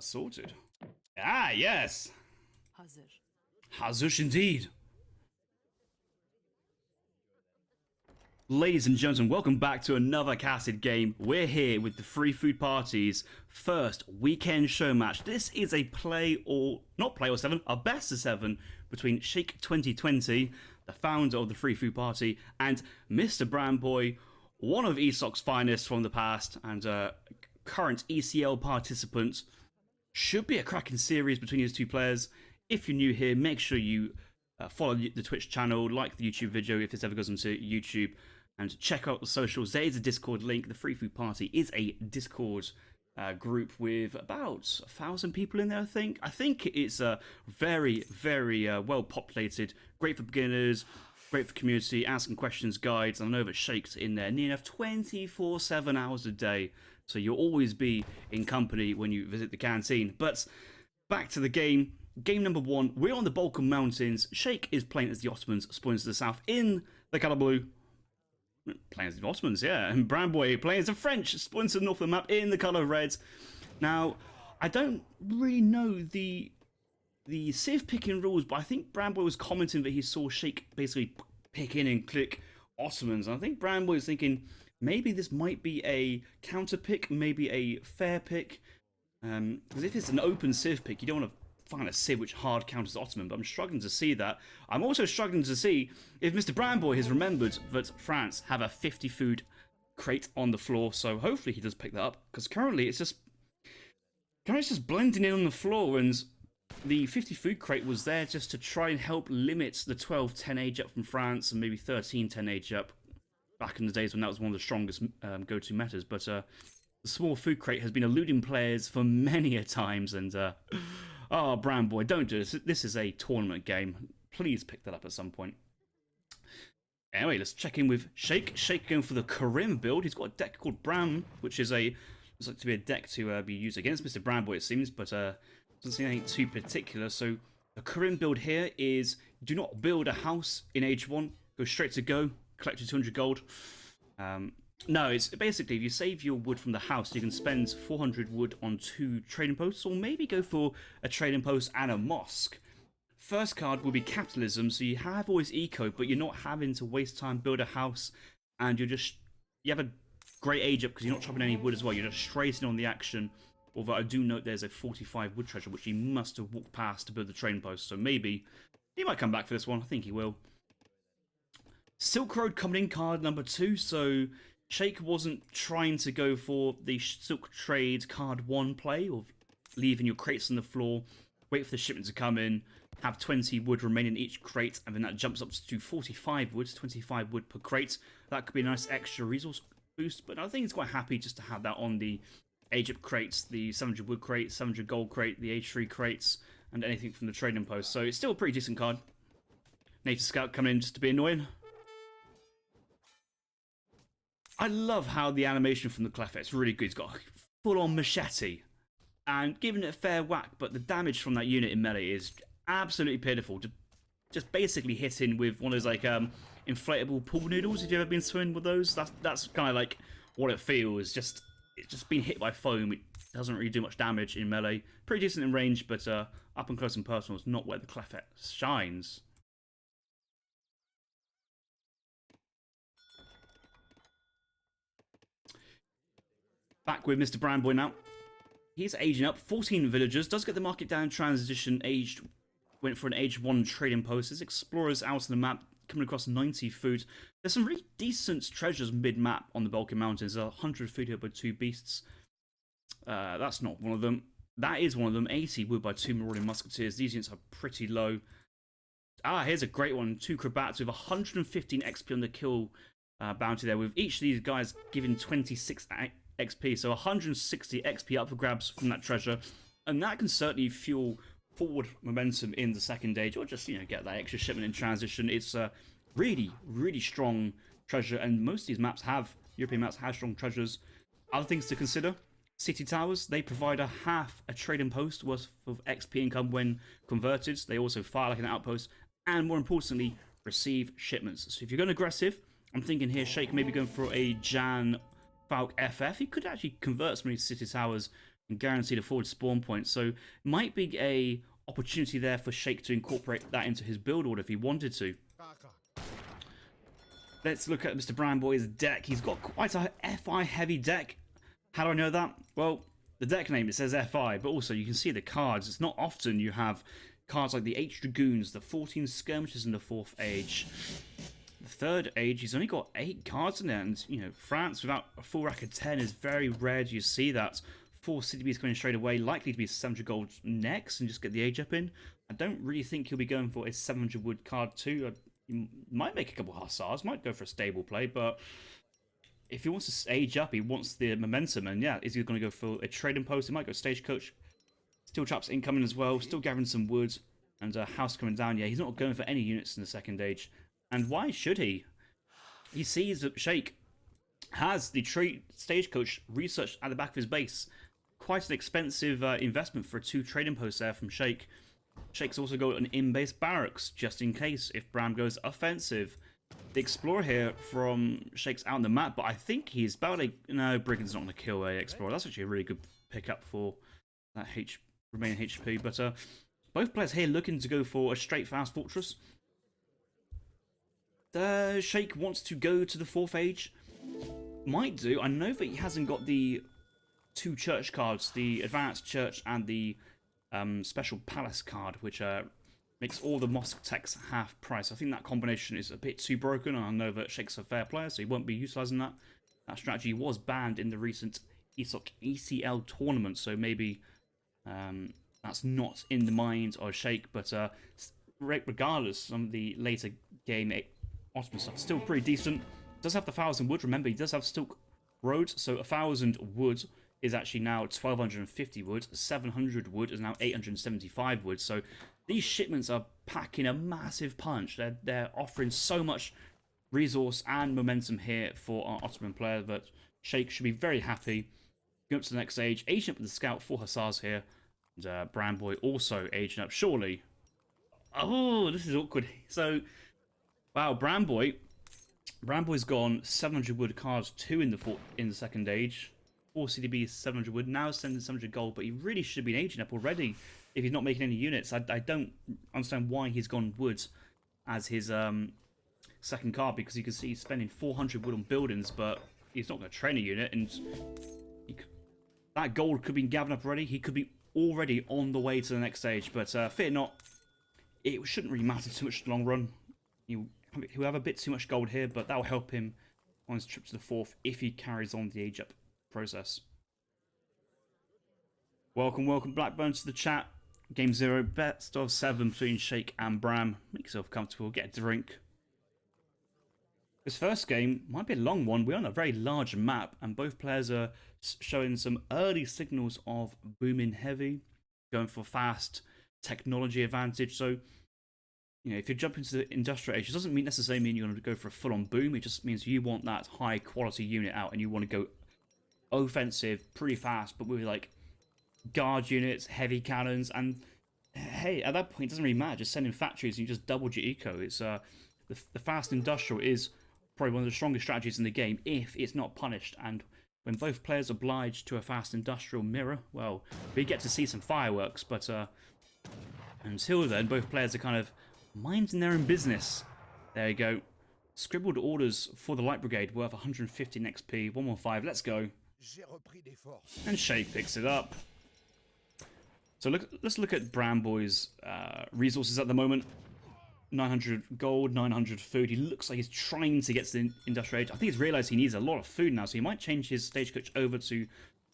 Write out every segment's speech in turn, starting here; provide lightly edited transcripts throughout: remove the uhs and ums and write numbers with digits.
That's sorted. Ah, yes! Hazır. Hazush indeed. Ladies and gentlemen, welcome back to another casted game. We're here with the Free Food Party's first weekend show match. This is a not play or seven, a best of seven between Shake 2020, the founder of the Free Food Party, and Mr. Bram, one of ESOC's finest from the past and current ECL participant. Should be a cracking series between these two players. If you're new here, make sure you follow the Twitch channel, like the YouTube video if this ever goes onto YouTube, and check out the socials. There is a Discord link. The Free Food Party is a Discord group with about 1,000 people in there, I think. I think it's very, very well populated. Great for beginners, great for community, asking questions, guides. I know that Shake's in there near enough 24/7 hours a day. So you'll always be in company when you visit the canteen. But back to the game. Game number one. We're on the Balkan Mountains. Shake is playing as the Ottomans, spoilers to the south in the colour blue. Playing as the Ottomans, yeah. And Bramboy playing as the French, spoilers to the north of the map in the colour red. Now, I don't really know the Civ picking rules, but I think Bramboy was commenting that he saw Shake basically pick in and click Ottomans. And I think Bramboy was thinking maybe this might be a counter pick, maybe a fair pick. Because if it's an open Civ pick, you don't want to find a Civ which hard counters Ottoman, but I'm struggling to see that. I'm also struggling to see if Mr. Bramboy has remembered that France have a 50 food crate on the floor, so hopefully he does pick that up, because currently it's just blending in on the floor, and the 50 food crate was there just to try and help limit the 12-10 age up from France and maybe 13-10 age up back in the days when that was one of the strongest go-to metas, but the small food crate has been eluding players for many a times, and oh, Bramboy, don't do this. This is a tournament game. Please pick that up at some point. Anyway, let's check in with Shake. Shake going for the Karim build. He's got a deck called Bram, which is looks like to be a deck to be used against Mr. Bramboy, it seems, but doesn't seem anything too particular. So the Karim build here is do not build a house in age 1. Go straight to go. Collect your 200 gold. No, it's basically if you save your wood from the house, you can spend 400 wood on 2 trading posts, or maybe go for a trading post and a mosque. First card will be capitalism, so you have always eco, but you're not having to waste time build a house, and you have a great age up because you're not chopping any wood as well. You're just straight in on the action. Although I do note there's a 45 wood treasure which he must have walked past to build the trading post, so maybe he might come back for this one. I think he will. Silk Road coming in card number 2, so Shake wasn't trying to go for the Silk Trade card 1 play of leaving your crates on the floor, wait for the shipment to come in, have 20 wood remaining in each crate, and then that jumps up to 45 wood, 25 wood per crate. That could be a nice extra resource boost, but I think he's quite happy just to have that on the Age Up crates, the 700 wood crate, 700 gold crate, the Age 3 crates, and anything from the trading post. So it's still a pretty decent card. Native Scout coming in just to be annoying. I love how the animation from the Clefet's really good. He's got a full-on machete and giving it a fair whack, but the damage from that unit in melee is absolutely pitiful. Just basically hitting with one of those like inflatable pool noodles. If you've ever been swimming with those, that's kind of like what it feels. It's just being hit by foam. It doesn't really do much damage in melee. Pretty decent in range, but up and close and personal is not where the Clefet shines. Back with Mr. Bramboy now. He's aging up. 14 villagers. Does get the market down transition aged. Went for an age 1 trading post. There's explorers out on the map coming across 90 food. There's some really decent treasures mid-map on the Balkan Mountains. 100 food here by 2 beasts. That's not one of them. That is one of them. 80 wood by 2 marauding musketeers. These units are pretty low. Here's a great one. 2 crabats with 115 XP on the kill bounty there. With each of these guys giving 26 XP. So 160 XP up for grabs from that treasure. And that can certainly fuel forward momentum in the second age, or just, get that extra shipment in transition. It's a really, really strong treasure, and most of these European maps have strong treasures. Other things to consider: city towers. They provide half a trading post worth of XP income when converted. They also fire like an outpost, and more importantly, receive shipments. So if you're going aggressive, I'm thinking here Shake maybe going for a Jan Falk FF. He could actually convert some of these city towers and guaranteed a forward spawn point. So might be a opportunity there for Shake to incorporate that into his build order if he wanted to. Let's look at Mr. Bramboy's deck. He's got quite a FI heavy deck. How do I know that? Well, the deck name, it says FI, but also you can see the cards. It's not often you have cards like the 8 Dragoons, the 14 Skirmishers in the 4th Age. The 3rd Age, he's only got 8 cards in there, and, you know, France without a full rack of 10 is very rare. You see that. 4 CDBs coming straight away, likely to be 700 gold next, and just get the age up in. I don't really think he'll be going for a 700 wood card too. He might make a couple of Hussars, might go for a stable play, but if he wants to age up, he wants the momentum, and yeah, is he going to go for a trading post? He might go Stagecoach. Steel Traps incoming as well, still gathering some wood, and a house coming down. Yeah, he's not going for any units in the 2nd Age. And why should he? He sees that Shake has the Stagecoach researched at the back of his base. Quite an expensive investment for 2 trading posts there from Shake. Shake's also got an in-base barracks, just in case if Bram goes offensive. The Explorer here from Shake's out on the map, but I think he's about a... No, Brigand's not going to kill a Explorer. That's actually a really good pickup for that remaining HP. But both players here looking to go for a straight fast fortress. Shake wants to go to the 4th Age. Might do. I know that he hasn't got the 2 church cards, the Advanced Church and the Special Palace card, which makes all the mosque techs half price. I think that combination is a bit too broken, and I know that Shake's a fair player, so he won't be utilising that. That strategy was banned in the recent ECL tournament, so maybe that's not in the mind of Shake, but regardless, some of the later game Ottoman stuff is still pretty decent. Does have the 1,000 wood, remember he does have Silk Road, so 1,000 wood is actually now 1,250 wood, 700 wood is now 875 wood, so these shipments are packing a massive punch. They're offering so much resource and momentum here for our Ottoman player that Shake should be very happy. Going up to the next stage, aging up with the scout, 4 Hussars here, and Bramboy also aging up, surely. Oh, this is awkward. So, wow, Bramboy's gone 700 wood cards, 2 in the 2nd Age. 4 CDB, 700 wood, now sending 700 gold, but he really should have been aging up already if he's not making any units. I don't understand why he's gone wood as his 2nd card, because you can see he's spending 400 wood on buildings, but he's not going to train a unit, and that gold could be gathered up already. He could be already on the way to the next stage, but fear not, it shouldn't really matter too much in the long run. He'll have a bit too much gold here, but that will help him on his trip to the 4th if he carries on the age up process. Welcome Blackburn to the chat. Game 0, best of 7 between Shake and Bram. Make yourself comfortable, get a drink. This first game might be a long one. We're on a very large map, and both players are showing some early signals of booming heavy, going for fast technology advantage. So, you know, if you jump into the industrial age, it doesn't necessarily mean you're going to go for a full-on boom. It just means you want that high-quality unit out, and you want to go offensive pretty fast, but with like guard units, heavy cannons, and hey, at that point it doesn't really matter. Just send in factories and you just double your eco. It's the fast industrial is probably one of the strongest strategies in the game if it's not punished. And when both players are obliged to a fast industrial mirror, well, we get to see some fireworks. But until then, both players are kind of minding their own business. There you go. Scribbled orders for the Light Brigade worth 115 XP, 115. Let's go. And Shake picks it up. So let's look at Bramboy's resources at the moment. 900 gold, 900 food. He looks like he's trying to get to the industrial age. I think he's realised he needs a lot of food now, so he might change his stagecoach over to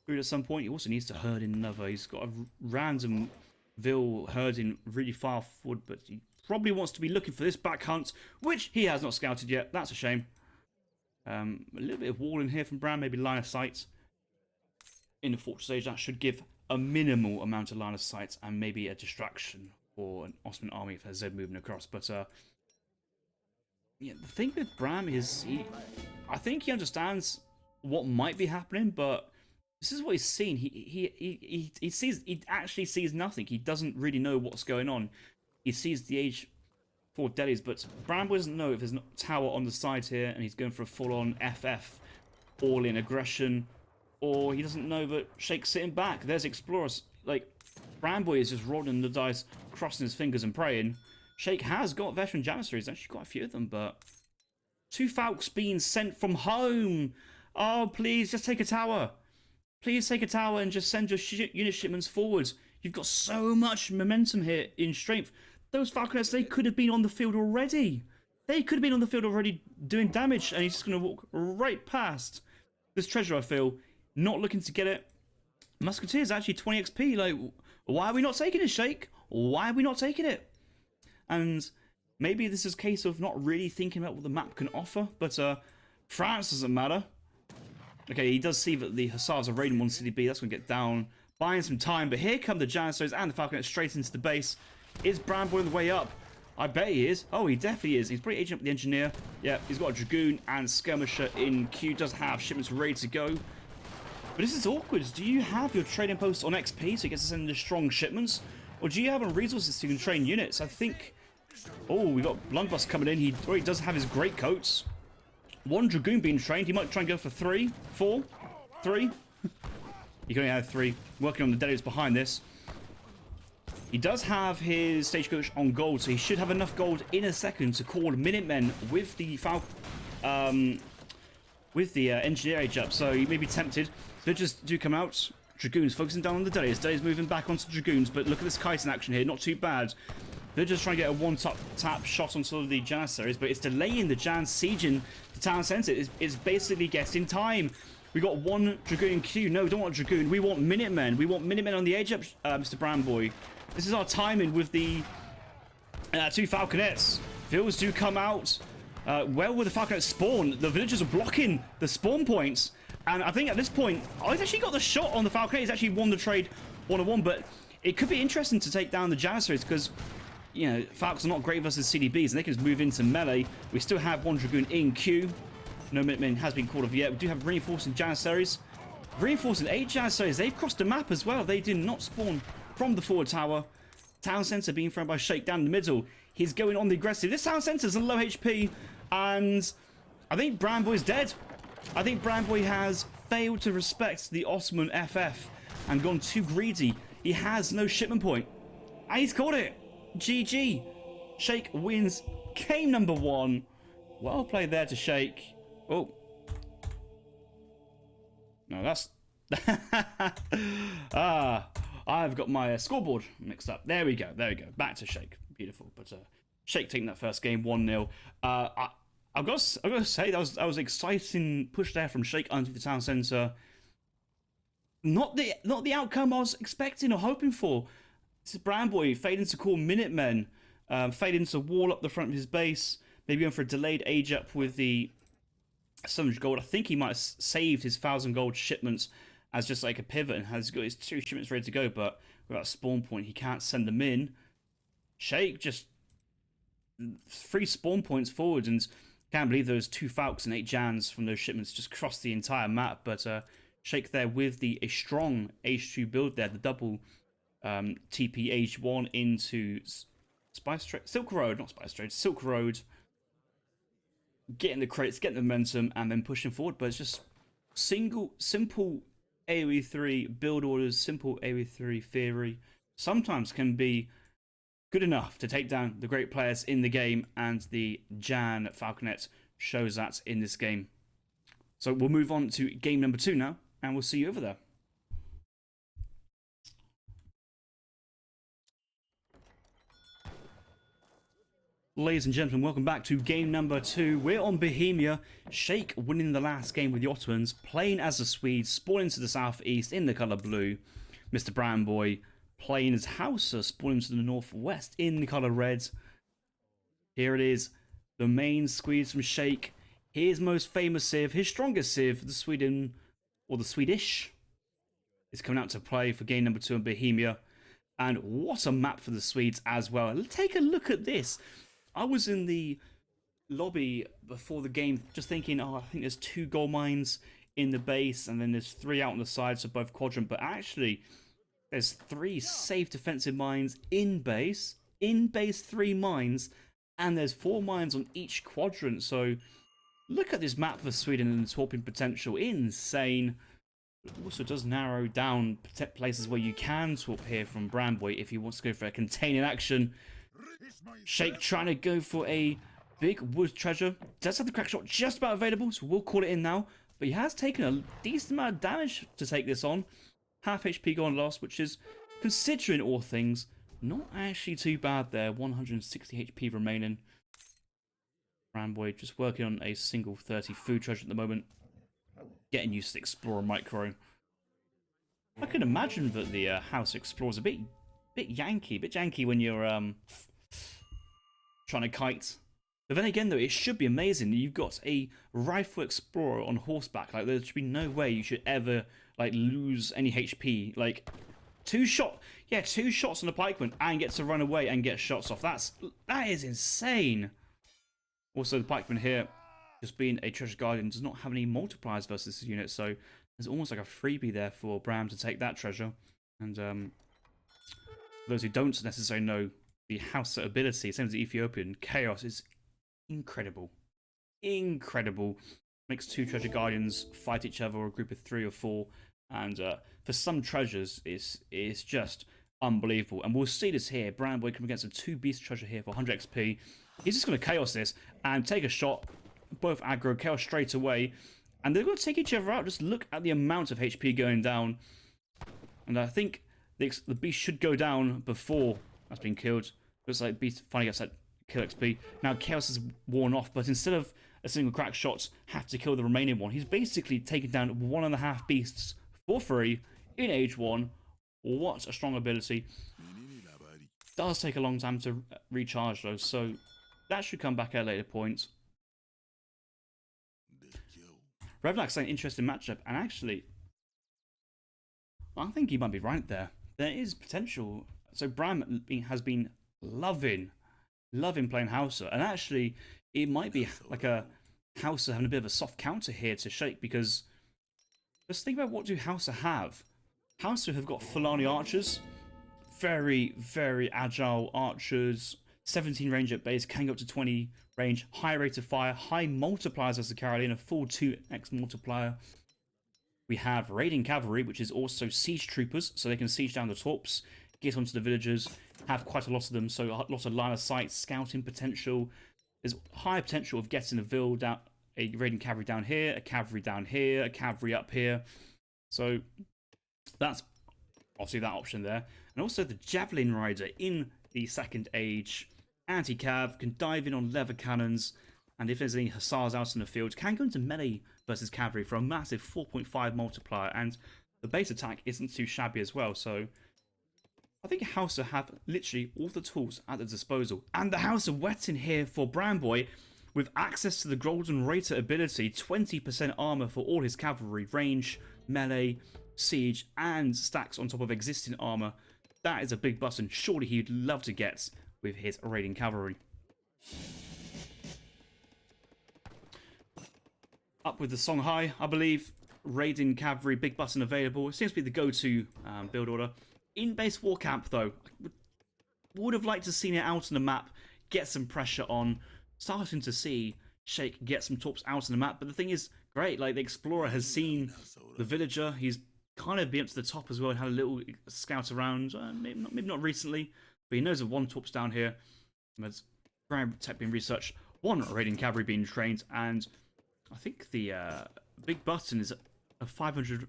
food at some point. He also needs to herd in another. He's got a random Vil herding really far forward, but he probably wants to be looking for this back hunt, which he has not scouted yet. That's a shame. A little bit of wall in here from Bram, maybe line of sight. In the fortress age, that should give a minimal amount of line of sight and maybe a distraction for an Ottoman army if there's Z moving across. But yeah, the thing with Bram is I think he understands what might be happening, but this is what he's seen. He actually sees nothing. He doesn't really know what's going on. He sees the age 4 delis, but Bram doesn't know if there's a tower on the side here, and he's going for a full-on FF, all-in aggression. or he doesn't know that Shake's sitting back. There's Explorers. Like, Bramboy is just rolling the dice, crossing his fingers and praying. Shake has got veteran Janissaries, actually quite a few of them, but... 2 Falcons being sent from home. Oh, please, just take a tower. Please take a tower and just send your unit shipments forwards. You've got so much momentum here in strength. Those Falconets, they could have been on the field already. They could have been on the field already doing damage, and he's just going to walk right past this treasure, I feel. Not looking to get it. Musketeers, actually 20 XP. Like, why are we not taking it, Shake? Why are we not taking it? And maybe this is a case of not really thinking about what the map can offer, but France doesn't matter. Okay, he does see that the Hussars are raiding one city B. That's going to get down. Buying some time, but here come the Janissaries and the Falconet straight into the base. Is Bramboy on the way up? I bet he is. Oh, he definitely is. He's pretty aging up the Engineer. Yeah, he's got a Dragoon and Skirmisher in queue. Does have shipments ready to go. But this is awkward. Do you have your trading posts on XP so he gets to send the strong shipments? Or do you have resources so you can train units? I think... Oh, we got Blunderbuss coming in. He already does have his great coats. 1 Dragoon being trained. He might try and go for 3, 4, 3. He can only have 3. Working on the delis behind this. He does have his Stagecoach on gold, so he should have enough gold in a second to call Minutemen with the Engineer Age up. So you may be tempted. They just do come out. Dragoons focusing down on the delis. Delis moving back onto Dragoons, but look at this Kite in action here. Not too bad. They're just trying to get a one-tap shot on sort of the Janissaries, but it's delaying the Jans sieging the town centre. It's basically getting time. We got 1 Dragoon in queue. No, we don't want Dragoon. We want Minutemen. We want Minutemen on the edge up, Mr. Bramboy. This is our timing with the 2 Falconets. Vills do come out. Where will the Falconets spawn? The villagers are blocking the spawn points. And I think at this point, oh, he's actually got the shot on the Falconet. He's actually won the trade 1-on-1, but it could be interesting to take down the Janissaries because... You know, Falcons are not great versus CDBs, and they can just move into melee. We still have 1 Dragoon in queue. No Minutemen has been called off yet. We do have reinforcing Janissaries. Reinforcing 8 Janissaries. They've crossed the map as well. They did not spawn from the forward tower. Town centre being thrown by Shakedown in the middle. He's going on the aggressive. This town centre is a low HP, and I think Bramboy's dead. I think Bramboy has failed to respect the Ottoman FF and gone too greedy. He has no shipment point. And he's caught it. GG. Shake wins game number 1. Well played there to Shake. Oh. No, that's... I've got my scoreboard mixed up. There we go. There we go. Back to Shake. Beautiful. But Shake taking that first game 1-0. I've got to say, that was an exciting push there from Shake onto the town centre. Not the outcome I was expecting or hoping for. Bramboy fading to call Minutemen, fading to wall up the front of his base, maybe going for a delayed age up with the 700 gold. I think he might have saved his 1,000 gold shipments as just like a pivot and has got his 2 shipments ready to go, but without a spawn point, he can't send them in. Shake just 3 spawn points forward, and can't believe those 2 Falcons and 8 Jans from those shipments just crossed the entire map, but Shake there with a strong H2 build there, the double TP H1 into Spice Trade, Silk Road, not Spice Trade, Silk Road, getting the credits, getting the momentum, and then pushing forward. But it's just simple AoE 3 build orders, simple AoE 3 theory sometimes can be good enough to take down the great players in the game, and the Jan Falconet shows that in this game. So we'll move on to game number 2 now, and we'll see you over there. Ladies and gentlemen, welcome back to game number 2. We're on Bohemia. Shake winning the last game with the Ottomans, playing as the Swedes, spawning to the southeast in the colour blue. Mr. Bramboy playing as Hausa, spawning to the northwest in the colour red. Here it is, the main squeeze from Shake. His most famous civ, his strongest civ, the Sweden, or the Swedish, is coming out to play for game number 2 in Bohemia. And what a map for the Swedes as well. Take a look at this. I was in the lobby before the game just thinking, oh, I think there's 2 gold mines in the base and then there's 3 out on the sides of both quadrant, but actually there's 3 safe defensive mines in base 3 mines, and there's 4 mines on each quadrant. So look at this map for Sweden and its warping potential. Insane. It also does narrow down places where you can swap here from Bramboy if he wants to go for a containing action. Shake trying to go for a big wood treasure. Does have the crack shot just about available, so we'll call it in now. But he has taken a decent amount of damage to take this on. Half HP gone lost, which is, considering all things, not actually too bad there. 160 HP remaining. Bramboy just working on a single 30 food treasure at the moment. Getting used to the Explorer Micro. I can imagine that the House Explorer's a bit janky when you're trying to kite. But then again, though, it should be amazing. You've got a Rifle Explorer on horseback. Like, there should be no way you should ever like lose any HP. Like, two shots on the pikeman and get to run away and get shots off. That is insane. Also, the pikeman here, just being a treasure guardian, does not have any multipliers versus this unit, so there's almost like a freebie there for Bram to take that treasure. And for those who don't necessarily know the Hausa ability, same as the Ethiopian, Chaos is incredible. Incredible. Makes two treasure guardians fight each other, or a group of 3 or 4, and for some treasures, it's just unbelievable. And we'll see this here. Bramboy coming against a 2 beast treasure here for 100 XP. He's just going to Chaos this and take a shot. Both aggro, Chaos straight away. And they're going to take each other out. Just look at the amount of HP going down. And I think the beast should go down before that's been killed. Looks like beast finally gets that kill XP. Now Chaos is worn off, but instead of a single crack shot, have to kill the remaining one. He's basically taken down 1.5 beasts for free in age 1. What a strong ability. Does take a long time to recharge though, so that should come back at a later point. Revlak's an interesting matchup, and actually, I think he might be right there. There is potential. So Bram has been loving playing Hausa, and actually, it might be like a Hausa having a bit of a soft counter here to Shake, because let's think about what do Hausa have. Hausa have got Fulani archers, very, very agile archers, 17 range at base, can go up to 20 range, high rate of fire, high multipliers as the Carolina, full 2x multiplier. We have raiding cavalry, which is also siege troopers, so they can siege down the torps, get onto the villagers, have quite a lot of them, so a lot of line of sight, scouting potential. There's high potential of getting a raiding cavalry down here, a cavalry down here, a cavalry up here. So that's obviously that option there. And also the javelin rider in the second age. Anti-cav, can dive in on leather cannons, and if there's any hussars out in the field, can go into melee versus cavalry for a massive 4.5 multiplier, and the base attack isn't too shabby as well. So I think Hausa have literally all the tools at their disposal. And the House of Wetting here for Bramboy, with access to the Golden Rater ability, 20% armor for all his cavalry, range, melee, siege, and stacks on top of existing armor. That is a big button. Surely he'd love to get with his raiding cavalry. Up with the Songhai, I believe. Raiding cavalry, big button available. It seems to be the go-to build order. In base war camp, though, I would have liked to seen it out on the map, get some pressure on. Starting to see Shake get some torps out on the map, but the thing is, great, like the Explorer has seen the villager. He's kind of been up to the top as well and had a little scout around, maybe not recently, but he knows of 1 torps down here. There's ground tech being researched, 1 raiding cavalry being trained, and I think the big button is a 500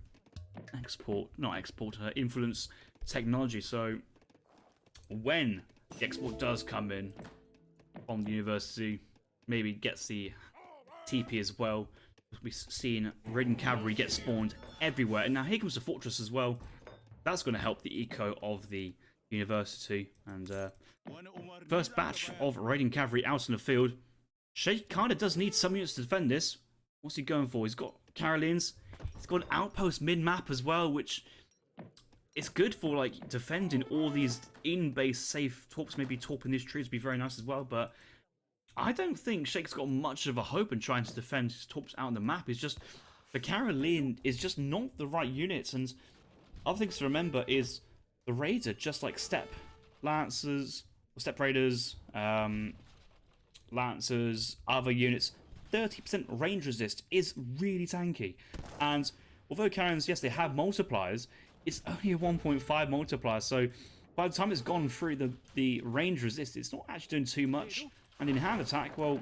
influence technology. So when the export does come in from the university, maybe gets the TP as well, we'll be seeing raiding cavalry get spawned everywhere. And now here comes the fortress as well. That's going to help the eco of the university. And first batch of raiding cavalry out in the field. Shake kind of does need some units to defend this. What's he going for? He's got Carolines. He's got an outpost mid-map as well, which is good for like defending all these in-base safe torps. Maybe torping these trees would be very nice as well, but I don't think Shake's got much of a hope in trying to defend his torps out on the map. It's just the Caroline is just not the right units, and other things to remember is the Raider, just like Step Lancers, or Step Raiders, Lancers, other units, 30% range resist is really tanky. And although Karens, yes, they have multipliers, it's only a 1.5 multiplier, so by the time it's gone through the range resist, it's not actually doing too much. And in hand attack, well,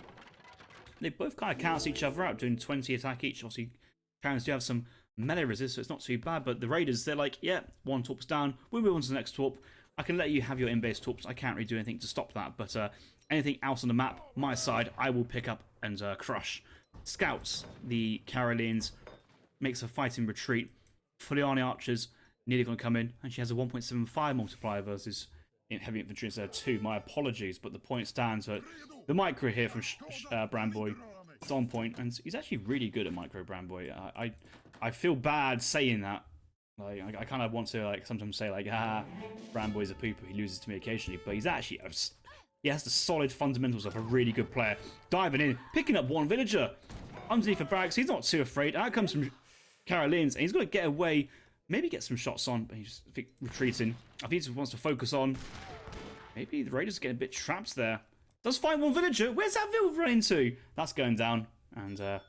they both kind of cancel each other out, doing 20 attack each. Obviously, Karens do have some melee resist, so it's not too bad, but the Raiders, they're like, yeah, one torp's down, we'll move on to the next torp. I can let you have your in-base torps, I can't really do anything to stop that, but anything else on the map, my side, I will pick up and crush. Scouts, the Carolines, makes a fighting retreat. Fuliani Archers nearly going to come in, and she has a 1.75 multiplier versus heavy infantry instead of 2. My apologies, but the point stands. But the micro here from Bramboy is on point, and he's actually really good at micro Bramboy. I feel bad saying that. Like I kind of want to like sometimes say like, Bramboy's a pooper. He loses to me occasionally, but he's actually he has the solid fundamentals of a really good player. Diving in, picking up one villager underneath the barracks. He's not too afraid. Out comes some Carolines, and he's got to get away. Maybe get some shots on, but he's retreating. I think he just wants to focus on. Maybe the Raiders are getting a bit trapped there. Does find one villager. Where's that villager running to? That's going down. And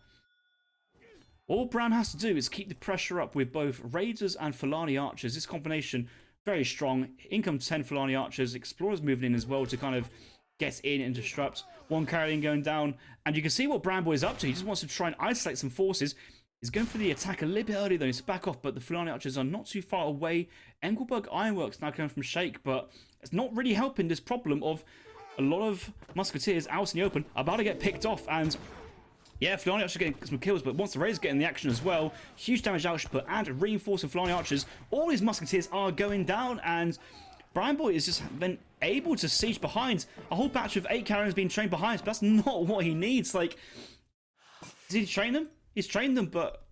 all Bram has to do is keep the pressure up with both Raiders and Fulani Archers. This combination, very strong. In come 10 Fulani Archers. Explorers moving in as well to kind of get in and disrupt. One Carolyn going down. And you can see what Bramboy is up to. He just wants to try and isolate some forces. He's going for the attack a little bit early though. He's back off, but the Fulani Archers are not too far away. Engelberg Ironworks now coming from Shake, but it's not really helping this problem of a lot of Musketeers out in the open about to get picked off. And yeah, Fulani Archers getting some kills, but once the Raiders get in the action as well, huge damage output and reinforcing Fulani Archers. All his Musketeers are going down, and Bramboy is just been able to siege behind. A whole batch of 8 Karens being trained behind, but that's not what he needs. Like, did he train them? He's trained them, but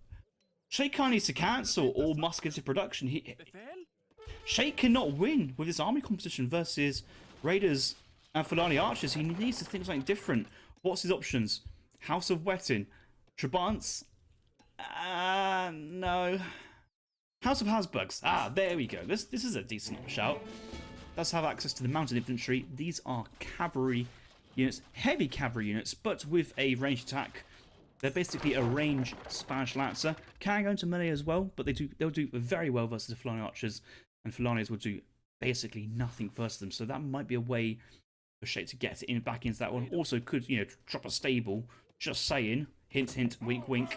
Shake kind of needs to cancel all musketeer production. Shake cannot win with this army composition versus Raiders and Fulani Archers. He needs to think something different. What's his options? House of Wettin. Trabants? No. House of Hasbugs. There we go. This is a decent shout. Does have access to the mounted infantry. These are cavalry units, heavy cavalry units, but with a ranged attack. They're basically a range Spanish Lancer. Can go into melee as well, but they'll do very well versus the Fulani Archers, and Fulani's will do basically nothing versus them. So that might be a way for Shake to get in back into that one. Also could, drop a stable. Just saying. Hint, hint, wink, wink.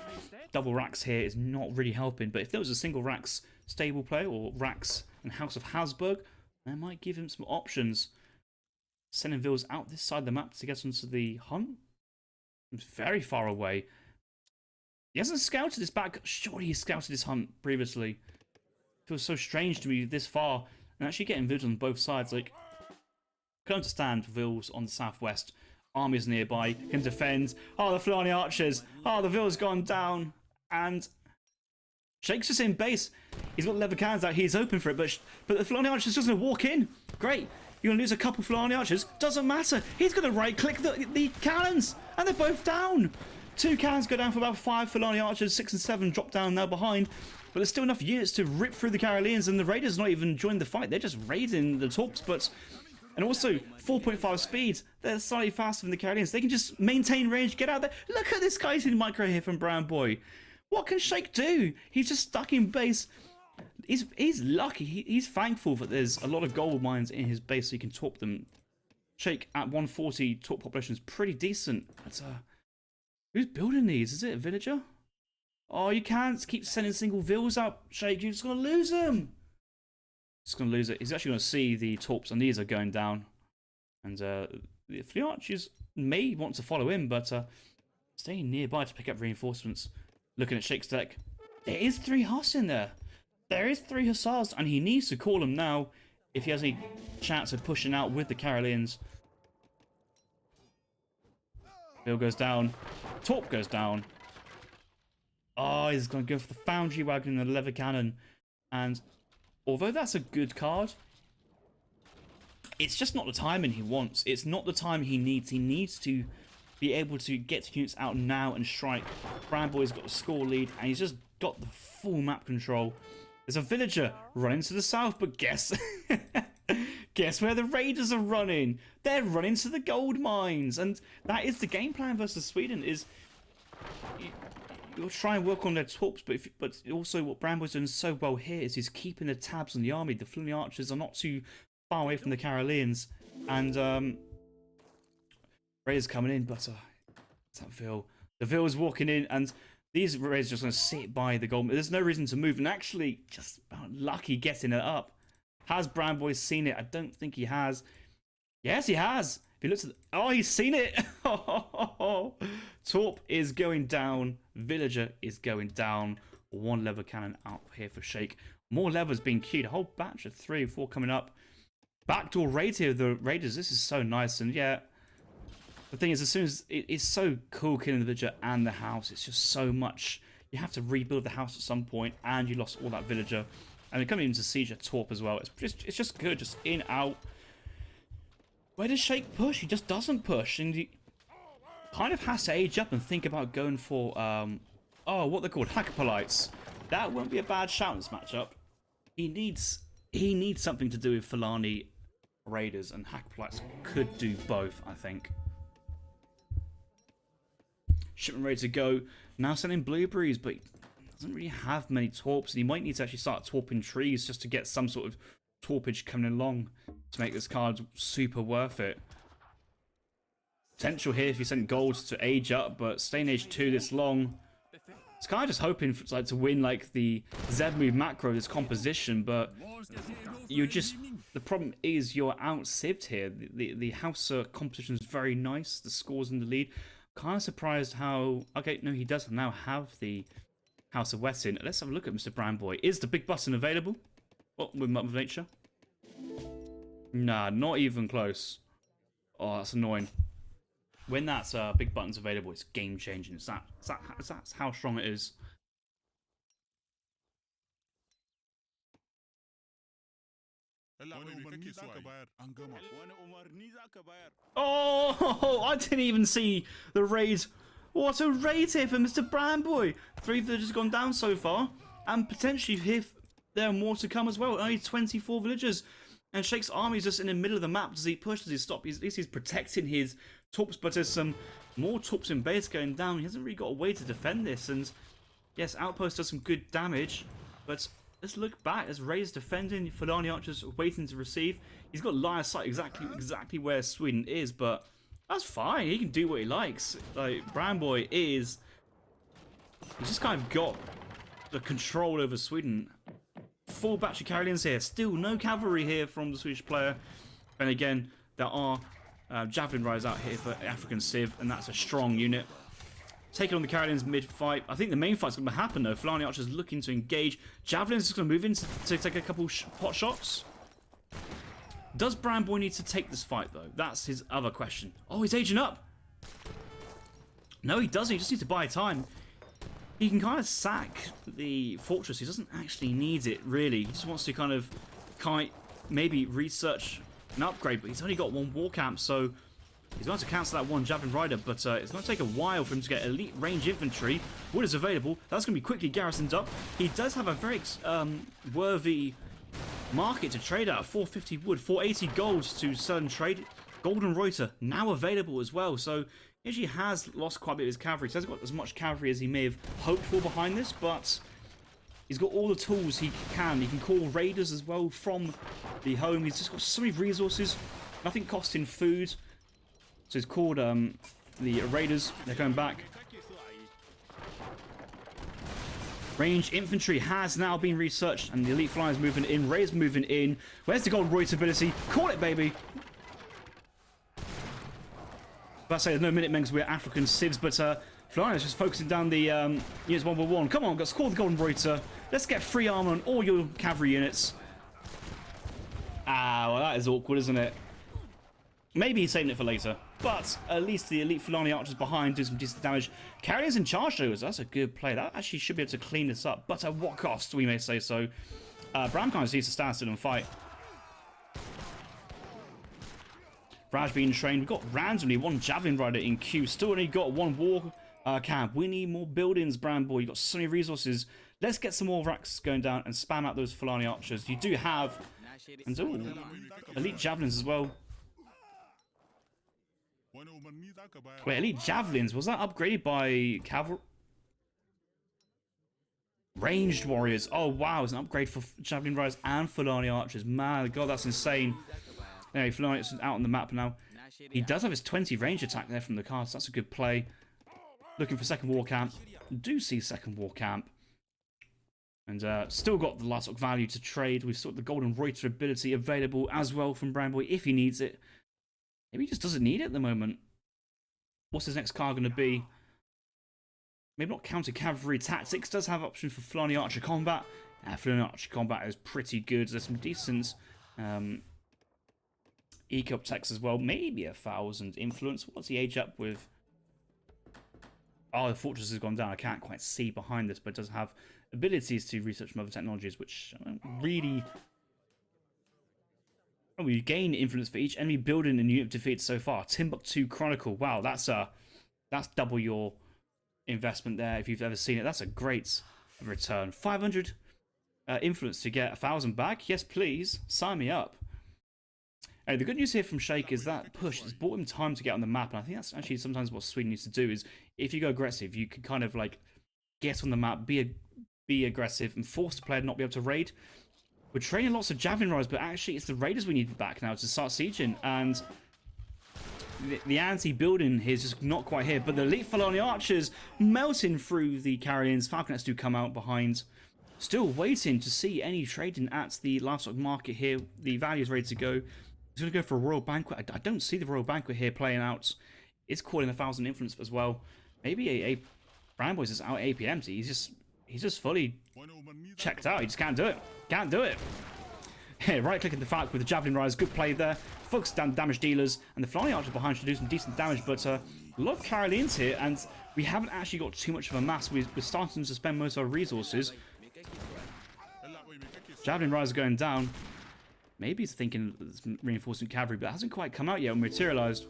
Double racks here is not really helping, but if there was a single racks stable play, or racks and House of Hasburg, that might give him some options. Sending Vills out this side of the map to get onto the hunt. It's very far away. He hasn't scouted this back. Surely he scouted this hunt previously. It feels so strange to be this far and actually getting Vills on both sides. Like, I can understand Vills on the southwest. Armies nearby can defend. Oh, the Fulani Archers. Oh, the Vills gone down. And Shake's just in base. He's got leather cannons out. He's open for it, but the Fulani Archer's just going to walk in. Great. You're going to lose a couple Fulani Archers. Doesn't matter. He's going to right-click the cannons. And they're both down. 2 cannons go down for about 5 Fulani Archers. 6 and 7 drop down now behind. But there's still enough units to rip through the Carolines. And the Raiders not even joined the fight. They're just raiding the torps. And also, 4.5 speed. They're slightly faster than the Carolines. They can just maintain range, get out there. Look at this guy's in micro here from Brown Boy. What can Shake do? He's just stuck in base. He's lucky. He's thankful that there's a lot of gold mines in his base so he can torp them. Shake at 140 torp population is pretty decent. But, who's building these? Is it a villager? Oh, you can't keep sending single vills up, Shake. You're just going to lose them. Just going to lose it. He's actually going to see the torps, and these are going down. And the Archers may want to follow him, but staying nearby to pick up reinforcements. Looking at Shake's deck. There is 3 Huss in there. There is 3 Hussars, and he needs to call them now if he has any chance of pushing out with the Carolines. Bill goes down. Torp goes down. Oh, he's going to go for the Foundry Wagon and the Leather Cannon. And although that's a good card, it's just not the timing he wants. It's not the time he needs. He needs to be able to get units out now and strike. Bramboy's got the score lead, and he's just got the full map control. There's a villager running to the south, but guess where the Raiders are running? They're running to the gold mines, and that is the game plan versus Sweden. Is you'll try and work on their torps, but also what Brambo's doing so well here is he's keeping the tabs on the army. The Fluny archers are not too far away from the Caroleans, and Raiders coming in, but it's that Vil. The Vil is walking in, and these Raiders are just going to sit by the gold. There's no reason to move, and actually just about lucky getting it up. Has Bramboy seen it? I don't think he has. Yes, he has. If he looks at oh, he's seen it. Torp is going down. Villager is going down. One lever cannon out here for Shake. More levers being queued. A whole batch of 3 or 4 coming up. Backdoor raid here. The Raiders. This is so nice. And yeah, the thing is, as soon as it's so cool killing the villager and the house, it's just so much. You have to rebuild the house at some point, and you lost all that villager. And they're coming into siege at Torp as well. It's just good. Just in, out. Where does Shake push? He just doesn't push, and he kind of has to age up and think about going for oh, what they're called, Hackapolites. That won't be a bad shout in this matchup. He needs something to do with Fulani Raiders, and Hackapolites could do both, I think. Shipment ready to go. Now sending blueberries, but he doesn't really have many torps, and he might need to actually start torping trees just to get some sort of torpage coming along to make this card super worth it. Potential here if you send gold to age up, but staying age 2 this long. It's kind of just hoping for, like, to win like the Z move macro, this composition, but you just, the problem is you're out-civved here. The house composition is very nice. The score's in the lead. Kind of surprised how, okay, no, he does now have the House of Weston. Let's have a look at Mr. Bramboy. Is the big button available? Oh, with Mother Nature? Nah, not even close. Oh, that's annoying. When that big button's available, it's game changing. That's how strong it is. Oh, I didn't even see the raid. What a raid here for Mr. Bramboy. 3 villagers gone down so far, and potentially if there are more to come as well. Only 24 villagers. And Shake's army is just in the middle of the map. Does he push? Does he stop? At least he's protecting his torps, but there's some more torps in base going down. He hasn't really got a way to defend this. And yes, Outpost does some good damage, but let's look back. As Ray's defending, Fulani archers waiting to receive. He's got line of sight exactly where Sweden is, but that's fine. He can do what he likes. Like, Bramboy is, he's just kind of got the control over Sweden. Full batch of Karelians here. Still no cavalry here from the Swedish player. And again, there are Javelin Riders out here for African Civ, and that's a strong unit. Taking on the Karelians mid-fight. I think the main fight's going to happen though. Fulani Archer's looking to engage. Javelin's just going to move in to take a couple pot shots. Does Bramboy need to take this fight though? That's his other question. Oh, he's aging up. No, he doesn't. He just needs to buy time. He can kind of sack the fortress. He doesn't actually need it, really. He just wants to kind of maybe research an upgrade, but he's only got 1 war camp, so he's going to cancel that 1 Javelin Rider, but it's going to take a while for him to get elite range infantry. Wood is available. That's going to be quickly garrisoned up. He does have a very worthy market to trade at. 450 wood, 480 gold to sell and trade. Golden Reuter now available as well, so he actually has lost quite a bit of his cavalry. He hasn't got as much cavalry as he may have hoped for behind this, but he's got all the tools he can. He can call raiders as well from the home. He's just got so many resources, nothing costing food. So he's called the raiders. They're going back. Range infantry has now been researched, and the elite flyers moving in. Raiders moving in. Where's the gold Reuter ability? Call it, baby. I say there's no Minutemen because we're African Civs, but Fulani is just focusing down the units 1 by 1. Come on, let's call the Golden Reuter. Let's get free armor on all your cavalry units. Ah, well, that is awkward, isn't it? Maybe he's saving it for later, but at least the elite Fulani archers behind do some decent damage. Carriers in charge, though, that's a good play. That actually should be able to clean this up, but at what cost, we may say so. Bram kind of needs to stand still and fight. Raj being trained. We've got randomly 1 Javelin Rider in queue. Still only got 1 war camp. We need more buildings, Bramboy. You've got so many resources. Let's get some more racks going down and spam out those Fulani archers. You do have, and elite javelins as well. Wait, elite javelins, was that upgraded by cavalry? Ranged warriors. Oh, wow. It's an upgrade for Javelin Riders and Fulani Archers. Man, God, that's insane. Anyway, Fulani Archers is out on the map now. He does have his 20 range attack there from the cards. That's a good play. Looking for second war camp. Do see second war camp. And still got the Lartok value to trade. We've still got the Golden Reuter ability available as well from Bramboy if he needs it. Maybe he just doesn't need it at the moment. What's his next card going to be? Maybe not counter cavalry tactics. Does have option for Fulani Archer combat. Fulani Archer combat is pretty good. There's some decent eco techs as well. Maybe 1,000 influence. What's he age up with? Oh, the fortress has gone down. I can't quite see behind this, but it does have abilities to research from other technologies, which I don't really... Oh, we gain influence for each enemy building and unit defeated so far. Timbuktu Chronicle. Wow, that's double your investment there if you've ever seen it. That's a great return. 500 influence to get 1,000 back. Yes, please. Sign me up. Hey, the good news here from Shake is that push has bought him time to get on the map, and I think that's actually sometimes what Sweden needs to do is if you go aggressive, you can kind of like get on the map, be aggressive, and force the player to not be able to raid. We're training lots of Javelin Riders, but actually it's the Raiders we need back now to start sieging, and the anti-building here is just not quite here, but the Elite Fulani Archers melting through the Carrions. Falconets do come out behind. Still waiting to see any trading at the livestock market here. The value is ready to go. He's going to go for a Royal Banquet. I don't see the Royal Banquet here playing out. It's calling 1,000 influence as well. Maybe a Bramboy's is out APM. He's just fully checked out. He just can't do it. Can't do it. Right clicking the Falcon with the Javelin Riders. Good play there. Focus down damage dealers. And the Flying Archer behind should do some decent damage. But a lot of Carolines here. And we haven't actually got too much of a mass. We're starting to spend most of our resources. Javelin Riders are going down. Maybe he's thinking reinforcement cavalry. But it hasn't quite come out yet and materialized.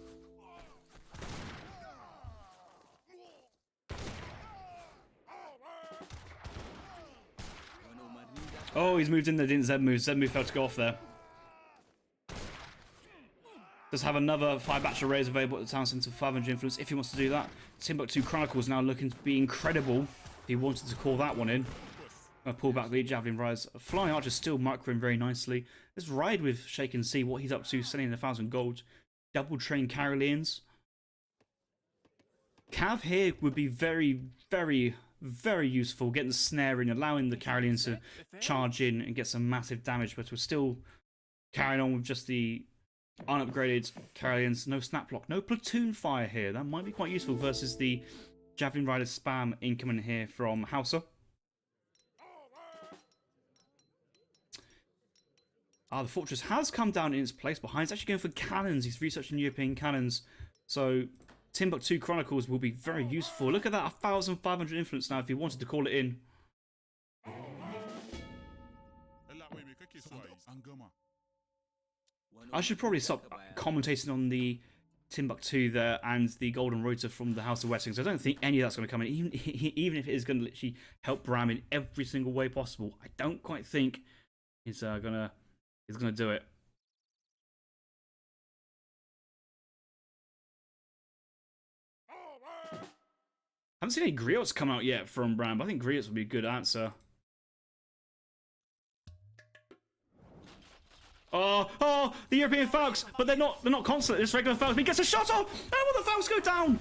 Oh, he's moved in there, didn't Zed move. Zed move failed to go off there. Does have another 5 batch arrays available at the town centre for 500 influence if he wants to do that. Timbuktu Chronicles now looking to be incredible if he wanted to call that one in. I'll pull back the Javelin Rise. Flying Archer still microing very nicely. Let's ride with Shake and see what he's up to, selling 1,000 gold. Double train Carolians. Cav here would be very, very, very useful. Getting the snare in, allowing the Carolians to charge in and get some massive damage. But we're still carrying on with just the unupgraded Carolians. No snap block, no platoon fire here. That might be quite useful versus the Javelin Rider spam incoming here from Hausa. The fortress has come down in its place behind. It's actually going for cannons. He's researching European cannons. So Timbuktu Chronicles will be very useful. Look at that, 1,500 influence now if he wanted to call it in. I should probably stop commentating on the Timbuktu there and the Golden Reuter from the House of Wessex. I don't think any of that's going to come in, even if it is going to literally help Bram in every single way possible. I don't quite think he's gonna do it. I haven't seen any griots come out yet from Bram, but I think griots would be a good answer. Oh, the European Falcons, but they're not consulate, it's regular Falcons. He gets a shot off! Oh, will the Falcons go down?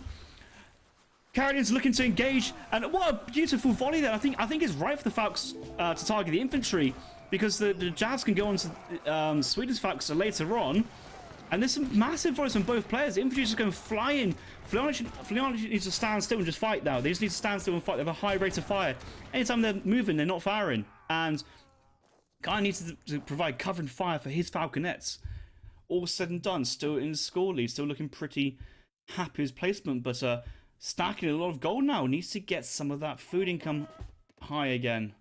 Carolines looking to engage, and what a beautiful volley there. I think it's right for the Falcons to target the infantry, because the Javs can go on to Sweden's Falcons later on. And there's some massive volleys from both players. The infantry is just going flying. Fleon needs to stand still and just fight now. They just need to stand still and fight. They have a high rate of fire. Anytime they're moving, they're not firing. And Guy needs to provide cover and fire for his Falconets. All said and done, still in the score lead, still looking pretty happy with his placement. But stacking a lot of gold now. Needs to get some of that food income high again.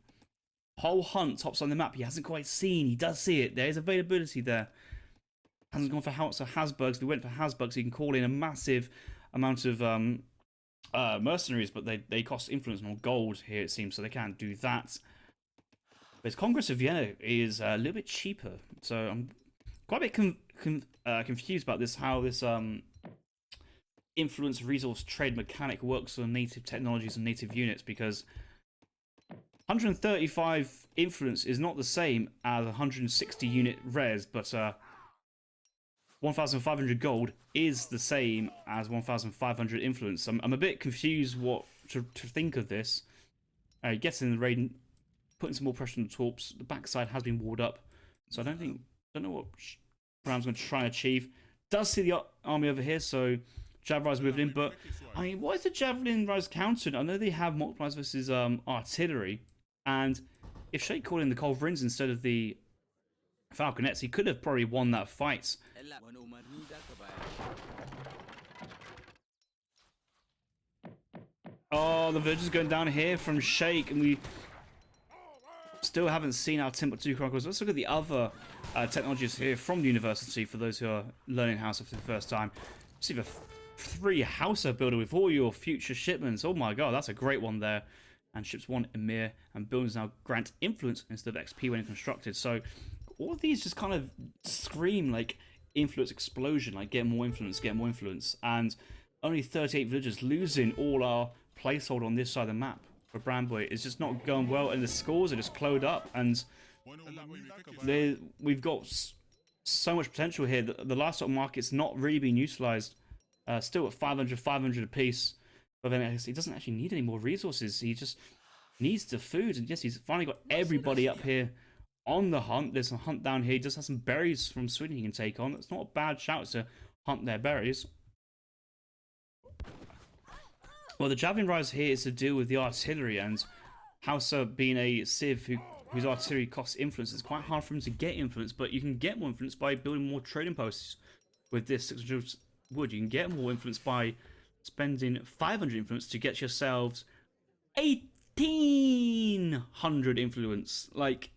Whole Hunt tops on the map. He hasn't quite seen. He does see it. There is availability there. Hasn't gone for Hasbergs. They went for Hasbergs. So you can call in a massive amount of mercenaries, but they cost influence on gold here, it seems, so they can't do that. But Congress of Vienna is a little bit cheaper, so I'm quite a bit confused about this, how this influence resource trade mechanic works on native technologies and native units, because 135 influence is not the same as 160 unit res, but 1,500 gold is the same as 1,500 influence. I'm a bit confused what to think of this. Getting the raid, putting some more pressure on the torps. The backside has been walled up, so don't know what Bram's going to try and achieve. Does see the army over here, so Javelin Rise moving in, but I mean, what is the Javelin Rise countered? I know they have multipliers versus artillery, and if Shake called in the Culverins instead of the Falconets, he could have probably won that fight. Oh, the village is going down here from Shake, and we still haven't seen our Timbuktu Chronicles. Let's look at the other technologies here from the university for those who are learning Hausa for the first time. See the 3 Hausa builder with all your future shipments. Oh my god, that's a great one there. And ships 1 Emir, and buildings now grant influence instead of XP when constructed. So all of these just kind of scream like influence explosion, like get more influence, get more influence. And only 38 villagers, losing all our placeholder on this side of the map for Bramboy. It's just not going well, and the scores are just closed up, and we've got so much potential here. The livestock market's not really being utilised. Still at 500 apiece. But then he doesn't actually need any more resources. He just needs the food. And yes, he's finally got everybody up here on the hunt. There's a hunt down here. He does have some berries from Sweden he can take on. It's not a bad shout to hunt their berries. Well, the Javelin Rise here is to deal with the artillery, and Hausa being a civ whose artillery costs influence, it's quite hard for him to get influence, but you can get more influence by building more trading posts with this 600 wood. You can get more influence by spending 500 influence to get yourselves 1,800 influence. Like,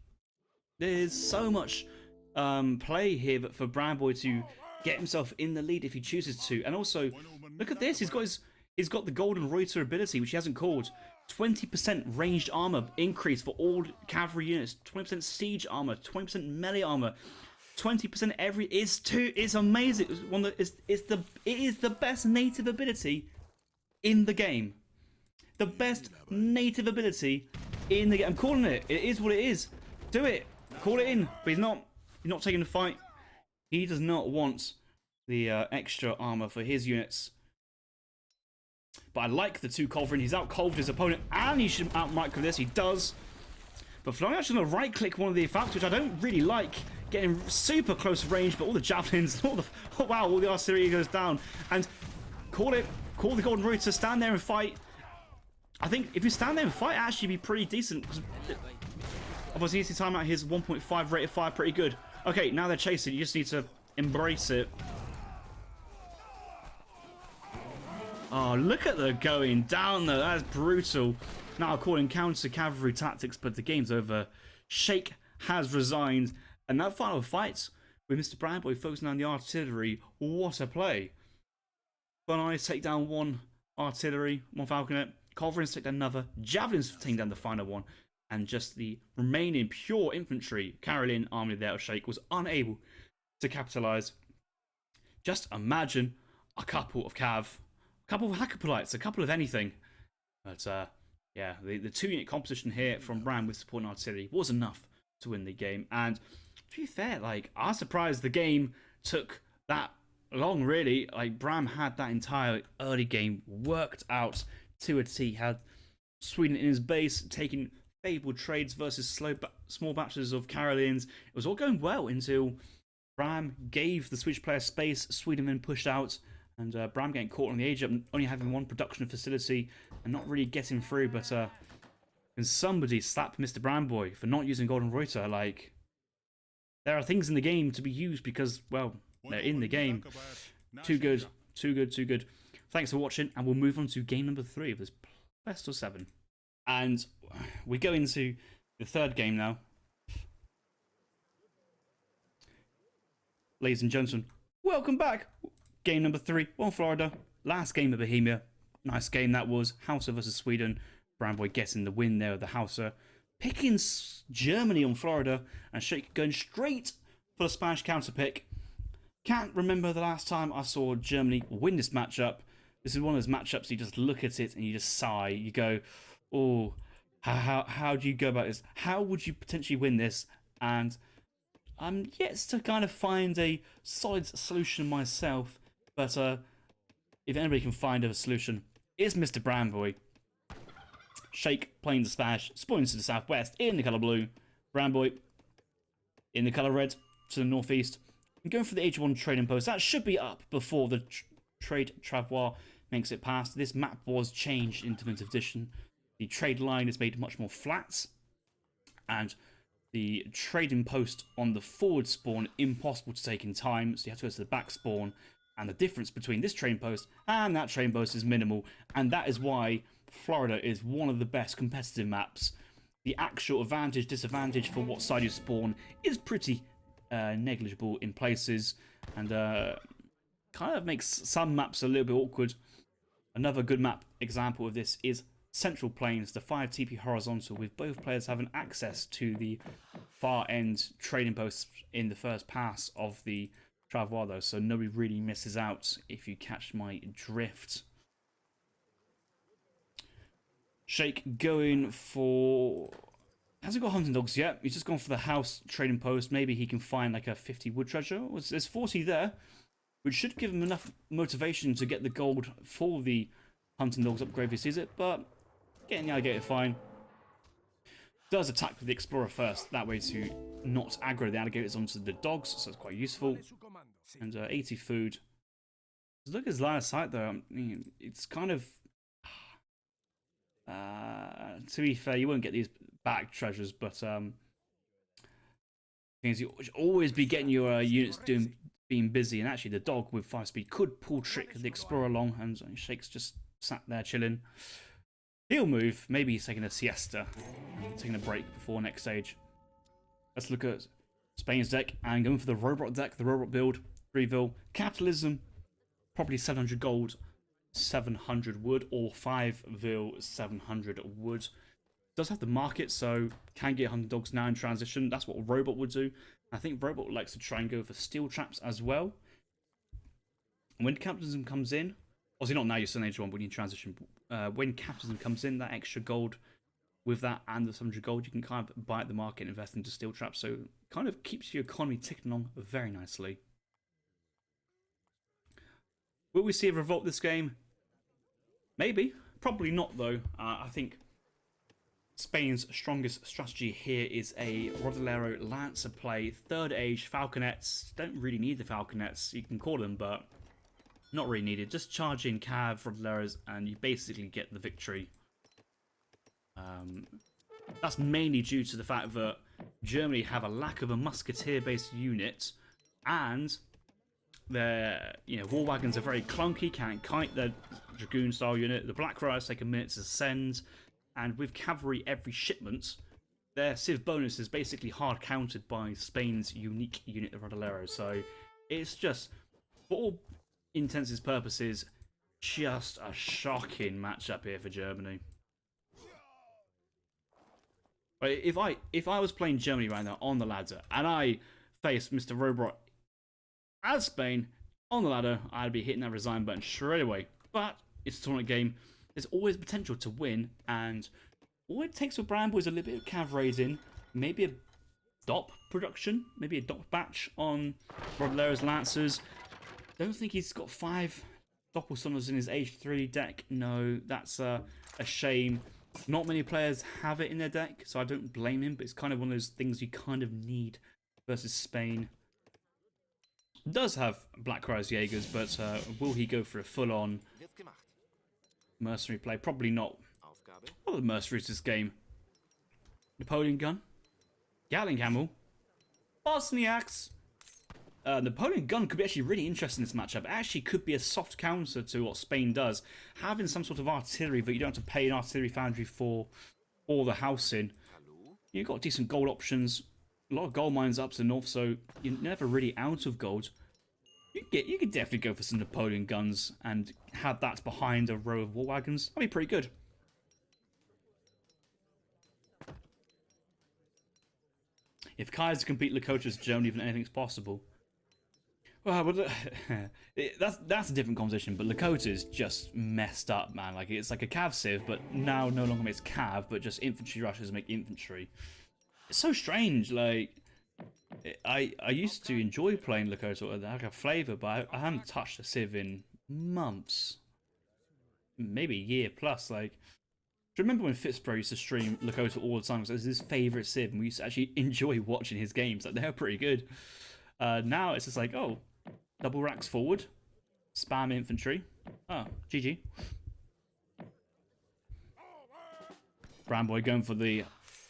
there's so much play here for Bramboy to get himself in the lead if he chooses to. And also, look at this. He's got the Golden Reuter ability, which he hasn't called. 20% ranged armor increase for all cavalry units. 20% siege armor. 20% melee armor. 20% every. It's amazing. It is the best native ability in the game. The best native ability in the game. I'm calling it. It is what it is. Do it. Call it in. But he's not taking the fight. He does not want the extra armor for his units. But I like the 2 Culverin. He's out-culvered his opponent, and he should out-micro this. He does. But Flying actually going to right-click one of the effects, which I don't really like. Getting super close range, but all the javelins, all the artillery goes down. And call the Golden Reuter, stand there and fight. I think if you stand there and fight, it'd actually be pretty decent. Obviously, easy time out here's 1.5 rate of fire, pretty good. Okay, now they're chasing. You just need to embrace it. Oh, look at the going down though. That's brutal. Now calling counter cavalry tactics, but the game's over. Shake has resigned. And that final fight with Mr. Bramboy focusing on the artillery, what a play. Fun Eyes take down 1 artillery, 1 falconet. Culverins take down another. Javelins take down the final one. And just the remaining pure infantry Caroline army there of Shake was unable to capitalise. Just imagine a couple of cav, a couple of Hackapolites, a couple of anything. But yeah, the 2-unit composition here from Bram with support and artillery was enough to win the game. And to be fair, like, I was surprised the game took that long, really. Like, Bram had that entire early game worked out to a T. Had Sweden in his base, taking favourable trades versus small batches of Carolines. It was all going well until Bram gave the Swedish player space. Sweden then pushed out, and Bram getting caught on the age up, only having 1 production facility and not really getting through. But can somebody slap Mr. Bramboy for not using Golden Reuter? Like, there are things in the game to be used because, well, they're in the game. Too good, too good, too good. Thanks for watching, and we'll move on to game number 3 of this best of 7. And we go into the 3rd game now. Ladies and gentlemen, welcome back. Game number 3 on Florida. Last game of Bohemia. Nice game that was. Hausa versus Sweden. Bramboy getting the win there with the Hausa. Picking Germany on Florida, and Shake going straight for the Spanish counter pick. Can't remember the last time I saw Germany win this matchup. This is one of those matchups you just look at it and you just sigh. You go, oh, How do you go about this? How would you potentially win this? And I'm yet to kind of find a solid solution myself. But if anybody can find a solution, it's Mr. Bram boy. Shake playing the Spanish, spawning to the southwest in the colour blue. Bram boy in the colour red to the northeast. And going for the H1 trading post. That should be up before the trade travois makes it past. This map was changed in Definitive Edition. The trade line is made much more flat. And the trading post on the forward spawn impossible to take in time. So you have to go to the back spawn. And the difference between this trading post and that trading post is minimal. And that is why Florida is one of the best competitive maps. The actual advantage, disadvantage for what side you spawn is pretty negligible in places, and kind of makes some maps a little bit awkward. Another good map example of this is Central Plains, the 5 TP horizontal, with both players having access to the far end trading posts in the first pass of the travois, though, so nobody really misses out, if you catch my drift. Shake going for... Hasn't got hunting dogs yet. He's just gone for the house trading post. Maybe he can find like a 50 wood treasure. There's 40 there, which should give him enough motivation to get the gold for the hunting dogs upgrade if he sees it. But getting the alligator fine. Does attack with the explorer first. That way to not aggro the alligators onto the dogs. So it's quite useful. And 80 food. Look at his line of sight though. I mean, it's kind of... to be fair, you won't get these back treasures, but things you should always be getting your units being busy. And actually, the dog with 5 speed could pull trick the explorer along, and Shake's just sat there chilling. He'll move. Maybe he's taking a siesta, taking a break before next stage. Let's look at Spain's deck and going for the robot deck, the robot build, 3-vil capitalism, probably 700 gold. 700 wood or 5-vil 700 wood. Does have the market, so can get 100 dogs now in transition. That's what a robot would do. I think robot likes to try and go for steel traps as well. When capitalism comes in, obviously not now, you're still in Age 1 when you transition. When capitalism comes in, that extra gold with that and the 700 gold, you can kind of buy at the market and invest into steel traps, so kind of keeps your economy ticking along very nicely. Will we see a revolt this game? Maybe. Probably not, though. I think Spain's strongest strategy here is a Rodolero Lancer play. Third age, Falconets. Don't really need the Falconets. You can call them, but not really needed. Just charge in Cav, Rodoleros, and you basically get the victory. That's mainly due to the fact that Germany have a lack of a musketeer-based unit, and their war wagons are very clunky, can't kite their dragoon style unit. The Black Riders take a minute to send, and with cavalry every shipment, their civ bonus is basically hard countered by Spain's unique unit, the Rodolero. So it's just, for all intents and purposes, just a shocking matchup here for Germany. But if I was playing Germany right now on the ladder and I faced Mr. Robot as Spain on the ladder, I'd be hitting that resign button straight away. But it's a tournament game. There's always potential to win, and all it takes for Bramble is a little bit of cav raising, maybe a DOP production, maybe a DOP batch on Rodolero's Lancers. Don't think he's got 5 Doppelsunners in his Age 3 deck. No, that's a shame. Not many players have it in their deck, so I don't blame him, but it's kind of one of those things you kind of need versus Spain. Does have Black Riders Jaegers, but will he go for a full-on mercenary play? Probably not. What are the mercenaries this game? Napoleon Gun? Gatling Camel? Bosniaks? Napoleon Gun could be actually really interesting in this matchup. It actually could be a soft counter to what Spain does. Having some sort of artillery, but you don't have to pay an artillery foundry for all the housing. You've got decent gold options. A lot of gold mines up to the north, so you're never really out of gold. You could definitely go for some Napoleon guns and have that behind a row of war wagons. That'd be pretty good. If Kaiser can beat Lakota's Germany, then anything's possible. Well, but that's a different conversation. But Lakota's just messed up, man. Like it's like a cav civ, but now no longer makes cav, but just infantry rushes make infantry. It's so strange. Like I used to enjoy playing Lakota with like a flavor, but I haven't touched a civ in months, maybe a year plus. Like, do you remember when Fitzbro used to stream Lakota all the time? Because it was his favorite civ, and we used to actually enjoy watching his games. Like they're pretty good. Now it's just like, oh, double racks forward, spam infantry. Oh, GG. Bramboy going for the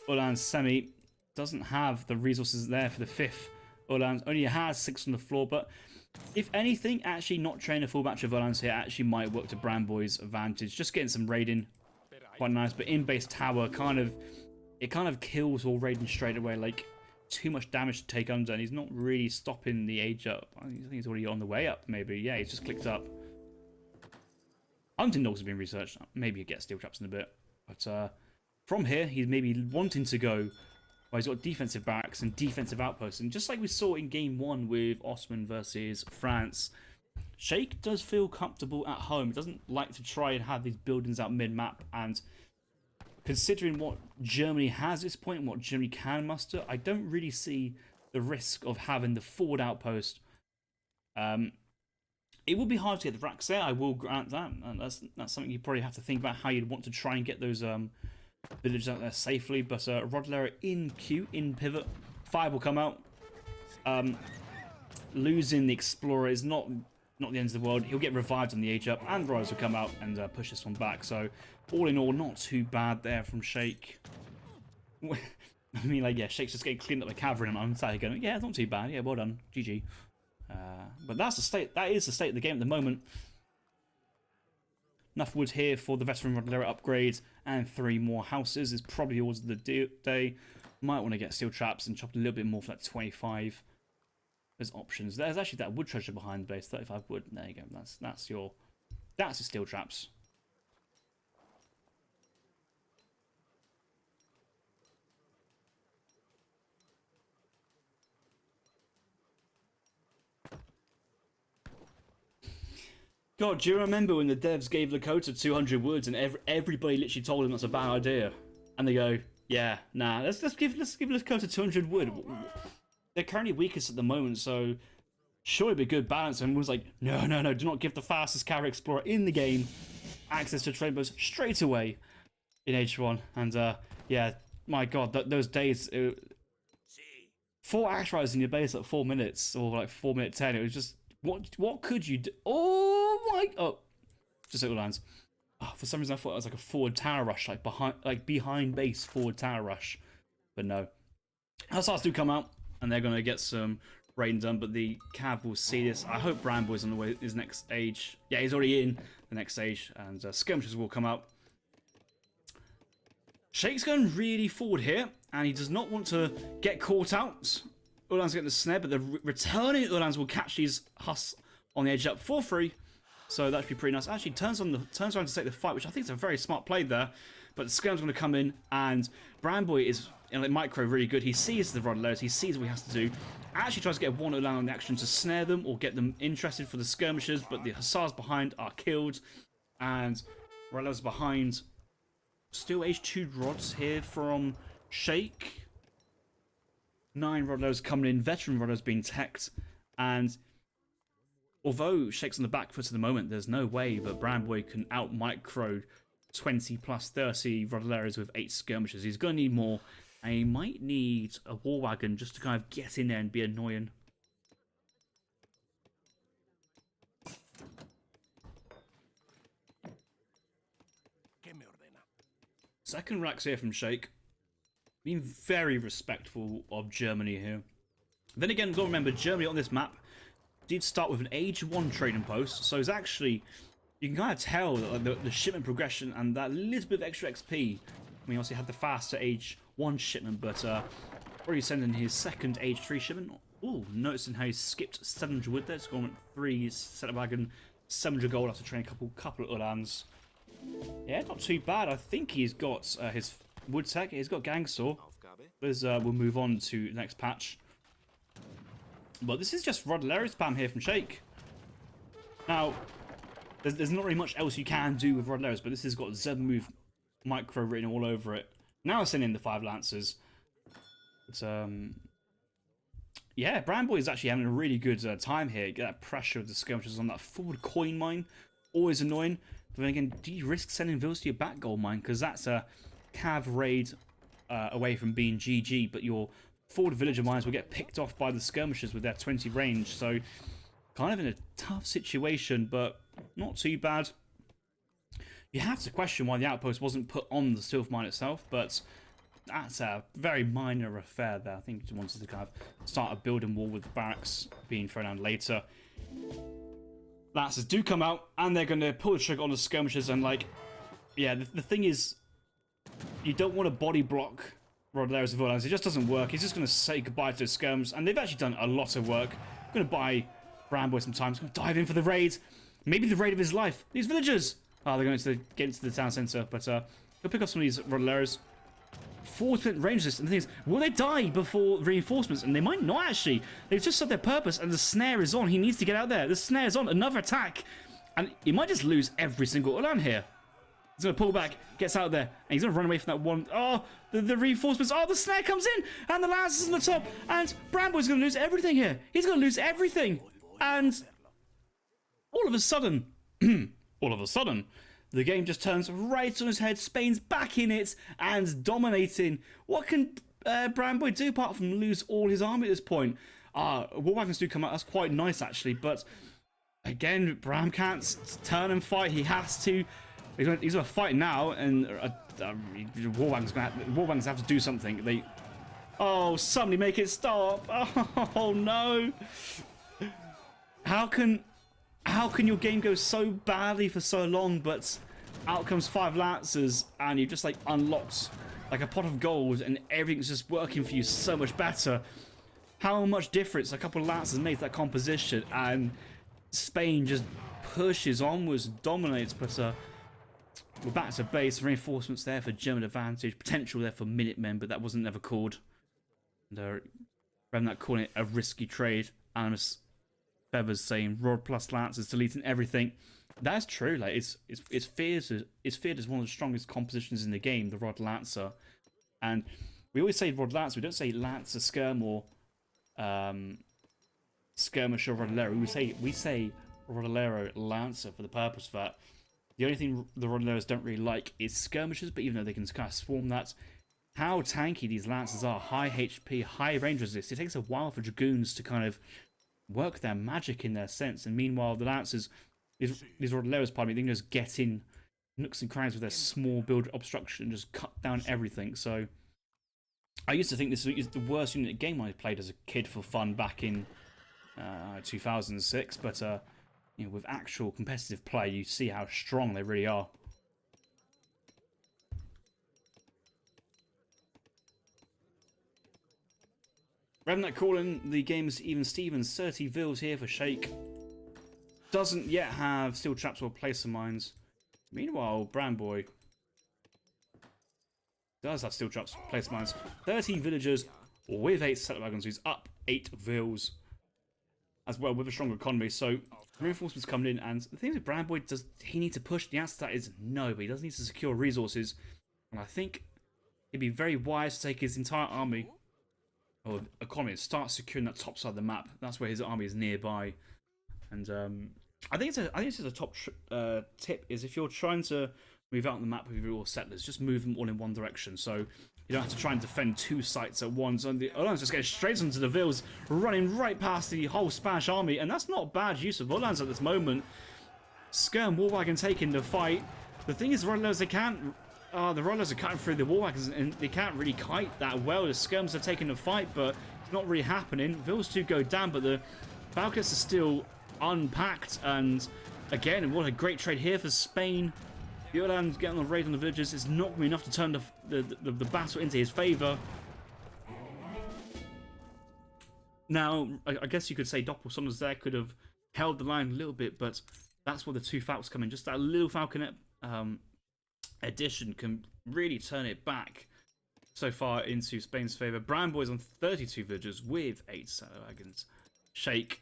Ulan semi. Doesn't have the resources there for the 5th Ulan. Only has 6 on the floor, but if anything, actually not training a full batch of Ulans here actually might work to Bramboy's advantage. Just getting some raiding, quite nice. But in-base tower kind of kills all raiding straight away. Like too much damage to take under, and he's not really stopping the age up. I think he's already on the way up. Maybe, yeah, he's just clicked up. Hunting dogs have been researched. Maybe he gets steel traps in a bit, but from here he's maybe wanting to go. Well, he's got defensive barracks and defensive outposts, and just like we saw in game 1 with Osman versus France, Shake does feel comfortable at home. He doesn't like to try and have these buildings out mid-map, and considering what Germany has at this point and what Germany can muster, I don't really see the risk of having the forward outpost. It would be hard to get the racks there, I will grant that, and that's something you probably have to think about, how you'd want to try and get those villages out there safely. But Rodlera in queue, in pivot. 5 will come out. Losing the Explorer is not the end of the world. He'll get revived on the age up, and Rise will come out and push this one back. So all in all, not too bad there from Shake. I mean, like, yeah, Shake's just getting cleaned up the cavalry, and I'm sat here going, yeah, it's not too bad. Yeah, well done, GG. But that's the state. That is the state of the game at the moment. Enough wood here for the veteran Rodlera upgrade, and 3 more houses is probably yours of the day. Might want to get steel traps and chop a little bit more for that 25. There's options. There's actually that wood treasure behind the base. 35 wood. There you go. That's your steel traps. God, do you remember when the devs gave Lakota 200 woods and everybody literally told them that's a bad idea? And they go, yeah, nah, let's give Lakota 200 wood. They're currently weakest at the moment, so surely be good balance. And was like, no, do not give the fastest cavalry explorer in the game access to trade boats straight away in H1. And yeah, my God, those days, 4 axe riders in your base at 4 minutes, or like 4 minute 10. It was just, what could you do? Just little lines. Oh, for some reason I thought it was like a forward tower rush, like behind base forward tower rush, but no. Hussars do come out, and they're gonna get some rain done, but the cav will see this. I hope Bramboy's on the way his next stage. Yeah, he's already in the next stage, and skirmishers will come out. Shake's going really forward here, and he does not want to get caught out. Ulan's getting the snare, but the returning Ulans will catch these Huss on the edge up for free. So that should be pretty nice. Actually, turns around to take the fight, which I think is a very smart play there. But the Skirm's going to come in, and Bramboy is in like micro really good. He sees the Rodlers, he sees what he has to do. Actually tries to get one Ulan on the action to snare them or get them interested for the skirmishers, but the Hussars behind are killed, and Rodlers behind. Still H2 rods here from Shake. 9 Rodlers coming in, veteran Rodlers being teched, and although Shake's on the back foot at the moment, there's no way that Bramboy can out-micro 20 plus 30 Rodleras with 8 skirmishers. He's going to need more, and he might need a war wagon just to kind of get in there and be annoying. Second racks here from Shake. Being very respectful of Germany here. Then again, got to remember, Germany on this map did start with an age 1 trading post, so it's actually, you can kind of tell the shipment progression and that little bit of extra XP. We also had the faster age 1 shipment, but already sending his second age 3 shipment. Ooh, noticing how he skipped 700 wood there. It's gone 3 set of wagon, 700 gold after training a couple of Ulans. Yeah, not too bad. I think he's got his wood tech. He's got gang saw. We'll move on to the next patch. But this is just Rodolero spam here from Shake. Now, there's not really much else you can do with Rodleros, but this has got Z move micro written all over it. Now sending in the 5 Lancers. But, yeah, Bramboy is actually having a really good time here. Get that pressure of the skirmishers on that forward coin mine. Always annoying. But then again, do you risk sending Vils to your back goal mine? Because that's a cav raid away from being GG. But your forward villager mines will get picked off by the skirmishers with their 20 range. So kind of in a tough situation, but not too bad. You have to question why the outpost wasn't put on the Sylph mine itself, but that's a very minor affair there. I think he wanted to kind of start a building wall with the barracks being thrown down later. Lancers do come out, and they're going to pull the trigger on the skirmishers, and like, yeah, the thing is, you don't want to body block Rodolero's Villains. It just doesn't work. He's just going to say goodbye to the skirms, and they've actually done a lot of work. Going to buy Bramboy some time. He's going to dive in for the raid. Maybe the raid of his life. These villagers! Oh, they're going to get into the town centre, but he'll pick up some of these Rodoleros. 4% range resist, and the thing is, will they die before reinforcements? And they might not actually. They've just served their purpose, and the snare is on. He needs to get out there. The snare is on. Another attack. And he might just lose every single Ulan here. He's going to pull back, gets out there, and he's going to run away from that one. Oh, the reinforcements. Oh, the snare comes in, and the Lance is on the top, and Bramboy's going to lose everything here. He's going to lose everything. And all of a sudden, the game just turns right on his head. Spain's back in it and dominating. What can Bramboy do apart from lose all his army at this point? War wagons do come out. That's quite nice, actually. But again, Bram can't turn and fight. He has to. He's going to fight now, and War wagons have to do something. Oh, somebody make it stop! Oh no! How can your game go so badly for so long, but out comes 5 Lancers and you've just like unlocked like a pot of gold and everything's just working for you so much better? How much difference a couple of Lancers made to that composition, and Spain just pushes onwards, dominates, but we're back to base. Reinforcements there for German advantage, potential there for Minutemen, but that wasn't ever called. And Bram not calling it a risky trade. Animus Feathers saying Rod plus Lancers deleting everything. That's true. Like it's feared as one of the strongest compositions in the game, the Rod Lancer. And we always say Rod Lancer. We don't say Lancer Skirm or Skirmisher Rodolero. We say Rodolero Lancer for the purpose of that. The only thing the Rodoleros don't really like is skirmishers, but even though they can kind of swarm that, how tanky these Lancers are. High HP, high range resist. It takes a while for Dragoons to kind of work their magic in their sense, and meanwhile the Lancers, these Rodoleros, pardon me, they can just get in nooks and crannies with their small build obstruction and just cut down everything. So I used to think this is the worst unit game I played as a kid for fun back in 2006, but you know, with actual competitive play, you see how strong they really are. Remnant calling the game's Even Stevens. 30 Vils here for Shake. Doesn't yet have steel traps or placer mines. Meanwhile, Bramboy does have steel traps, placer mines. 30 villagers with 8 settler wagons. He's up 8 Vils as well with a stronger economy. So reinforcements coming in, and the thing with Bramboy, does he need to push? The answer to that is no, but he does need to secure resources. And I think it'd be very wise to take his entire army or economy and start securing that top side of the map. That's where his army is nearby. And I think it's a top tip is if you're trying to move out on the map with your settlers, just move them all in one direction. So you don't have to try and defend 2 sites at once. And the Uhlans just get straight into the Vils, running right past the whole Spanish army. And that's not bad use of Uhlans at this moment. Skirm War Wagon taking the fight. The thing is, the Rodoleros, they can't. The Rodoleros are cutting through the War Wagons, and they can't really kite that well. The Skirms are taking the fight, but it's not really happening. Vils do go down, but the Falcons are still unpacked. And again, what a great trade here for Spain. The Uhlans getting on the raid on the villages is not going to be enough to turn the battle into his favour. Now, I guess you could say Doppelsummers there could have held the line a little bit, but that's where the 2 Falcons come in. Just that little Falconet addition can really turn it back so far into Spain's favour. Bramboy's on 32 villagers with 8 settler wagons. Shake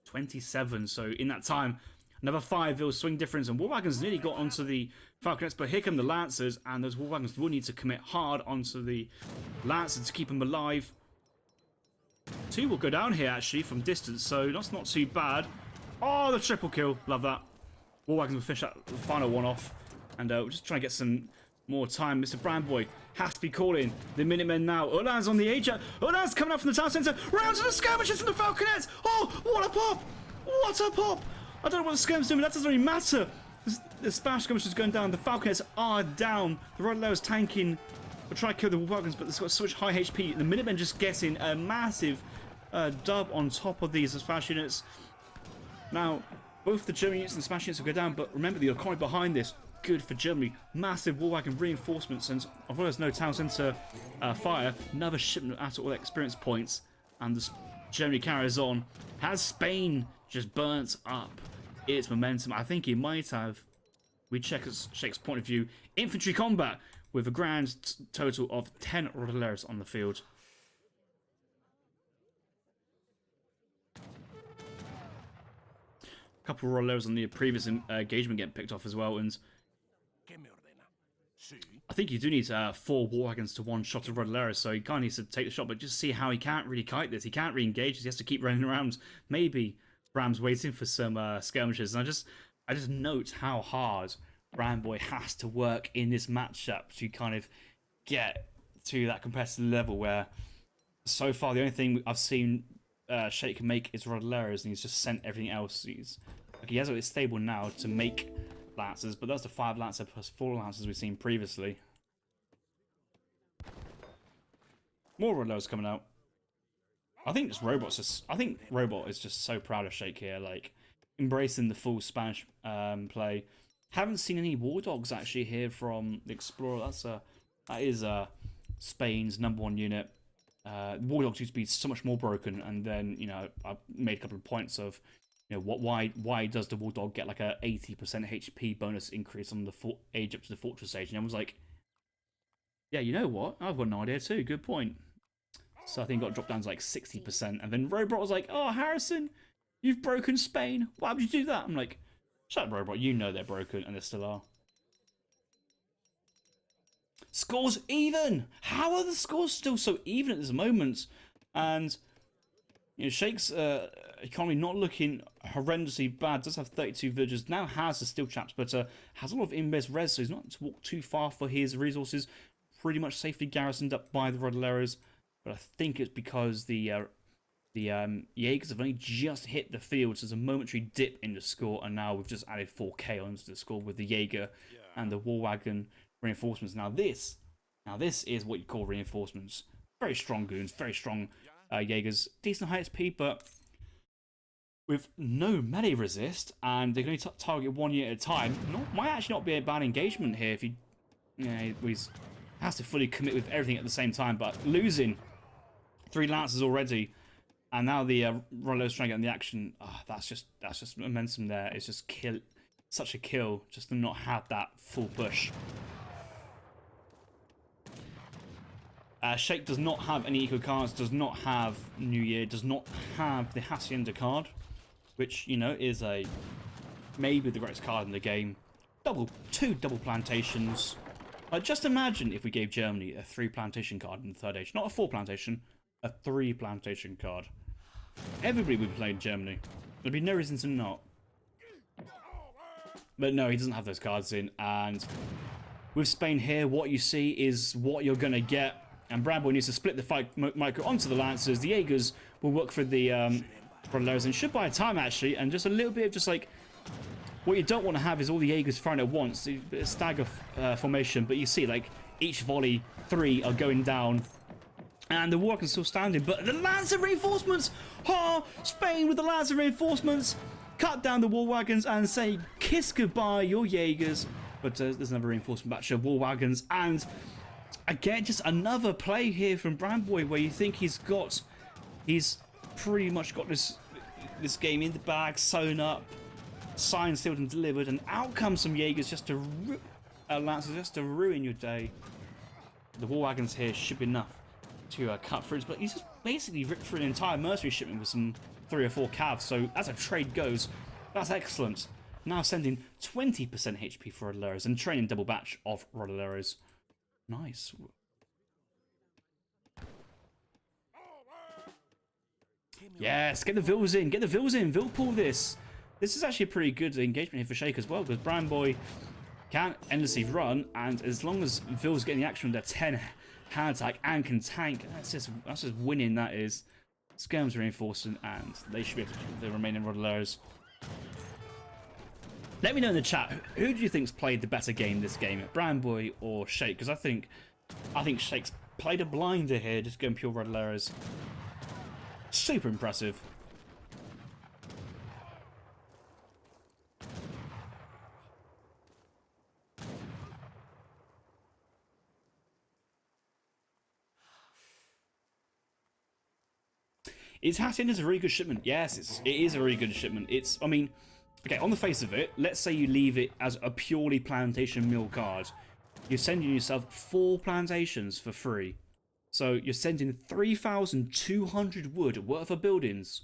27. So in that time, another 5 will swing difference, and War Wagons nearly got onto the Falconets, but here come the Lancers, and those War Wagons will need to commit hard onto the Lancers to keep them alive. 2 will go down here actually from distance, so that's not too bad. Oh, the triple kill, love that. War Wagons will finish that final one off, and we're just trying to get some more time. Mr. Bramboy has to be calling the Minutemen now. Ulan's on the edge. Ulan's coming up from the town centre. Round to the skirmishers from the Falconets. Oh, what a pop! What a pop! I don't know what the skirmishers doing, but that doesn't really matter. The Spanish skirmishers going down. The Falconets are down. The Rodalero's tanking. We'll try to kill the War Wagons, but they've got so much high HP. The Minutemen just getting a massive dub on top of these Spanish units. Now, both the German units and the Spanish units will go down, but remember the economy behind this. Good for Germany. Massive War Wagon reinforcements, and although there's no town centre fire, another shipment at all experience points, and the Germany carries on. Has Spain just burnt up its momentum? I think it might have. We check Shake's point of view. Infantry combat with a grand total of 10 Rodaleros on the field. A couple of Rodaleros on the previous engagement getting picked off as well, and I think you do need 4 War Wagons to 1 shot of Rodaleros, so he kind of needs to take the shot, but just see how he can't really kite this. He can't re-engage, he has to keep running around. Maybe Bram's waiting for some skirmishes, and I just note how hard Bramboy has to work in this matchup to kind of get to that competitive level where so far the only thing I've seen Shake can make is Rodaleros, and he's just sent everything else. He has it stable now to make Lancers, but that's the 5 Lancer plus 4 Lancers we've seen previously. More Rodaleros coming out. I think Robot is just so proud of Shake here, like embracing the full Spanish play. Haven't seen any War Dogs actually here from the Explorer. That is Spain's #1 unit. War Dogs used to be so much more broken, and then I made a couple of points of why does the War Dog get like a 80% HP bonus increase on the age up to the Fortress age? And I was like, yeah, you know what? I've got no idea too. Good point. So I think it got dropped down to like 60%, and then Robot was like, oh, Harrison, you've broken Spain. Why would you do that? I'm like, shut up, Robot. You know they're broken, and they still are. Scores even. How are the scores still so even at this moment? And Shake's economy not looking horrendously bad. Does have 32 villagers. Now has the steel traps, but has a lot of in-base res, so he's not to walk too far for his resources. Pretty much safely garrisoned up by the Rodaleros, but I think it's because the Jaegers have only just hit the field, so there's a momentary dip in the score, and now we've just added 4k onto the score with the Jaeger and the War Wagon reinforcements. Now this is what you call reinforcements. Very strong goons, very strong Jaegers, decent high SP, but with no melee resist, and they can only target 1 unit at a time. Might actually not be a bad engagement here if he has to fully commit with everything at the same time, but losing 3 Lancers already, and now the Rodaleros trying to get in the action. That's just momentum there. It's just such a kill just to not have that full push. Shake does not have any eco cards, does not have New Year, does not have the Hacienda card, which is maybe the greatest card in the game. 2 double plantations. Just imagine if we gave Germany a 3 plantation card in the 3rd age, not a 4 plantation, a 3 plantation card. Everybody would be playing Germany. There'd be no reason to not. But no, he doesn't have those cards in, and with Spain here, what you see is what you're gonna get. And Bramboy needs to split the fight micro onto the Lancers. The Jaegers will work for the Rodaleros and should buy time actually, and just a little bit of just like what you don't want to have is all the Jaegers firing at once. A stagger formation, but you see like each volley 3 are going down. And the War Wagon's still standing, but the Lancer reinforcements! Spain with the Lancer reinforcements! Cut down the War Wagons and say, kiss goodbye, your Jaegers. But there's another reinforcement batch of War Wagons, and again, just another play here from Bramboy where you think he's pretty much got this game in the bag, sewn up, signed, sealed, and delivered, and out comes some Jaegers just to Lancers just to ruin your day. The War Wagons here should be enough to cut through, but he's just basically ripped through an entire mercenary shipment with some 3 or 4 cavs. So as a trade goes, that's excellent. Now sending 20% HP for Rodoleros and training double batch of Rodoleros. Nice. Yes, get the Vils in. Get the Vils in. Vil pull this. This is actually a pretty good engagement here for Shake as well, because Bram Boy can endlessly run, and as long as Vil's getting the action with their 10 hand attack and can tank, that's just winning, that is. Skirm's reinforcing, and they should be able to keep the remaining Rodoleros. Let me know in the chat, who do you think's played the better game this game, Bram Boy or Shake? Because I think Shake's played a blinder here, just going pure Rodoleros. Super impressive. Is Hacienda's a really good shipment? Yes, it is a really good shipment. I mean, okay, on the face of it, let's say you leave it as a purely plantation mill card. You're sending yourself 4 plantations for free. So you're sending 3,200 wood worth of buildings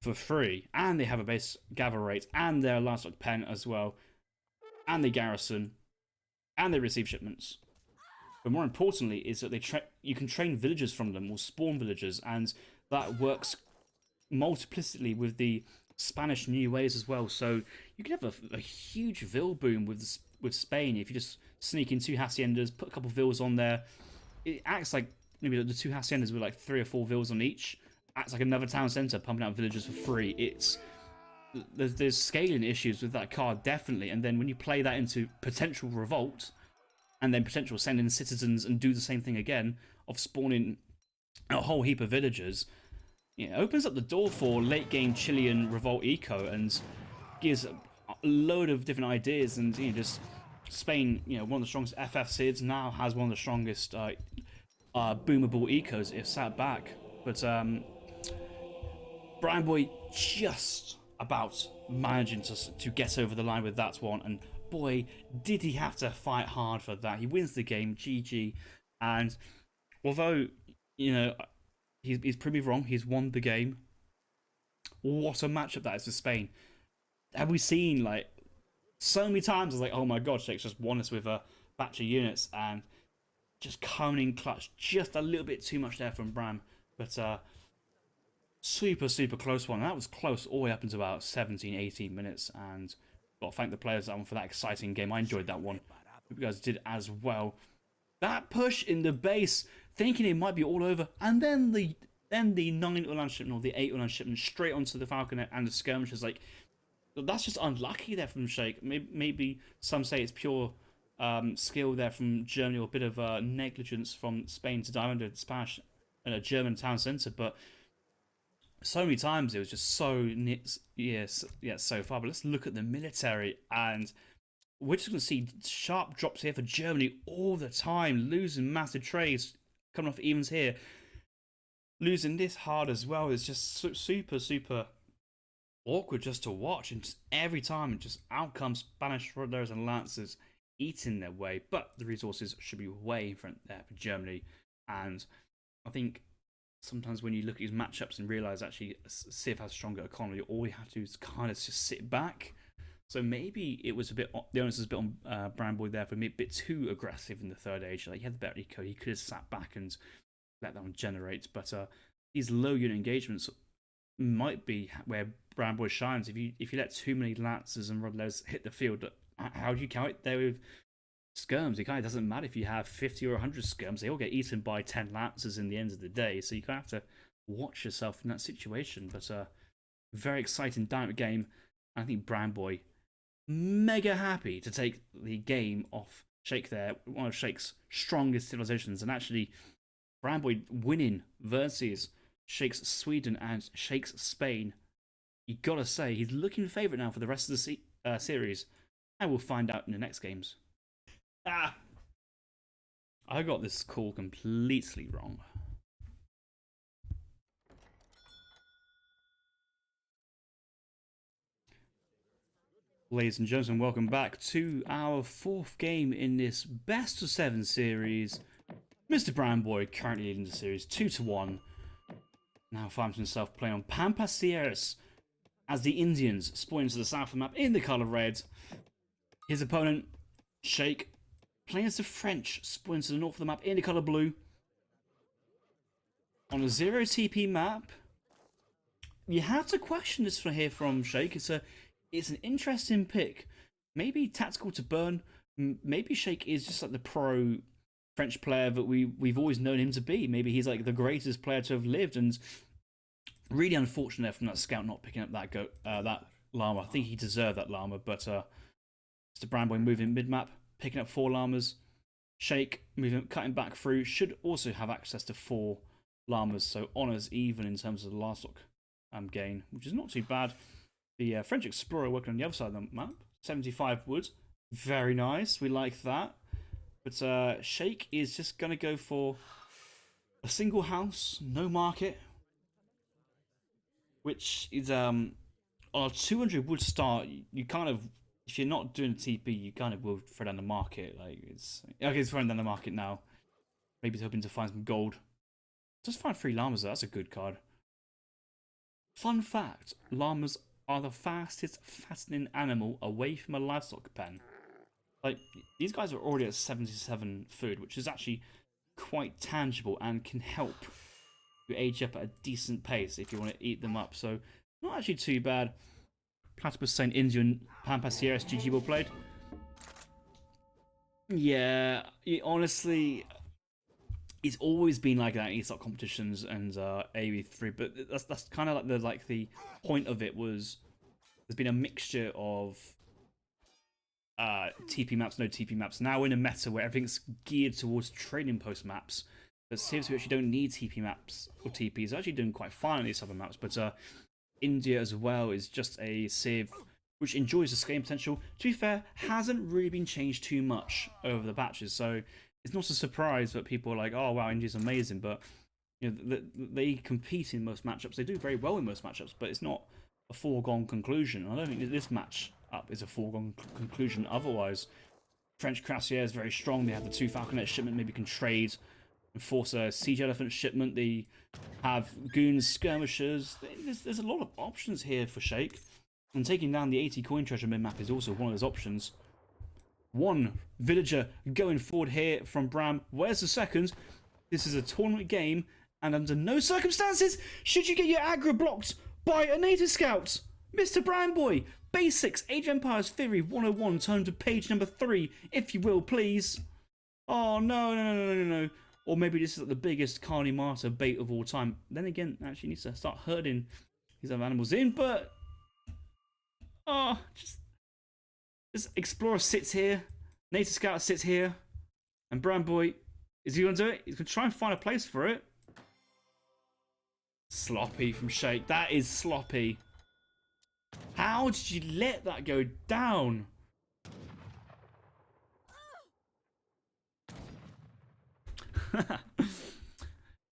for free. And they have a base gather rate, and they're a livestock pen as well. And they garrison, and they receive shipments. But more importantly is that you can train villagers from them, or spawn villagers, and that works multiplicitly with the Spanish new ways as well. So you can have a huge Vil boom with Spain if you just sneak in 2 haciendas, put a couple Vils on there. It acts like maybe the 2 haciendas with like 3 or 4 Vils on each. Acts like another town centre, pumping out villagers for free. There's scaling issues with that card, definitely. And then when you play that into potential revolt, and then potential send in citizens and do the same thing again of spawning a whole heap of villagers, it opens up the door for late game Chilean revolt eco and gives a load of different ideas. And just Spain, one of the strongest FF SIDs, now has one of the strongest boomable ecos if sat back. But Brian Boy just about managing to get over the line with that one, and boy, did he have to fight hard for that. He wins the game, GG. And although, he's proved me wrong, he's won the game. What a matchup that is for Spain. Have we seen, so many times, it's like, oh my god, Shake's just won us with a batch of units, and just coming in clutch. Just a little bit too much there from Bram. But, super, super close one. That was close all the way up into about 17, 18 minutes, and got to thank the players for that exciting game. I enjoyed that one. Hope you guys did as well. That push in the base, thinking it might be all over, and then the 9 Ulan shipment or the 8 Ulan shipment straight onto the Falconet and the skirmishers. That's just unlucky there from Shake. Maybe some say it's pure skill there from Germany, or a bit of negligence from Spain to dive under the Spanish in a German town centre, but so many times it was just so so far. But let's look at the military, and we're just going to see sharp drops here for Germany all the time, losing massive trades, coming off evens here, losing this hard as well. It's just super, super awkward just to watch, and just every time, just out comes Spanish Rodoleros and Lancers eating their way. But the resources should be way in front there for Germany, and I think sometimes when you look at these matchups and realise actually Civ has a stronger economy, all you have to do is kind of just sit back. So maybe it was the onus was a bit on Bram Boy there for me, a bit too aggressive in the third age. He had the better eco, he could have sat back and let that one generate. But these low unit engagements might be where Bram Boy shines. If you let too many Lancers and Rodoleros hit the field, how do you count it there with skirms? It kind of doesn't matter if you have 50 or 100 skirms, they all get eaten by 10 Lancers in the end of the day, so you kind of have to watch yourself in that situation. But very exciting dynamic game. I think Bram Boy mega happy to take the game off Shake there, one of Shake's strongest civilizations, and actually Bram Boy winning versus Shake's Sweden and Shake's Spain. You gotta say, he's looking favourite now for the rest of the series, and we'll find out in the next games. I got this call completely wrong. Ladies and gentlemen, welcome back to our 4th game in this best of 7 series. Mr. Bramboy currently leading the series 2-1. Now finds himself playing on Pampas Sierras as the Indians spawn into the south of the map in the colour red. His opponent, Shake, playing as the French, spawn into the north of the map in the colour blue. On a 0 TP map, you have to question this for here from Shake. It's an interesting pick. Maybe tactical to burn. Maybe Shake is just like the pro French player that we've always known him to be. Maybe he's like the greatest player to have lived, and really unfortunate from that scout not picking up that llama. I think he deserved that llama, but Mr. Bramboy moving mid map, picking up 4 llamas. Shake moving, cutting back through, should also have access to 4 llamas, so honours even in terms of the last stock gain, which is not too bad. The French explorer working on the other side of the map, 75 wood, very nice. We like that. But Shake is just going to go for a single house, no market, which is on a 200 wood start. You kind of, if you're not doing TP, you kind of will throw down the market. Like it's throwing down the market now. Maybe he's hoping to find some gold. Just find 3 llamas. That's a good card. Fun fact: llamas are the fastest fattening animal away from a livestock pen. Like, these guys are already at 77 food, which is actually quite tangible and can help you age up at a decent pace if you want to eat them up. So, not actually too bad. Platypus saying Indian Pampas Sierras GG well played. Yeah, honestly, it's always been like that in ESOP competitions and AV3, but that's kind of like the point of it was there's been a mixture of TP maps, no TP maps. Now we're in a meta where everything's geared towards trading post maps. But Civs who actually don't need TP maps or TPs are actually doing quite fine on these other maps. But India as well is just a Civ which enjoys the scaling potential. To be fair, hasn't really been changed too much over the patches. So it's not a surprise that people are like, oh wow, India's amazing. But you know, they compete in most matchups. They do very well in most matchups, but it's not a foregone conclusion. I don't think that this match up is a foregone conclusion otherwise. French Crassier is very strong. They have the 2 Falconet shipment, maybe can trade and force a Siege Elephant shipment. They have goons, skirmishers. There's a lot of options here for Shake. And taking down the 80 coin treasure mid-map is also one of those options. 1 villager going forward here from Bram. Where's the second? This is a tournament game, and under no circumstances should you get your aggro blocked by a native scout. Mr. Bramboy, Basics, Age of Empires Theory 101, turn to page number 3, if you will, please. Oh, no. Or maybe this is like the biggest Carly Martyr bait of all time. Then again, actually needs to start herding these other animals in, but... Oh, just Explorer sits here, Native Scout sits here, and Bramboy, is he going to do it? He's going to try and find a place for it. Sloppy from Shake. That is sloppy. How did you let that go down?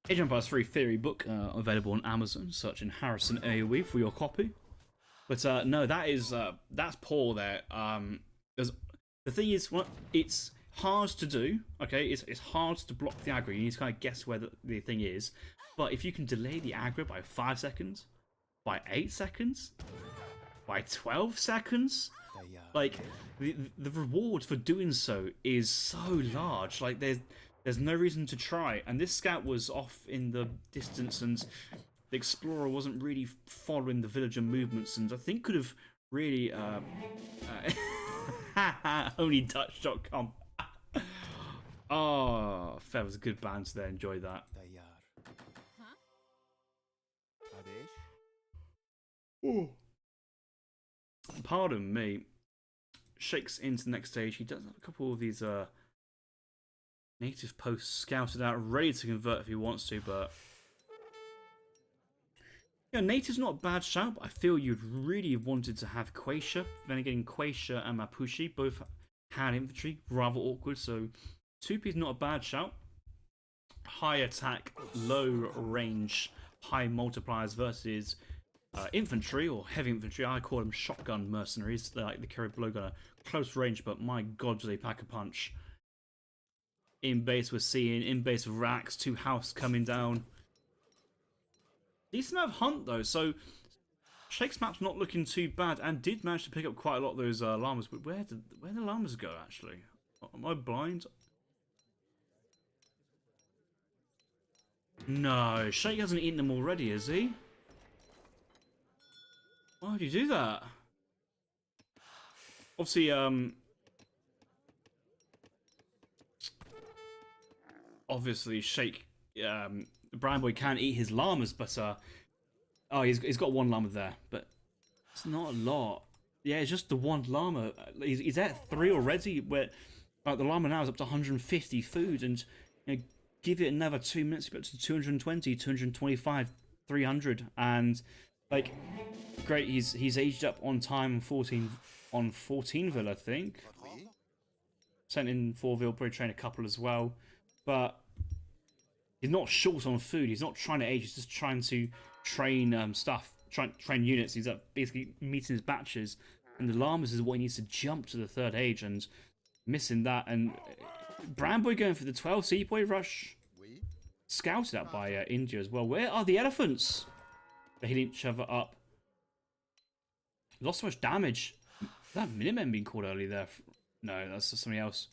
Age of Empires 3 Theory book available on Amazon. Search in Harrison AoE for your copy. But no, that's poor there. The thing is, it's hard to do. Okay, it's hard to block the aggro. You need to kind of guess where the thing is. But if you can delay the aggro by 5 seconds, by 8 seconds, by 12 seconds, like the reward for doing so is so large. Like there's no reason to try. And this scout was off in the distance, and the explorer wasn't really following the villager movements, and I think could have really onlydutch.com. Oh, that was a good balance there. Enjoyed that. Oh. Pardon me. Shakes into the next stage. He does have a couple of these native posts scouted out, ready to convert if he wants to, but yeah, native's not a bad shout, but I feel you'd really have wanted to have Quasha. Then again, Quasha and Mapushi both had infantry, rather awkward, so 2P's not a bad shout. High attack, low range, high multipliers versus infantry or heavy infantry. I call them shotgun mercenaries. They're like the carry blowgunner, close range, but my god, do they pack a punch. In base, we're seeing in base racks, 2 house coming down. Decent amount of hunt though, so Shake's map's not looking too bad, and did manage to pick up quite a lot of those llamas. But where did the llamas go actually? Am I blind? No, Shake hasn't eaten them already, has he? Why would you do that? Obviously, Shake, Bram Boy can eat his llamas, but oh, he's got 1 llama there, but it's not a lot. Yeah, it's just the 1 llama. He's at 3 already. Where the llama now is up to 150 food, and you know, give it another 2 minutes, you get to 220, 225, 300, and like, great. He's aged up on time on 14ville, I think. Sent in 4ville, probably train a couple as well, but he's not short on food. He's not trying to age. He's just trying to train train units. He's basically meeting his batches, and the llamas is what he needs to jump to the 3rd age, and missing that. And Bramboy going for the 12 Seaboy rush, scouted out by India as well. Where are the elephants? They're hitting each other up. Lost so much damage. That Minutemen being called early there. No, that's just something else.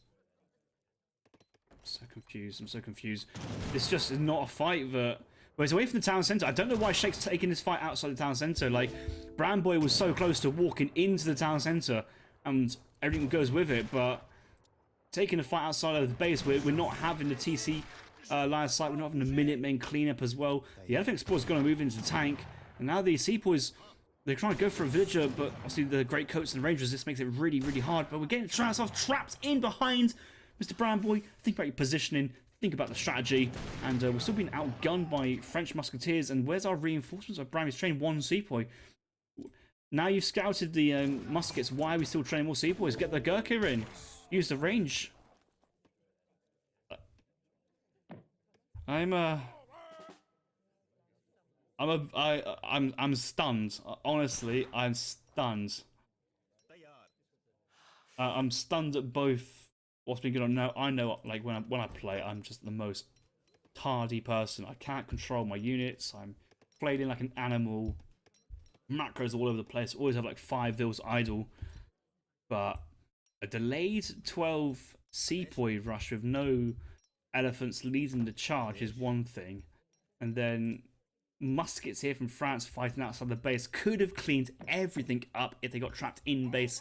I'm so confused. This just is not a fight that... Well, it's away from the town centre. I don't know why Shake's taking this fight outside the town centre. Like, Bramboy was so close to walking into the town centre, and everything goes with it, but taking a fight outside of the base, we're not having the TC line of sight. We're not having the Minutemen cleanup as well. The Elephant Explorer's going to move into the tank, and now the Seaboys, they're trying to go for a villager, but obviously the Great Coats and the Rangers, this makes it really, really hard. But we're getting ourselves trapped in behind Mr. Bramboy. Think about your positioning, think about the strategy, and we're still being outgunned by French musketeers. And where's our reinforcements? Bram is training 1 Sepoy. Now you've scouted the muskets, why are we still training more Sepoys? Get the Gurkha in. Use the range. I'm stunned. Honestly, I'm stunned. I'm stunned at both what's been going on now. I know, like, when I play, I'm just the most tardy person. I can't control my units. I'm flailing like an animal. Macros all over the place. Always have like 5 vills idle. But a delayed 12 Sepoy rush with no elephants leading the charge is one thing. And then muskets here from France fighting outside the base could have cleaned everything up if they got trapped in base.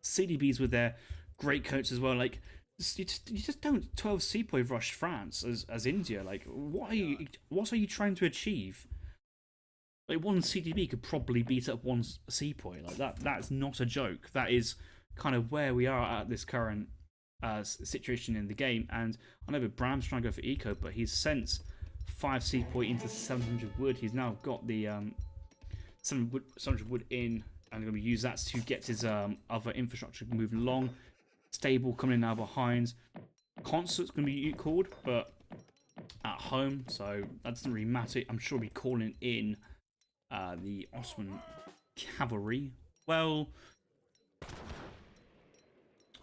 CDBs with their great coats as well. Like, you just don't 12 Sepoy rush France as India. Like, what are you trying to achieve? Like, 1 CDB could probably beat up 1 Sepoy. Like, that's not a joke. That is kind of where we are at this current situation in the game. And I know that Bram's trying to go for eco, but he's sent 5 Sepoy into 700 wood. He's now got the 700 wood in, and going to use that to get his other infrastructure moving along. Stable coming in now behind. Concert's going to be called, but at home, so that doesn't really matter. I'm sure we'll be calling in the Ottoman cavalry. Well,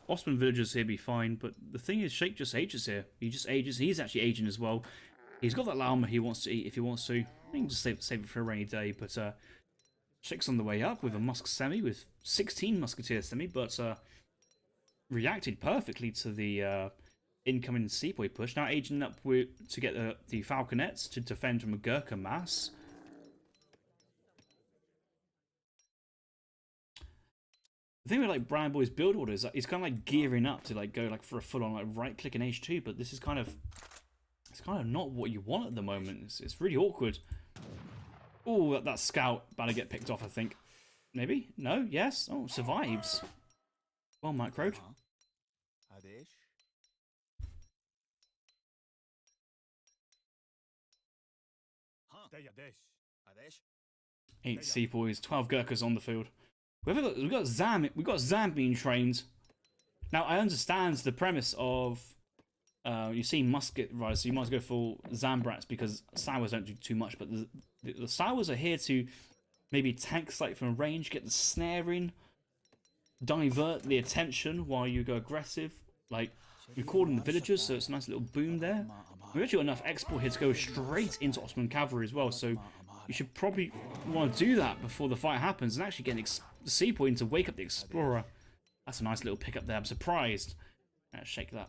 Ottoman villagers here be fine, but the thing is, Shake just ages here. He just ages. He's actually aging as well. He's got that llama he wants to eat if he wants to. He can just save it for a rainy day, but Shake's on the way up with a Musk semi, with 16 musketeer semi, but reacted perfectly to the incoming Sepoy push. Now aging up to get the Falconets to defend from a Gurkha mass. The thing with like Bramboy's build order is that he's kind of like gearing up to like go like for a full on like right click and H2, but this is kind of not what you want at the moment. It's really awkward. Oh, that scout about to get picked off, I think. Maybe? No? Yes? Oh, survives. Well, microed. Eight Sepoys, 12 Gurkhas on the field. We've got Zam being trained. Now, I understand the premise of you see musket riders, so you might go for Zambrats because Sours don't do too much, but the Sours are here to maybe tank slightly from range, get the snare in, divert the attention while you go aggressive. Like, We called in the villagers, so it's a nice little boom there. We've actually got enough export here to go straight into Ottoman cavalry as well, so you should probably want to do that before the fight happens and actually get the seapoint to wake up the explorer. That's a nice little pickup there. I'm surprised.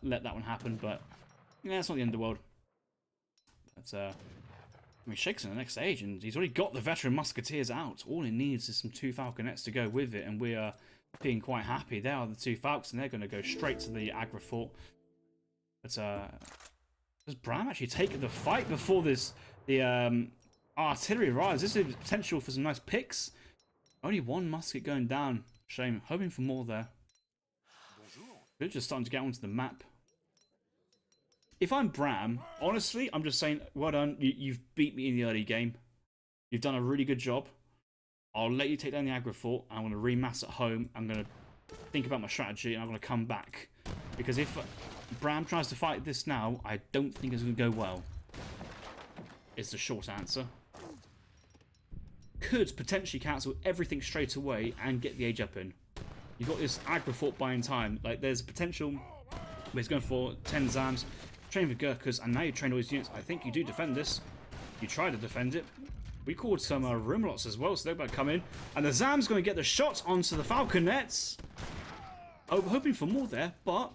Let that one happen, but yeah, it's not the end of the world. But I mean, Shake's in the next stage, and he's already got the veteran musketeers out. All he needs is some 2 falconets to go with it, and we are being quite happy. There are the 2 falcons, and they're going to go straight to the Agra fort. But does Bram actually take the fight before the artillery arrives? This is potential for some nice picks. Only 1 musket going down. Shame. Hoping for more there. They're just starting to get onto the map. If I'm Bram, honestly, I'm just saying, well done. You've beat me in the early game. You've done a really good job. I'll let you take down the Agra fort. I'm going to remass at home. I'm going to think about my strategy, and I'm going to come back. Because if Bram tries to fight this now, I don't think it's going to go well. Is the short answer. Could potentially cancel everything straight away and get the age up in. You've got this Agra fort buying time. Like, there's potential where he's going for 10 Zams, train for Gurkhas, and now you train all his units. I think you do defend this. You try to defend it. We called some Rimlots as well, so they're about to come in. And the Zam's going to get the shot onto the Falconets. Oh, hoping for more there, but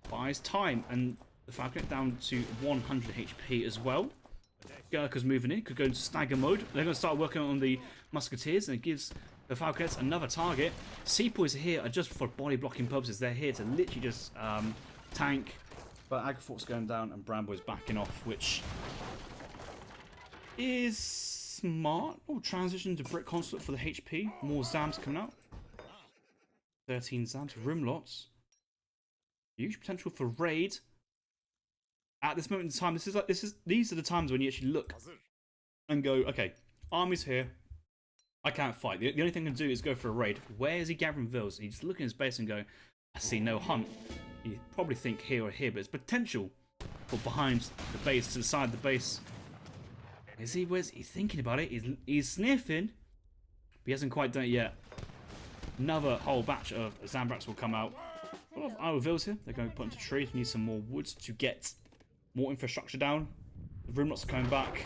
buys time. And the Falconet down to 100 HP as well. Gurkha's moving in, could go into stagger mode. They're going to start working on the Musketeers, and it gives the Falconets another target. Sepoys here are just for body blocking purposes. They're here to literally just tank. But Agra fort's going down, and Brambo's backing off, which is smart. Oh, transition to Brick Consulate for the HP. More Zams coming out. 13 Zams, Rimlots. Huge potential for raid. At this moment in time, these are the times when you actually look and go, okay, army's here. I can't fight. The only thing I can do is go for a raid. Where is he gathering vills? He's looking at his base and going, I see no hunt. You probably think here or here, but it's potential for behind the base, to the side of the base. Where's he thinking about it? He's sniffing, but he hasn't quite done it yet. Another whole batch of Zambraks will come out. A lot of our vills here. They're going to put into trees. We need some more woods to get more infrastructure down. The Rimlots are coming back.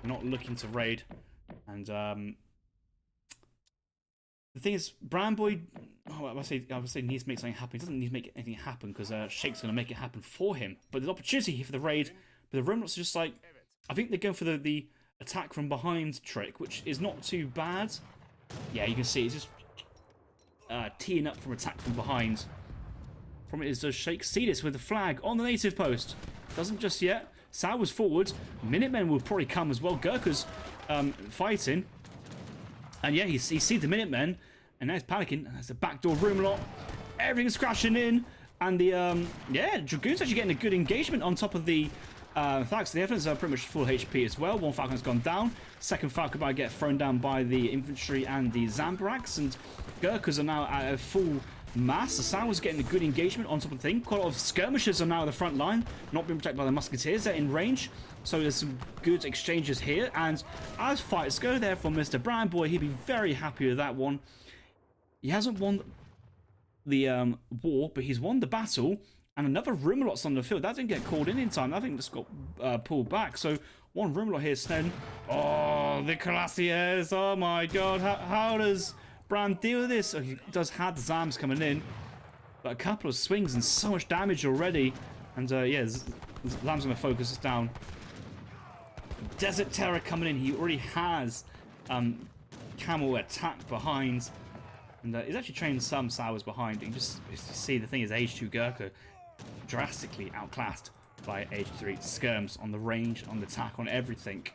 Not looking to raid. And the thing is, Bramboy, I would say needs to make something happen. He doesn't need to make anything happen because Shake's going to make it happen for him. But there's opportunity here for the raid. But the Rimlots are just like, I think they're going for the attack from behind trick, which is not too bad. Yeah, you can see it's just teeing up from attack from behind. Problem is, does Shake see this with the flag on the native post? Doesn't just yet. Sauer's forward. Minutemen will probably come as well. Gurkha's fighting. And yeah, he sees the Minutemen. And now he's panicking. And there's a backdoor Rimlot. Everything's crashing in. And the, Dragoons actually getting a good engagement on top of the Falcons. The Elephants are pretty much full HP as well. One Falcon's gone down. Second Falcon might get thrown down by the infantry and the Zambaraks. And Gurkhas are now at a full mass. The Sauer's getting a good engagement on top of the thing. Quite a lot of skirmishers are now at the front line, not being protected by the musketeers. They're in range, so there's some good exchanges here. And as fights go there for Mr. Bramboy, he'd be very happy with that one. He hasn't won the war, but he's won the battle. And another Rimlot's on the field. That didn't get called in time. I think this got pulled back. So one Rimlot here, Snen. Oh, the Calassiers. Oh my god. How does Bram deal with this? Oh, he does have the Zams coming in, but a couple of swings and so much damage already. And yeah, Zam's going to focus us down. Desert Terror coming in. He already has Camel attack behind, and he's actually trained some Sauers behind. You just see the thing is Age 2 Gurkha drastically outclassed by Age 3 Skirms on the range, on the attack, on everything.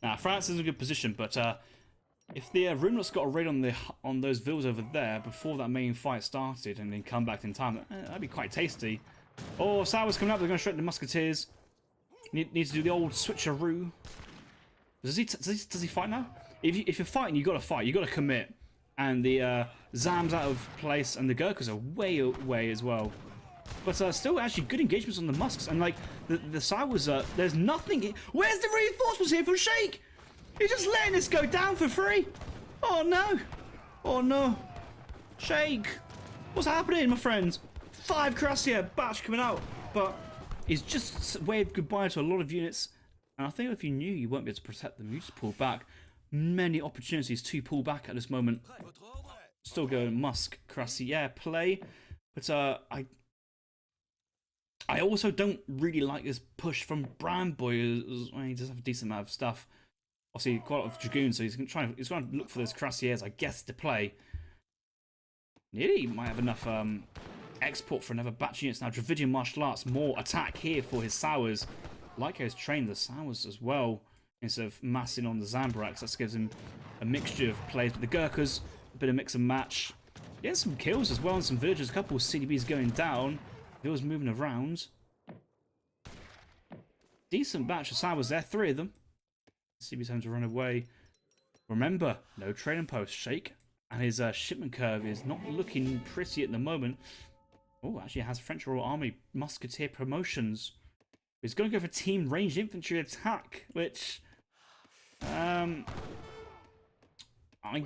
Now, France is in a good position, but if the Rimlot's got a raid on those villas over there before that main fight started and then come back in time, that'd be quite tasty. Oh, Sauer's coming up. They're going straight to the Musketeers. Needs to do the old switcheroo. Does he fight now? If you're fighting, you got to fight. You got to commit. And the Zam's out of place, and the Gurkhas are way away as well. But still, actually, good engagements on the Musks. And, like, the Sauers, there's nothing... Where's the reinforcements here from Shake? He's just letting this go down for free. Oh no! Oh no! Shake! What's happening, my friends? 5 Cuirassier batch coming out, but he's just waved goodbye to a lot of units. And I think if you knew you won't be able to protect them, you just pull back. Many opportunities to pull back at this moment. Still going Musk, Cuirassier play, but I also don't really like this push from Bram Boy. He does have a decent amount of stuff. Obviously, quite a lot of Dragoons, so he's trying to look for those Cuirassiers, I guess, to play. Nearly might have enough export for another batch of units now. Dravidian Martial Arts, more attack here for his Sowers. Like has trained the Sowers as well, instead of massing on the Zambraks. That gives him a mixture of plays with the Gurkhas, a bit of mix and match. Getting some kills as well, and some villagers, a couple of CDBs going down. Villagers moving around. Decent batch of Sowers there, 3 of them. CDBs having to run away. Remember, no trading post. Shake and his shipment curve is not looking pretty at the moment. Oh, actually has French Royal Army Musketeer promotions. He's going to go for Team Ranged Infantry Attack, which I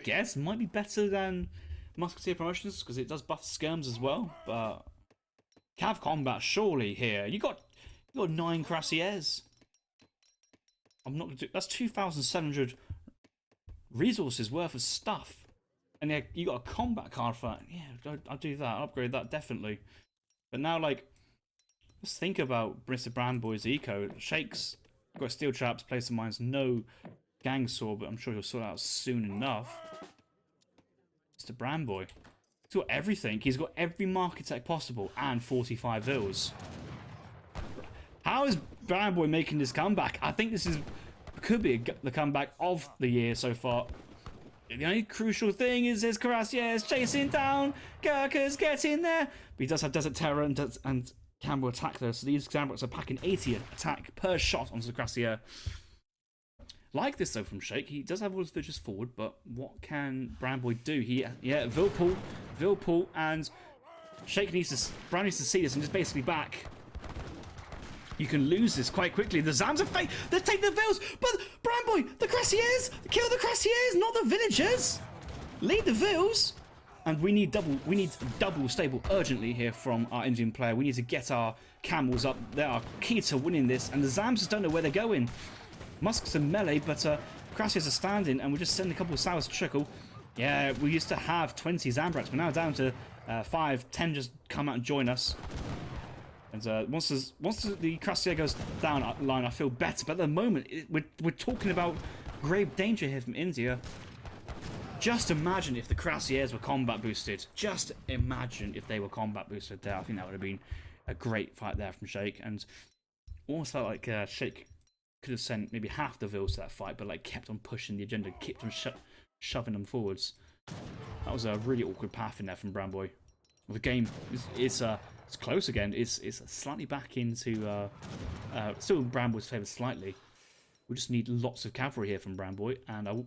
guess might be better than Musketeer promotions because it does buff skirms as well. But Cav combat surely here. You got 9 Cuirassiers. I'm not gonna do. That's 2,700 resources worth of stuff. And yeah, you got a combat card for that. Yeah, I'll do that. I'll upgrade that definitely. But now, like, let's think about Mr. Brandboy's eco. Shake's got steel traps, place of mines, no gang saw, but I'm sure he'll sort it out soon enough. Mr. Brandboy. He's got everything. He's got every market tech possible and 45 vills. How is Brandboy making this comeback? I think this could be the comeback of the year so far. The only crucial thing is his Cuirassiers chasing down Gurkhas, get in there. But he does have Desert Terror and Campbell attack though, so these Zambraks are packing 80 attack per shot onto the Cuirassier. Like this though from Shake, he does have all his villagers forward, but what can Brandboy do? Vilpool, and Shake Bram needs to see this and just basically back. You can lose this quite quickly. The Zams are fake. They take the vills, but Brandboy, the Cuirassiers, kill the Cuirassiers, not the villagers. Lead the vills, and we need double stable urgently here from our Indian player. We need to get our camels up. They are key to winning this, and the Zams just don't know where they're going. Musks are melee, but Cuirassiers are standing, and we're just sending a couple of Sowers to trickle. Yeah, we used to have 20 Zambraks, we're now down to 5, 10 just come out and join us. And once the Cuirassier goes down line, I feel better. But at the moment, we're talking about grave danger here from India. Just imagine if the Cuirassiers were combat boosted. Just imagine if they were combat boosted there. I think that would have been a great fight there from Shake. And almost felt like Shake could have sent maybe half the vills to that fight, but like kept on pushing the agenda, kept on shoving them forwards. That was a really awkward path in there from Brandboy. The game is it's close again. It's slightly back into still Brandboy's favour slightly. We just need lots of cavalry here from Brandboy, and I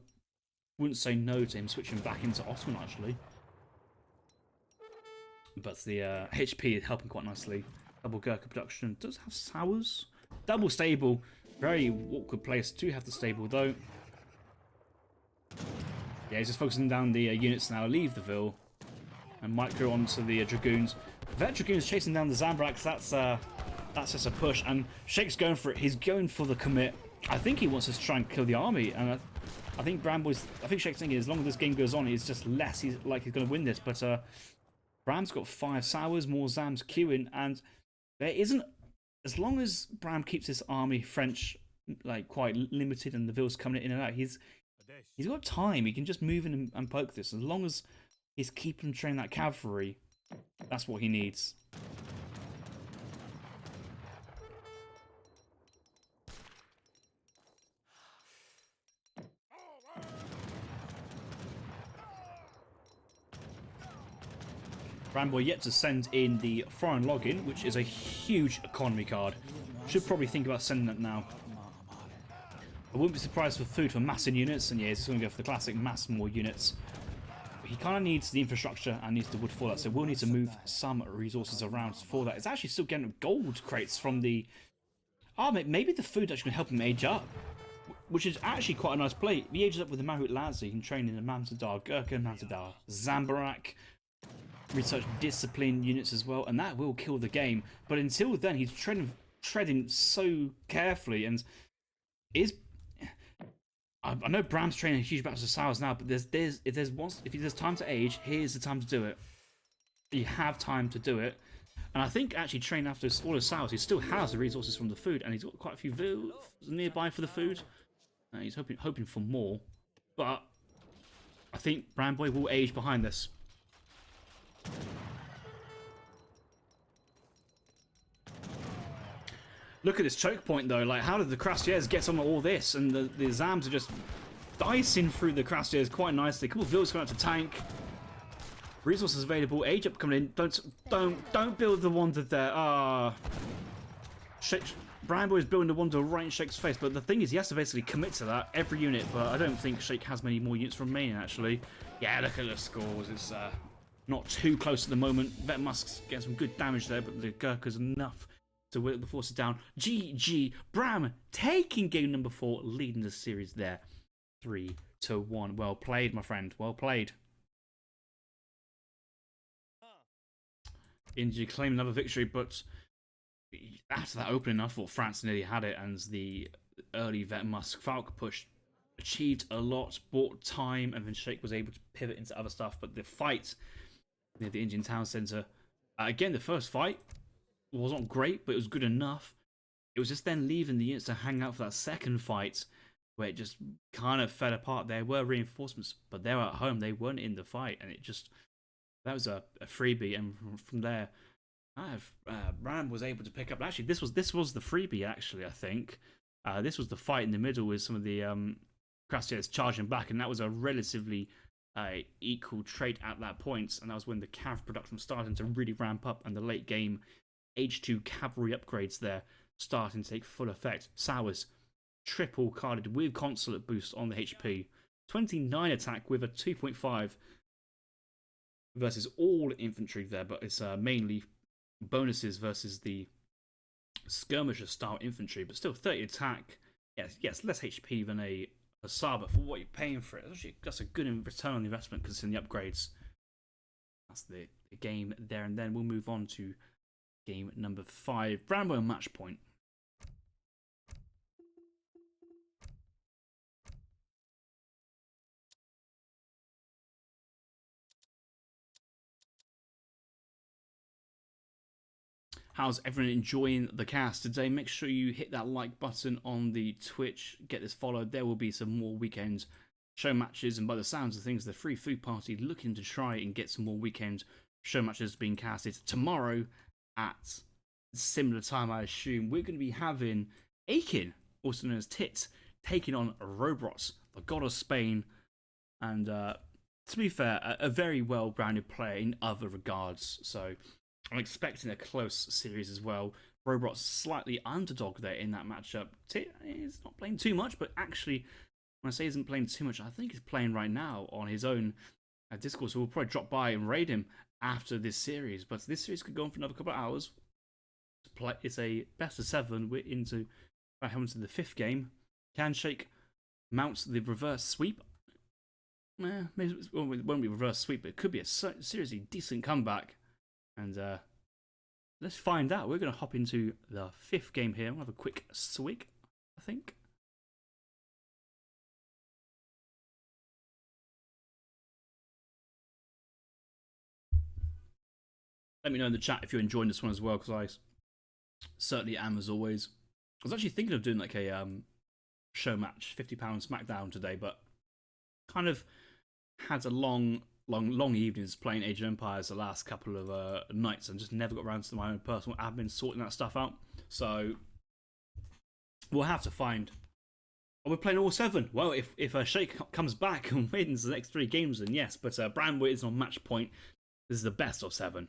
wouldn't say no to him switching back into Ottoman actually. But the HP is helping quite nicely. Double Gurkha production does have Sowers. Double stable, very awkward place to have the stable though. Yeah, he's just focusing down the units now. Leave the Ville and micro onto the Dragoons. Vet Dragoons chasing down the Zambraks. That's just a push, and Shake's going for it. He's going for the commit. I think he wants us to try and kill the army, and I think Shake's thinking as long as this game goes on, it's just less. He's going to win this, but Bram's got 5 Sowers, more Zams queuing, and there isn't. As long as Bram keeps his army French like quite limited, and the Ville's coming in and out, he's got time. He can just move in and poke this. As long as he's keeping training that cavalry, that's what he needs. Bramboy yet to send in the foreign login, which is a huge economy card. Should probably think about sending that now. I wouldn't be surprised for food for massing units, and yeah, he's going to go for the classic mass more units. But he kind of needs the infrastructure and needs the wood for that, so we'll need to move some resources around for that. It's actually still getting gold crates from the... Oh, maybe the food's actually going to help him age up. which is actually quite a nice play. He ages up with the Mahut Ladze. He can train in the Mantadar, Gurkha, Mantadar, Zambarak, research discipline units as well, and that will kill the game. But until then, he's treading so carefully, and is. I know Bram's training huge amounts of Sours now, but if there's time to age, here's the time to do it. You have time to do it. And I think actually training after all his Sours, he still has the resources from the food, and he's got quite a few villas nearby for the food. He's hoping for more. But I think Bramboy will age behind this. Look at this choke point though, like how did the Crastiers get on all this? And the Zams are just dicing through the Crastiers quite nicely. A couple of villas going out to tank. Resources available, age up coming in. Don't build the Wonder there. Bramboy is building the Wonder right in Shake's face, but the thing is he has to basically commit to that every unit, but I don't think Shake has many more units remaining actually. Yeah, look at the scores. It's not too close at the moment. Vet Musk's getting some good damage there, but the Gurkha's enough to whittle the forces down. GG. Bram taking game number 4, leading the series there. 3-1. Well played, my friend. Well played. India claimed another victory, but after that opening, I thought France nearly had it, and the early Vet Musk Falk push achieved a lot, bought time, and then Shake was able to pivot into other stuff. But the fight near the Indian town centre, again, the first fight was not great, but it was good enough. It was just then leaving the units to hang out for that second fight, where it just kind of fell apart. There were reinforcements, but they were at home. They weren't in the fight, and it just... That was a freebie, and from there, Bram was able to pick up. Actually, this was the freebie. Actually, I think this was the fight in the middle with some of the Crastiers charging back, and that was a relatively equal trade at that point. And that was when the cav production was starting to really ramp up, and the late game H2 cavalry upgrades there starting to take full effect. Sours triple carded with consulate boost on the HP, 29 attack with a 2.5. Versus all infantry there, but it's mainly bonuses versus the skirmisher style infantry, but still 30 attack. Yes, less HP than a Hussar, but for what you're paying for it, actually that's a good return on investment considering the upgrades. That's the game there, and then we'll move on to game number 5. Brambo match point. How's everyone enjoying the cast today? Make sure you hit that like button on the Twitch. Get this followed. There will be some more weekend show matches, and by the sounds of things, the Free Food Party looking to try and get some more weekend show matches being casted tomorrow at a similar time. I assume we're going to be having Aiken, also known as Tit, taking on Robrots, the God of Spain, and to be fair, a very well-rounded player in other regards. So I'm expecting a close series as well. Robot's slightly underdog there in that matchup. He's not playing too much, but actually, when I say he isn't playing too much, I think he's playing right now on his own Discord, so we'll probably drop by and raid him after this series. But this series could go on for another couple of hours. It's a best of 7. We're into the 5th game. Can Shake mount the reverse sweep? Maybe it won't be reverse sweep, but it could be a seriously decent comeback. And let's find out. We're going to hop into the 5th game here. We'll have a quick swig, I think. Let me know in the chat if you're enjoying this one as well, because I certainly am as always. I was actually thinking of doing like a show match, £50 SmackDown today, but kind of had a long evenings playing Age of Empires the last couple of nights, and just never got around to my own personal admin sorting that stuff out. So we'll have to find. Oh, we're playing all 7. Well, if Shake comes back and wins the next 3 games, then yes. But Bramwood is on match point. This is the best of 7.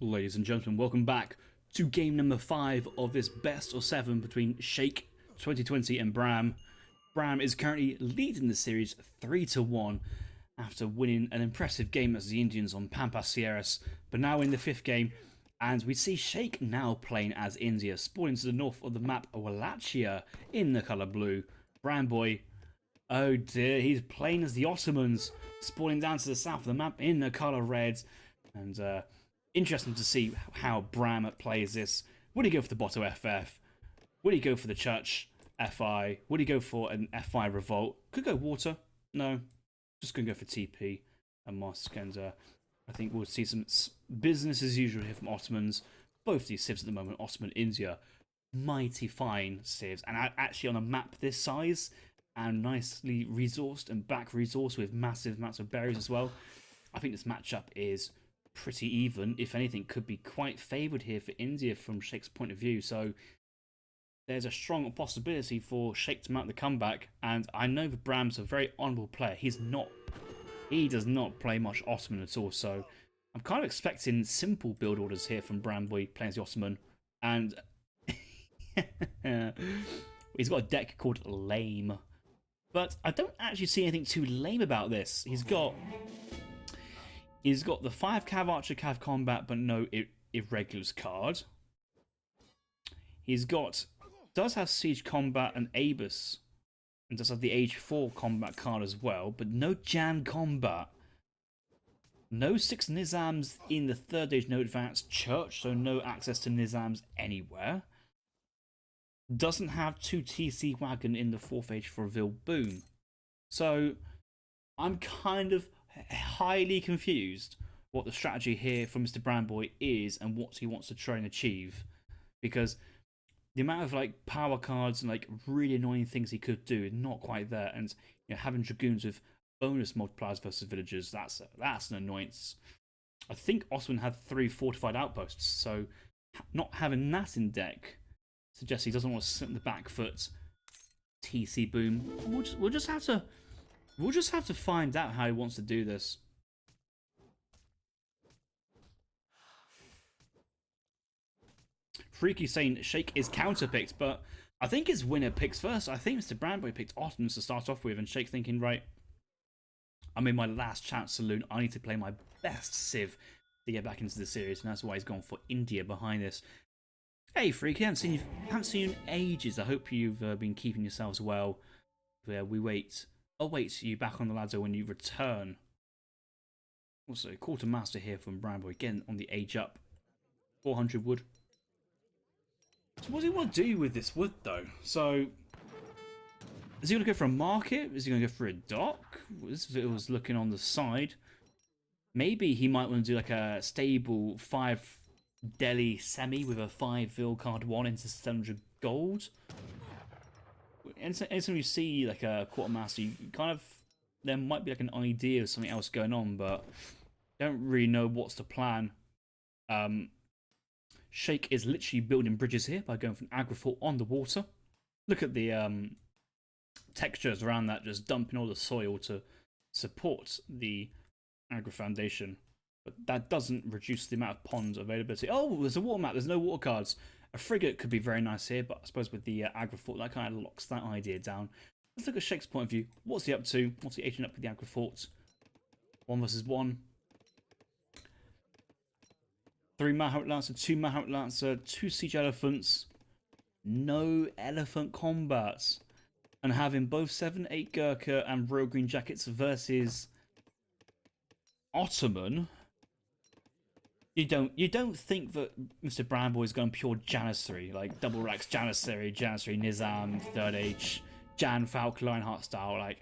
Ladies and gentlemen, welcome back to game number 5 of this best of 7 between Shake 2020 and Bram. Bram is currently leading the series 3-1, after winning an impressive game as the Indians on Pampas Sierras, but now in the 5th game, and we see Shake now playing as India, spawning to the north of the map Wallachia in the colour blue. Bramboy, oh dear, he's playing as the Ottomans, spawning down to the south of the map in the colour red, and interesting to see how Bram plays this. Would he go for the Botto FF? Would he go for the Church FI? Would he go for an FI Revolt? Could go Water. No. Just going to go for TP and Mosque. And I think we'll see some business as usual here from Ottomans. Both these civs at the moment, Ottoman, India, mighty fine civs. And actually on a map this size and nicely resourced and back resourced with massive amounts of berries as well, I think this matchup is pretty even. If anything, could be quite favoured here for India from Shake's point of view. So there's a strong possibility for Shake to mount the comeback, and I know that Bram's a very honourable player. He does not play much Ottoman at all, so I'm kind of expecting simple build orders here from Bramboy playing the Ottoman, and he's got a deck called Lame, but I don't actually see anything too lame about this. He's got the 5 Cav Archer Cav Combat, but no Irregulars card. Does have Siege Combat and Abus, and does have the Age 4 Combat card as well, but no Jan Combat. No 6 Nizams in the 3rd Age, no Advanced Church, so no access to Nizams anywhere. Doesn't have 2 TC Wagon in the 4th Age for Reveal Boom. So I'm kind of highly confused what the strategy here for Mr. Bramboy is and what he wants to try and achieve, because the amount of like power cards and like really annoying things he could do is not quite there, and having Dragoons with bonus multipliers versus villagers, that's an annoyance. I think Osman had 3 fortified outposts, so not having that in deck suggests he doesn't want to sit in the back foot. TC Boom. We'll just have to find out how he wants to do this. Freaky saying Shake is counterpicked, but I think his winner picks first. I think Mr. Bramboy picked Ottomans to start off with, and Shake thinking, right, I'm in my last chance saloon. I need to play my best Civ to get back into the series, and that's why he's gone for India behind this. Hey, Freaky, haven't seen you in ages. I hope you've been keeping yourselves well. We wait. I'll wait you back on the ladder when you return. Also, Quartermaster here from Bramboy, again on the age up. 400 wood. So what does he want to do with this wood, though? So, is he going to go for a market? Is he going to go for a dock? It was looking on the side. Maybe he might want to do like a stable 5 Delhi semi with a 5 Vil card 1 into 700 gold. Anytime you see like a Quartermaster, you kind of, there might be like an idea of something else going on, but don't really know what's the plan. Shake is literally building bridges here by going for an aggro fort on the water. Look at the textures around that, just dumping all the soil to support the aggro foundation. But that doesn't reduce the amount of pond availability. Oh, there's a water map. There's no water cards. A frigate could be very nice here, but I suppose with the aggro fort, that kind of locks that idea down. Let's look at Shake's point of view. What's he up to? What's he aging up with the aggro fort? 1 versus 1. 3 Mahout Lancer, 2 Mahout Lancer, 2 Siege Elephants, no Elephant combats, and having both 7-8 Gurkha and Royal Green Jackets versus Ottoman. You don't think that Mr. Bramboy is going pure Janissary, like double racks Janissary, Nizam, 3rd Age, Jan Falk, Lionheart style. Like,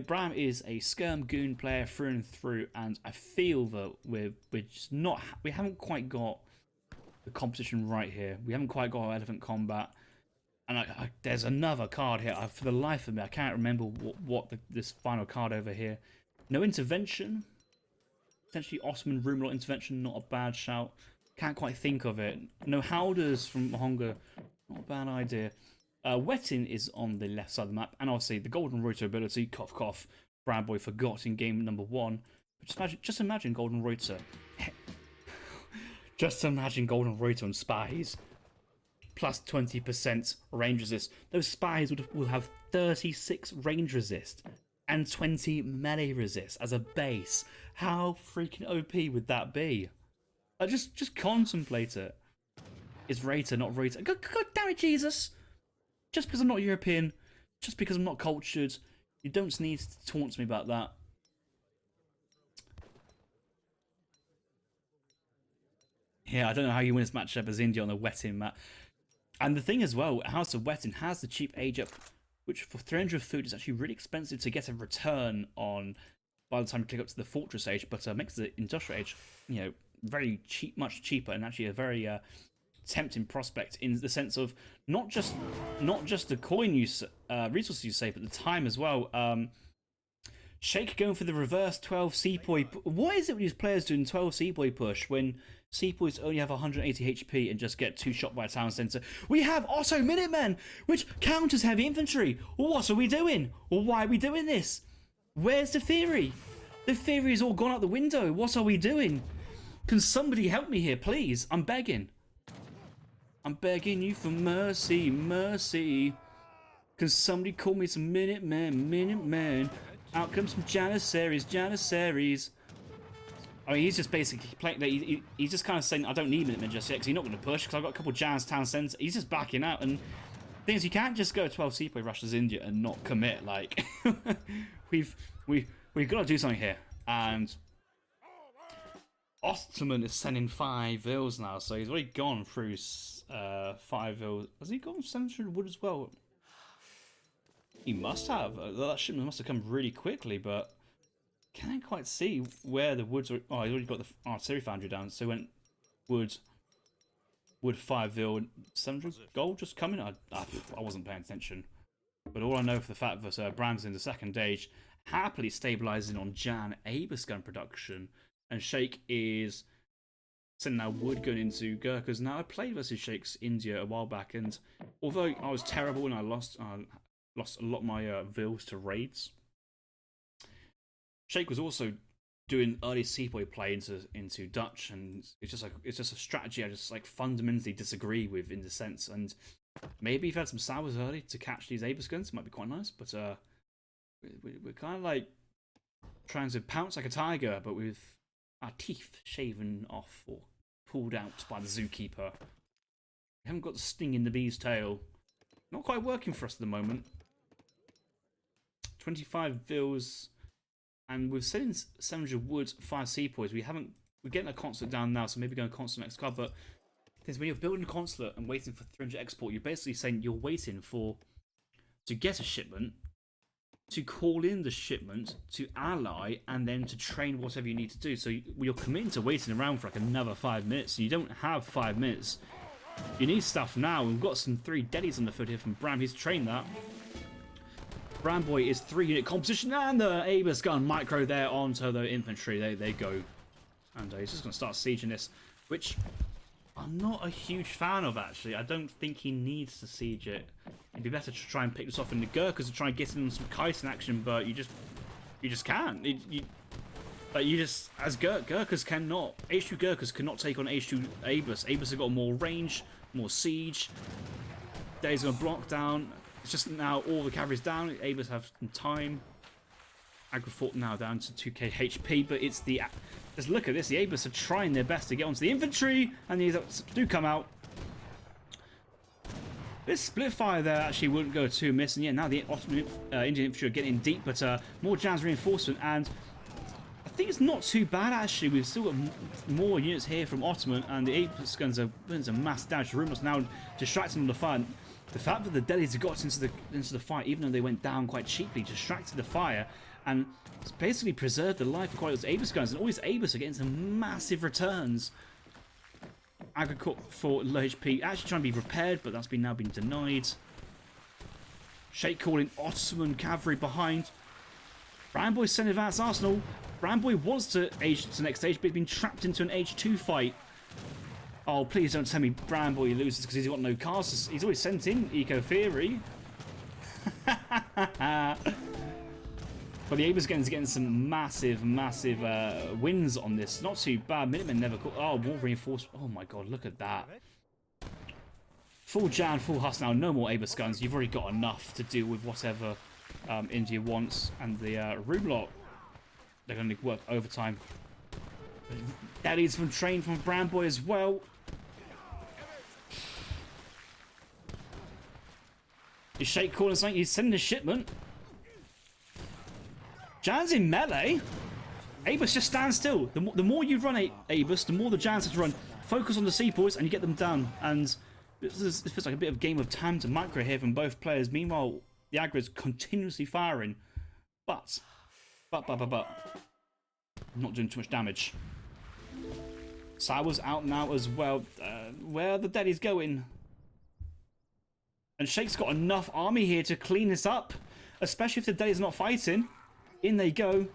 Bram is a skirm goon player through and through, and I feel that we haven't quite got the competition right here. We haven't quite got Elephant Combat, and there's another card here. For the life of me, I can't remember what this final card over here. No intervention. Potentially Osman Rumelot intervention, not a bad shout. Can't quite think of it. No Howders from Mahonga, not a bad idea. Wetting is on the left side of the map, and obviously the Golden Reuter ability, cough cough, Bramboy forgot in game number 1. But just imagine Golden Reuter. Just imagine Golden Reuter on Spies. Plus 20% range resist. Those Spies will have 36 range resist. and 20 melee resist as a base. How freaking OP would that be? Just contemplate it. It's Raider, not Raider. God damn it, Jesus! Just because I'm not European, just because I'm not cultured, you don't need to taunt me about that. Yeah, I don't know how you win this matchup as India on the wetting map. And the thing as well, House of Wetting has the cheap age up, which for 300 food is actually really expensive to get a return on by the time you click up to the Fortress age, but makes the Industrial age, you know, very cheap, much cheaper, and actually a very tempting prospect in the sense of not just the coin use, resources you save, but the time as well. Shake going for the reverse 12 Sepoy. What is it with these players doing 12 Sepoy push when Sepoys only have 180 HP and just get 2 shot by a town centre? We have Otto Minutemen, which counters heavy infantry. What are we doing? Why are we doing this? Where's the theory? The theory's all gone out the window. What are we doing? Can somebody help me here, please? I'm begging. I'm begging you for mercy, mercy. Can somebody call me some Minutemen? Out comes some Janissaries. I mean, he's just basically playing. He's just kind of saying, I don't need Minutemen just yet because he's not going to push because I've got a couple of Jazz Town Centre. He's just backing out. And the thing is, you can't just go 12 Sepoy rushes India and not commit. Like, we've got to do something here. And Ottoman is sending 5 vills now, so he's already gone through 5 vills. Has he gone Central Wood as well? He must have. That shipment must have come really quickly, but can't quite see where the woods are. Oh, he's already got the artillery foundry down, so he went wood 5 vil, 700 gold just coming. I wasn't paying attention, but all I know for the fact that Bram's in the second age, happily stabilising on Jan Abus gun production, and Shake is sending now wood going into Gurkhas. Now I played versus Shake's India a while back, and although I was terrible and I lost a lot of my vills to raids, Shake was also doing early Sepoy play into Dutch, and it's just a strategy I just like fundamentally disagree with in the sense. And maybe if you had some sours early to catch these Abus guns, it might be quite nice. But we're kind of like trying to pounce like a tiger, but with our teeth shaven off or pulled out by the zookeeper. We haven't got the sting in the bee's tail. Not quite working for us at the moment. 25 vills, and we're selling 700 woods, 5 Sepoys. We're getting a consulate down now, so maybe going consulate next card. But because when you're building a consulate and waiting for 300 export, you're basically saying you're waiting to get a shipment, to call in the shipment, to ally, and then to train whatever you need to do. So you're committing to waiting around for like another 5 minutes. You don't have 5 minutes. You need stuff now. We've got some 3 deadies on the foot here from Bram. He's trained that. Bram Boy is 3-unit composition, and the Abus gun micro there onto the infantry. They go. And he's just going to start sieging this, which I'm not a huge fan of, actually. I don't think he needs to siege it. It'd be better to try and pick this off in the Gurkhas to try and get in some Kaisen action, but you just can't. As Gurkhas cannot, H2 Gurkhas cannot take on H2 Abus. Abus have got more range, more siege. Dave's going to block down. It's just now all the cavalry's down. Abus have some time. Agrifort now down to 2k HP, but it's the... Just look at this. The Abus are trying their best to get onto the infantry, and these do come out. This split fire there actually wouldn't go too amiss, and yeah, now the Ottoman Indian infantry are getting deep, but more Jazz reinforcement, and I think it's not too bad actually. We've still got more units here from Ottoman, and the Abus guns are doing some mass damage. Rumors now distracting them the fire. The fact that the delis have got into the fight, even though they went down quite cheaply, distracted the fire, and it's basically preserved the life of quite those Abus guns, and all these Abus are getting some massive returns. Agricult for low HP, actually trying to be repaired, but that's now been denied. Shake calling Ottoman cavalry behind. Bramboy sending advanced arsenal. Bramboy wants to age to the next stage, but he's been trapped into an H2 fight. Oh, please don't tell me Bramboy loses because he's got no cars. He's always sent in Eco Theory. But the Abus guns getting some massive wins on this. Not too bad. Minutemen never caught. Oh, more reinforcement. Oh my god, look at that. Full Jan, full Huss now. No more Abus guns. You've already got enough to deal with whatever India wants, and the room lot, they're going to work overtime. That is from trained from Bram Boy as well. Is Shake calling something? He's sending a shipment. Jan's in melee. Abus just stands still. The more you run Abus, the more the Jans have to run. Focus on the sepoys and you get them down. And this feels like a bit of a game of time to micro here from both players. Meanwhile, the aggro is continuously firing. But. Not doing too much damage. Sour's out now as well. Where are the deadies going? And Shake's got enough army here to clean this up. Especially if the deadies are not fighting. In they go.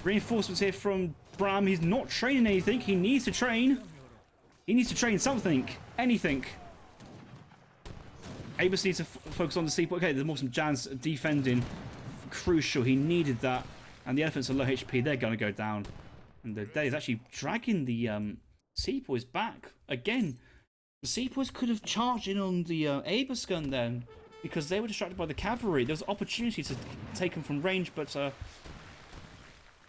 Reinforcements here from Bram. He's not training anything. He needs to train. He needs to train something. Anything. Abus needs to focus on the sleep. Okay, there's more some Jans defending. Crucial. He needed that. And the elephants are low HP. They're going to go down. And the dead is actually dragging the sepoys back. Again, the sepoys could have charged in on the Abus gun then. Because they were distracted by the cavalry. There was opportunity to take them from range, but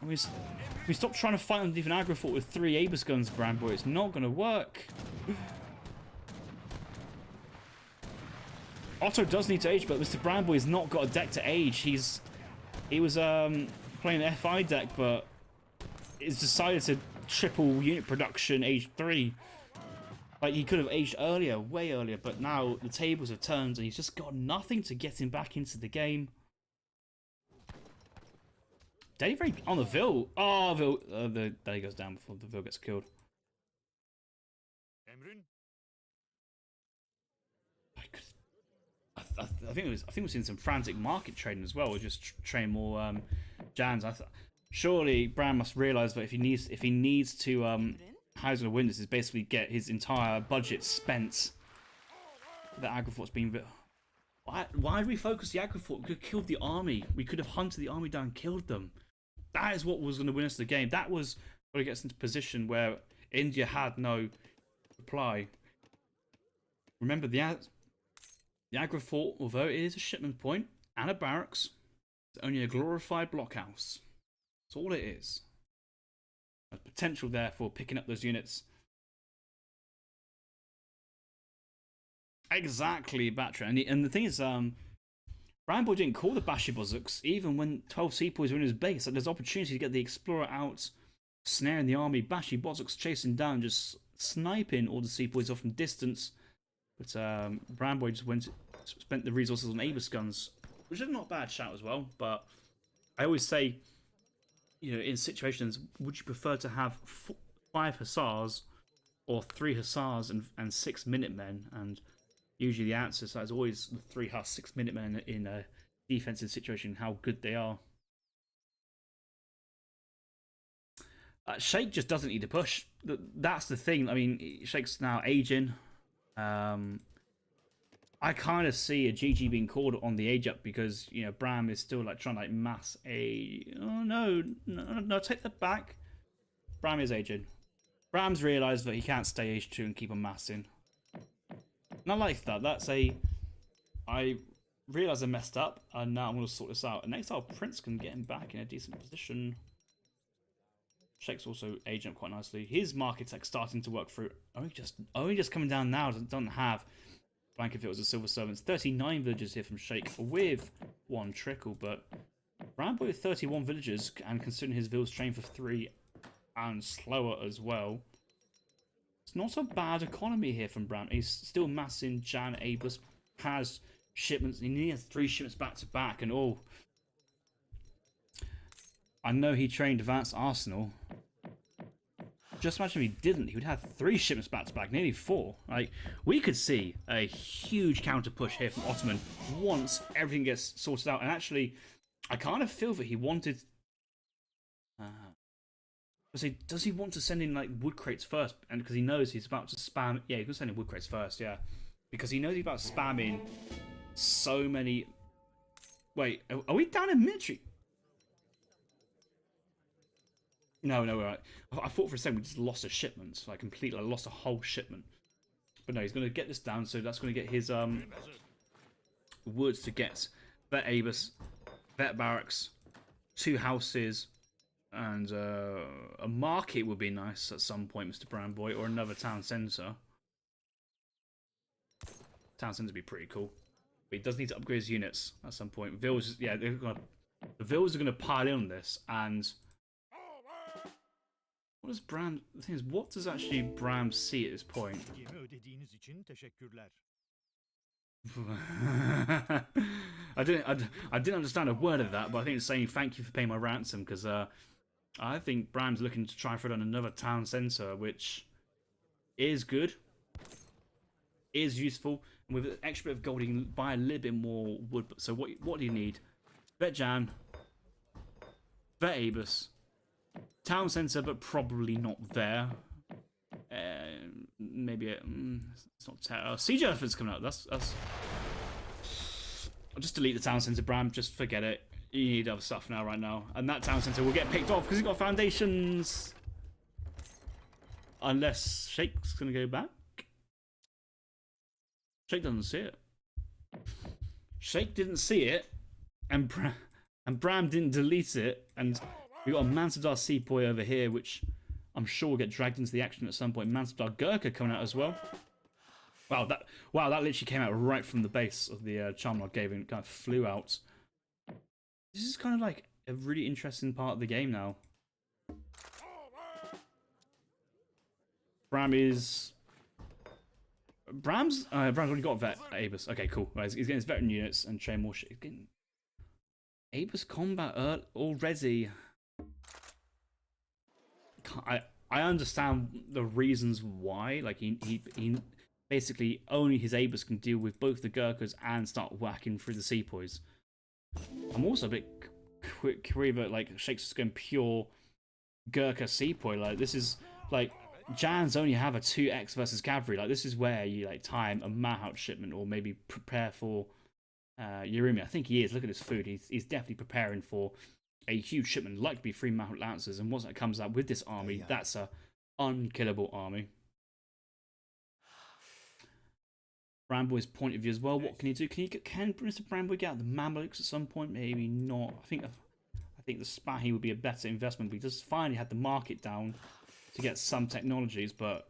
we stopped trying to fight on the even aggro fort with 3 Abus guns, Bram Boy. It's not going to work. Otto does need to age, but Mr. Bram Boy has not got a deck to age. He was playing an FI deck, but he's decided to triple unit production age 3. Like, he could have aged earlier, way earlier, but now the tables have turned and he's just got nothing to get him back into the game. Daddy very on the Vil. Oh, Vil. The Daddy goes down before the Vil gets killed. I think we're seeing some frantic market trading as well. We're just train more Jans. Surely Bram must realise that if he needs to House of Windows is basically get his entire budget spent. The aggro fort's been. Why did we focus the aggro fort? We could have killed the army. We could have hunted the army down and killed them. That is what was going to win us the game. That was what gets into position where India had no reply. Remember, the aggro fort, although it is a shipment point and a barracks, it's only a glorified blockhouse. That's all it is. There's potential there for picking up those units. Exactly, Batra. And the thing is, Rambo didn't call the Bashi Buzzocks, even when 12 sepoys were in his base. So there's opportunity to get the Explorer out, snaring the army. Bashi Buzzocks chasing down, just sniping all the sepoys off from distance. But Bramboy just spent the resources on Abus guns, which is not a bad shout as well. But I always say, you know, in situations, would you prefer to have 5 Hussars or 3 Hussars and 6 Minutemen? And usually the answer is always the 3 Huss, 6 Minutemen in a defensive situation, how good they are. Shake just doesn't need to push. That's the thing. I mean, Shake's now aging. I kind of see a GG being called on the age up because, you know, Bram is still like trying to like mass a. Oh no, take that back. Bram is aging. Bram's realised that he can't stay age 2 and keep on massing. And I like that. That's a. I realise I messed up and now I'm going to sort this out. And next our Prince can get him back in a decent position. Shake's also aging up quite nicely. His market tech starting to work through. Only just coming down now. Doesn't have. Blank if it was a Silver Servants. 39 villagers here from Shake with 1 trickle, but Rambo with 31 villagers and considering his vills train for 3 and slower as well. It's not a bad economy here from Bram. He's still massing Jan Abus, has shipments. He needs 3 shipments back to back, and all. I know he trained Advanced Arsenal. Just imagine if he didn't. He would have 3 shipments back to back, nearly 4. Like, we could see a huge counter push here from Ottoman once everything gets sorted out. And actually, I kind of feel that he wanted. Does he want to send in like wood crates first? And because he knows he's about to spam. Yeah, he's gonna send in wood crates first. Yeah, because he knows he's about to spam in so many. Wait, are we down in military? No, we're right. I thought for a second we just lost a shipment. Like completely lost a whole shipment. But no, he's going to get this down. So that's going to get his woods to get Vet Abus, Vet Barracks, 2 houses, and a market would be nice at some point, Mr. Bramboy, or another town centre. Town centre would be pretty cool. But he does need to upgrade his units at some point. Vills, yeah, the Vills are going to pile in on this, and what does Bram? The thing is, what does actually Bram see at this point? I didn't understand a word of that, but I think it's saying thank you for paying my ransom, because I think Bram's looking to try and throw down another town centre, which is good, is useful, and with an extra bit of gold, you can buy a little bit more wood. So what do you need? Vet Jan, Vet Abus, town centre, but probably not there. Maybe it's not siege elephants coming out. That's. I'll just delete the town centre, Bram. Just forget it. You need other stuff now, right now, and that town centre will get picked off because he's got foundations. Unless Shake's gonna go back. Shake doesn't see it. Shake didn't see it, and Bram didn't delete it, and we got a Mansadar Seapoy over here, which I'm sure will get dragged into the action at some point. Mansadar Gurkha coming out as well. Wow, that literally came out right from the base of the Charmlord Cave and kind of flew out. This is kind of like a really interesting part of the game now. Bram's already got Vet Abus. Okay, cool. Right, he's getting his veteran units and train more shit. He's getting Abus combat already. I understand the reasons why. Like he basically only his Abus can deal with both the Gurkhas and start whacking through the Seapoys. I'm also a bit query that like Shake's just going pure Gurkha Seapoy. Like this is like Jans only have a 2x versus cavalry. Like this is where you like time a Mahout shipment or maybe prepare for Urimi. I think he is. Look at his food. He's definitely preparing for a huge shipment, like to be 3 Mahout Lancers. And once that comes out with this army, that's a unkillable army. Bramboy's point of view as well. What can he do? Can Mr. Bramboy get out the Mamelukes at some point? Maybe not. I think the Spahi would be a better investment. But he just finally had the market down to get some technologies, but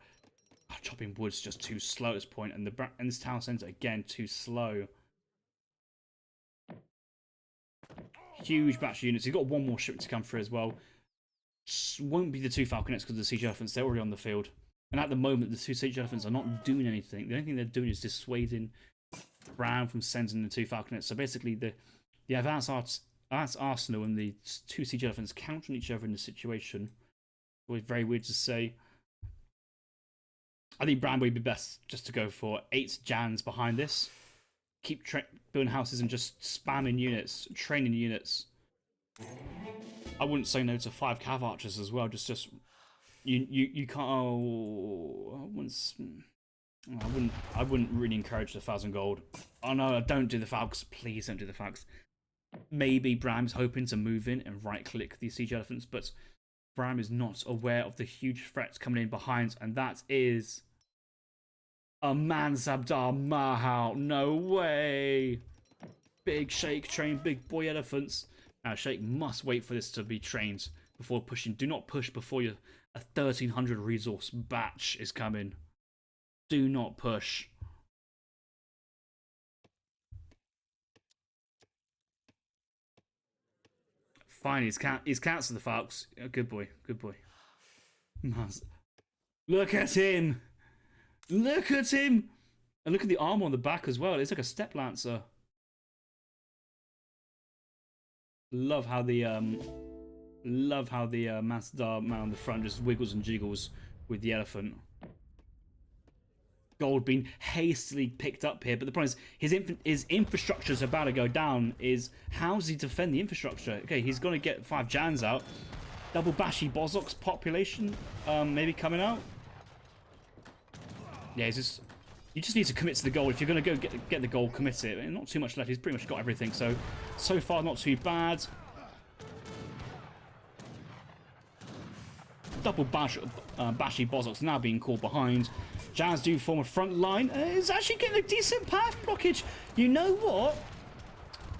chopping wood's just too slow at this point, and this town centre again too slow. Huge batch of units. He's got one more shipment to come through as well. Won't be the 2 Falconets because of the siege elephants. They're already on the field. And at the moment, the 2 siege elephants are not doing anything. The only thing they're doing is dissuading Bram from sending the 2 Falconets. So basically, the advanced arsenal and the 2 siege elephants countering each other in the situation. It's very weird to say. I think Bram would be best just to go for 8 Jans behind this. Keep building houses and just spamming units, training units. I wouldn't say no to 5 Cav Archers as well. Just you can't. Oh, I wouldn't really encourage the 1,000 gold. Oh no, don't do the Falcons. Please don't do the Falcons. Maybe Bram's hoping to move in and right-click these siege elephants, but Bram is not aware of the huge threats coming in behind, and that is a Mansabdar Mahout. No way. Big Shake train, big boy elephants. Now Shake must wait for this to be trained before pushing. Do not push before a 1,300 resource batch is coming. Do not push. Fine, he's cancelled the Falcons. Oh, good boy, good boy. Look at him! Look at him! And look at the armor on the back as well. It's like a step lancer. Love how the Masdar man on the front just wiggles and jiggles with the elephant. Gold being hastily picked up here, but the problem is his infrastructure is about to go down. How does he defend the infrastructure? Okay, he's going to get 5 Jans out. Double Bashi Bozok's population maybe coming out. Yeah, you just need to commit to the goal. If you're going to go get the goal, commit it. Not too much left. He's pretty much got everything. So far, not too bad. Double Bashi Bozok's now being called behind. Jans do form a front line. It's actually getting a decent path blockage. You know what?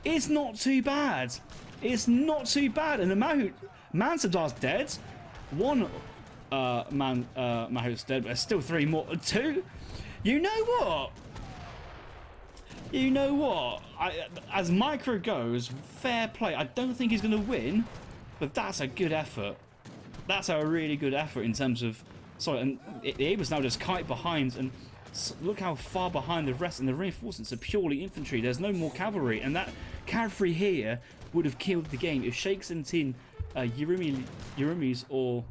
It's not too bad. It's not too bad. And the Mansabdar's dead. One Mahout's dead, but there's still 3 more. 2? You know what? You know what? As Micro goes, fair play. I don't think he's going to win, but that's a good effort. That's a really good effort in terms of... Sorry, and the Abers now just kite behind, and look how far behind the rest, and the reinforcements are purely infantry. There's no more cavalry, and that cavalry here would have killed the game. If Shake sent in Yurumis or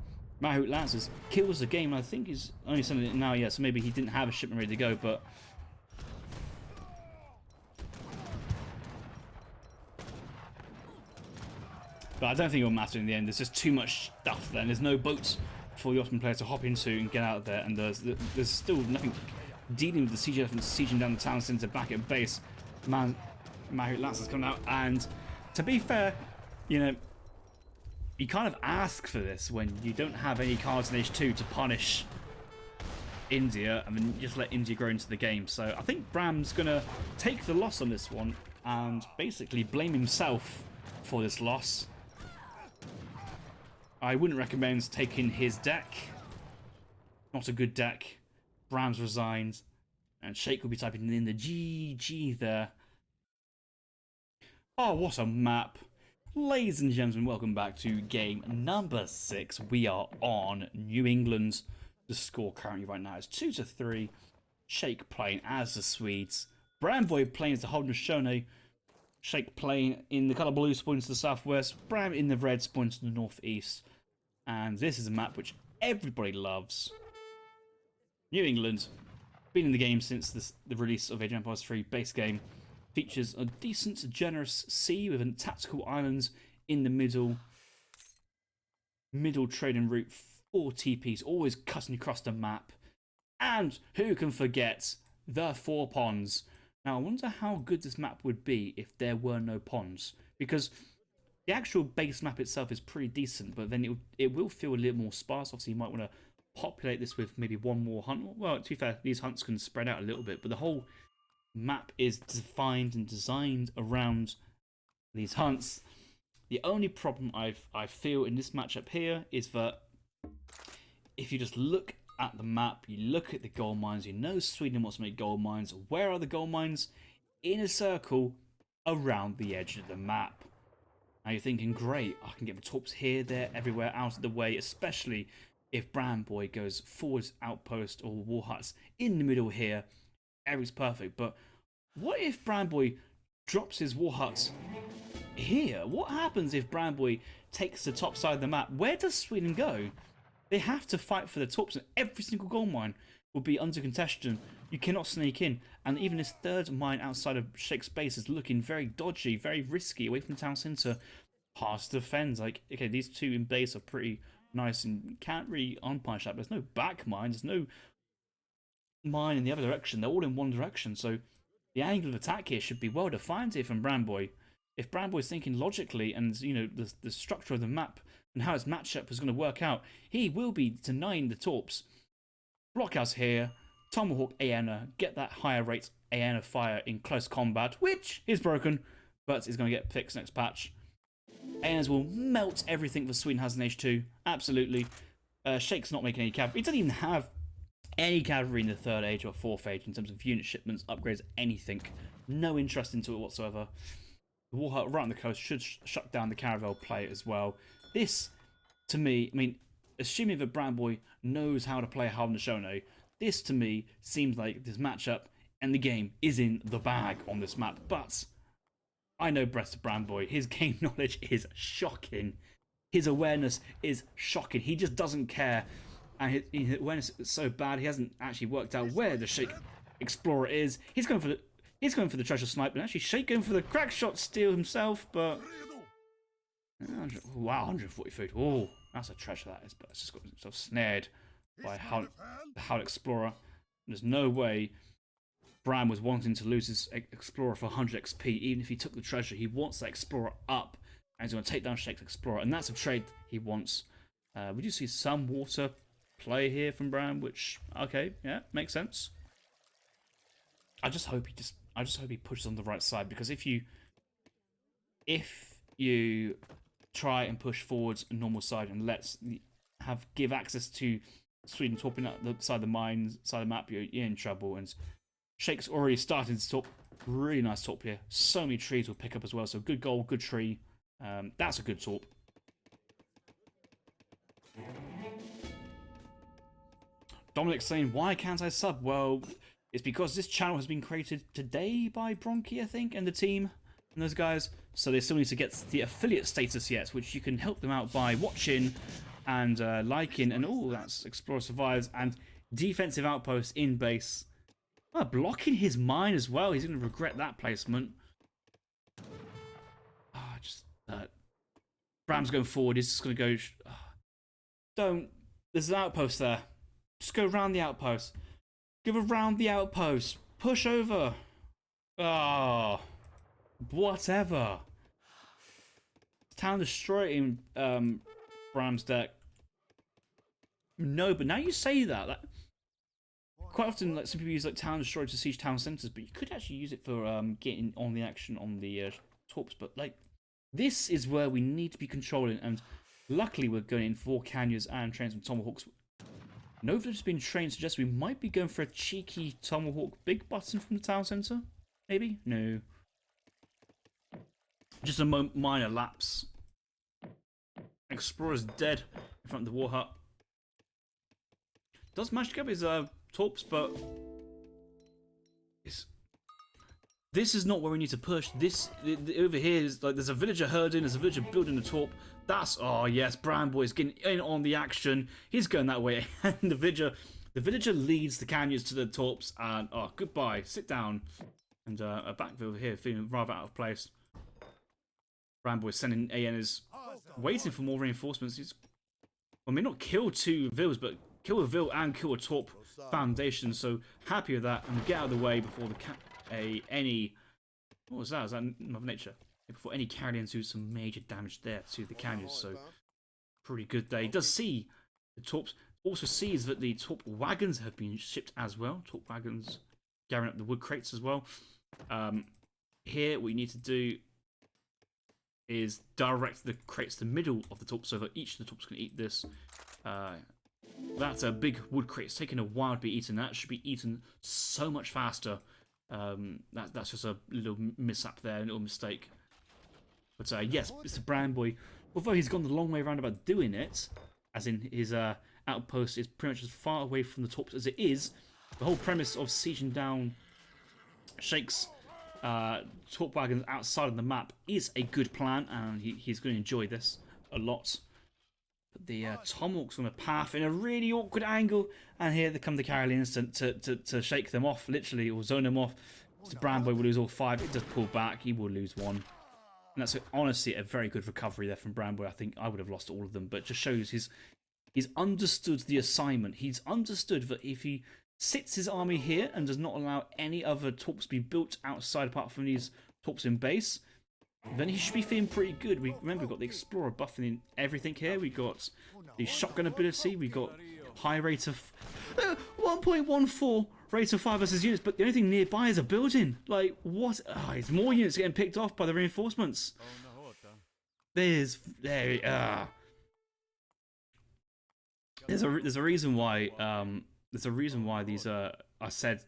Mahout Lancers, kills the game. I think he's only sending it now, yeah, so maybe he didn't have a shipment ready to go, but... But I don't think it'll matter in the end. There's just too much stuff there, and there's no boats for the Ottoman players to hop into and get out of there, and there's still nothing dealing with the siege elephants sieging down the town centre back at base. Mahout Lancers coming out, and to be fair, you know, you kind of ask for this when you don't have any cards in H2 to punish India, and then just let India grow into the game. So I think Bram's going to take the loss on this one and basically blame himself for this loss. I wouldn't recommend taking his deck. Not a good deck. Bram's resigned. And Shake will be typing in the GG there. Oh, what a map. Ladies and gentlemen, welcome back to game number 6. We are on New England. The score currently right now is 2-3. Shake playing as the Swedes. Bramboy playing as the Haudenosaunee. Shake playing in the colour blue, pointing to the southwest. Bram in the red, pointing to the northeast. And this is a map which everybody loves. New England, been in the game since the release of Age of Empires 3 base game. Features a decent, generous sea with tactical islands in the middle trading route, 4 TPs, always cutting across the map. And who can forget the 4 ponds? Now, I wonder how good this map would be if there were no ponds, because the actual base map itself is pretty decent, but then it will feel a little more sparse. Obviously, you might want to populate this with maybe one more hunt. Well, to be fair, these hunts can spread out a little bit, but the whole map is defined and designed around these hunts. The only problem I feel in this matchup here is that if you just look at the map, you look at the gold mines, you know Sweden wants to make gold mines. Where are the gold mines? In a circle around the edge of the map. Now you're thinking, great, I can get the torps here, there, everywhere, out of the way, especially if Bramboy goes forwards outpost or war huts in the middle here. Everything's perfect, but what if Bramboy drops his war huts here? What happens if Bramboy takes the top side of the map? Where does Sweden go? They have to fight for the torps, and every single gold mine will be under contention. You cannot sneak in, and even this third mine outside of Shake's base is looking very dodgy, very risky, away from the town centre. Hard to defend. Like, okay, these 2 in base are pretty nice, and you can't really unpunish that. There's no back mine, there's no mine in the other direction. They're all in one direction, so the angle of attack here should be well defined here from Bramboy. If Bramboy's thinking logically, and you know the structure of the map and how his matchup is going to work out, he will be denying the torps. Blockhouse here, Tomahawk Aena, get that higher rate Aena fire in close combat, which is broken, but is going to get fixed next patch. Aenas will melt everything that Sweden has in H2, absolutely. Shake's not making any cavalry. He doesn't even have any cavalry in the 3rd age or 4th age in terms of unit shipments, upgrades, anything. No interest into it whatsoever. The war hut right on the coast should shut down the caravel play as well. This, to me, I mean, assuming that Bramboy knows how to play Haudenosaunee, this to me seems like this matchup and the game is in the bag on this map. But I know Brest Bramboy, his game knowledge is shocking. His awareness is shocking. He just doesn't care. And his awareness is so bad, he hasn't actually worked out where the Shake Explorer is. He's going for the treasure snipe, and actually Shake going for the crack shot steal himself, but... Wow, 140 food. Oh, that's a treasure that is, but it's just got himself snared by the Howl Explorer. There's no way Bram was wanting to lose his Explorer for 100 XP, even if he took the treasure. He wants that Explorer up, and he's going to take down Shake's Explorer, and that's a trade he wants. We do see some water play here from Bram, which, okay, yeah, makes sense. I just hope he pushes on the right side, because if you if you try and push forwards a normal side and give access to Sweden topping up the side of the mines, side of the map, you're in trouble. And Shake's already starting to top. Really nice top here. So many trees will pick up as well. So good goal, good tree. That's a good top. Dominic saying, why can't I sub? Well, it's because this channel has been created today by Bronchi, I think, and the team and those guys. So they still need to get the affiliate status yet, which you can help them out by watching and liking. And oh, that's Explorer Survives and Defensive Outpost in base. Oh, blocking his mine as well. He's going to regret that placement. Bram's going forward. He's just going to go. Don't. There's an outpost there. Just go around the outpost. Give around the outpost. Push over. Oh. Whatever. Town destroying Bram's deck. No, but now you say that quite often, like, some people use like Town Destroyer to siege town centers, but you could actually use it for getting on the action on the torps. But like, this is where we need to be controlling, and luckily we're going in for Canyons and trains from Tomahawks. Nova has been trained, suggests we might be going for a cheeky Tomahawk big button from the town center. Maybe? No. Just a minor lapse. Explorer's dead in front of the war hut. Does manage to get his torps, but this is not where we need to push. Over here is like there's a villager herding, there's a villager building a torp. That's, oh yes, Bram boy is getting in on the action. He's going that way, and the villager leads the Canyons to the torps, and oh goodbye, sit down. And a back over here feeling rather out of place. Bram boy sending ANs, waiting for more reinforcements. He's, well, may not kill 2 vills, but kill a vill and kill a torp foundation. So happy with that, and get out of the way before any. What was that? Is that Mother Nature? Before any Carrions do some major damage there to the Canyons. So pretty good there. He does see the torps. Also sees that the torp wagons have been shipped as well. Torp wagons gathering up the wood crates as well. Here, what you need to do is direct the crates to the middle of the torp so that each of the torps can eat this. That's a big wood crate. It's taking a while to be eaten. That should be eaten so much faster. That's just a little mishap there, a little mistake. But yes, Mr. Brown Boy, although he's gone the long way around about doing it, as in his outpost is pretty much as far away from the torps as it is, the whole premise of sieging down Shake's torp wagons outside of the map is a good plan, and he's going to enjoy this a lot. But the Tomahawks on a path in a really awkward angle, and here they come the Carolines to shake them off, literally, or zone them off. Mr. Brown Boy will lose all 5. It does pull back. He will lose 1. And that's honestly a very good recovery there from Brown Boy. I think I would have lost all of them, but it just shows he's understood the assignment. He's understood that if he sits his army here and does not allow any other torps to be built outside apart from these torps in base, then he should be feeling pretty good. Remember, we've got the Explorer buffing in everything here. We got the shotgun ability. We got high rate of 1.14 rate of 5 versus units, but the only thing nearby is a building. Like, what? Oh, it's more units getting picked off by the reinforcements. There's a reason why these I said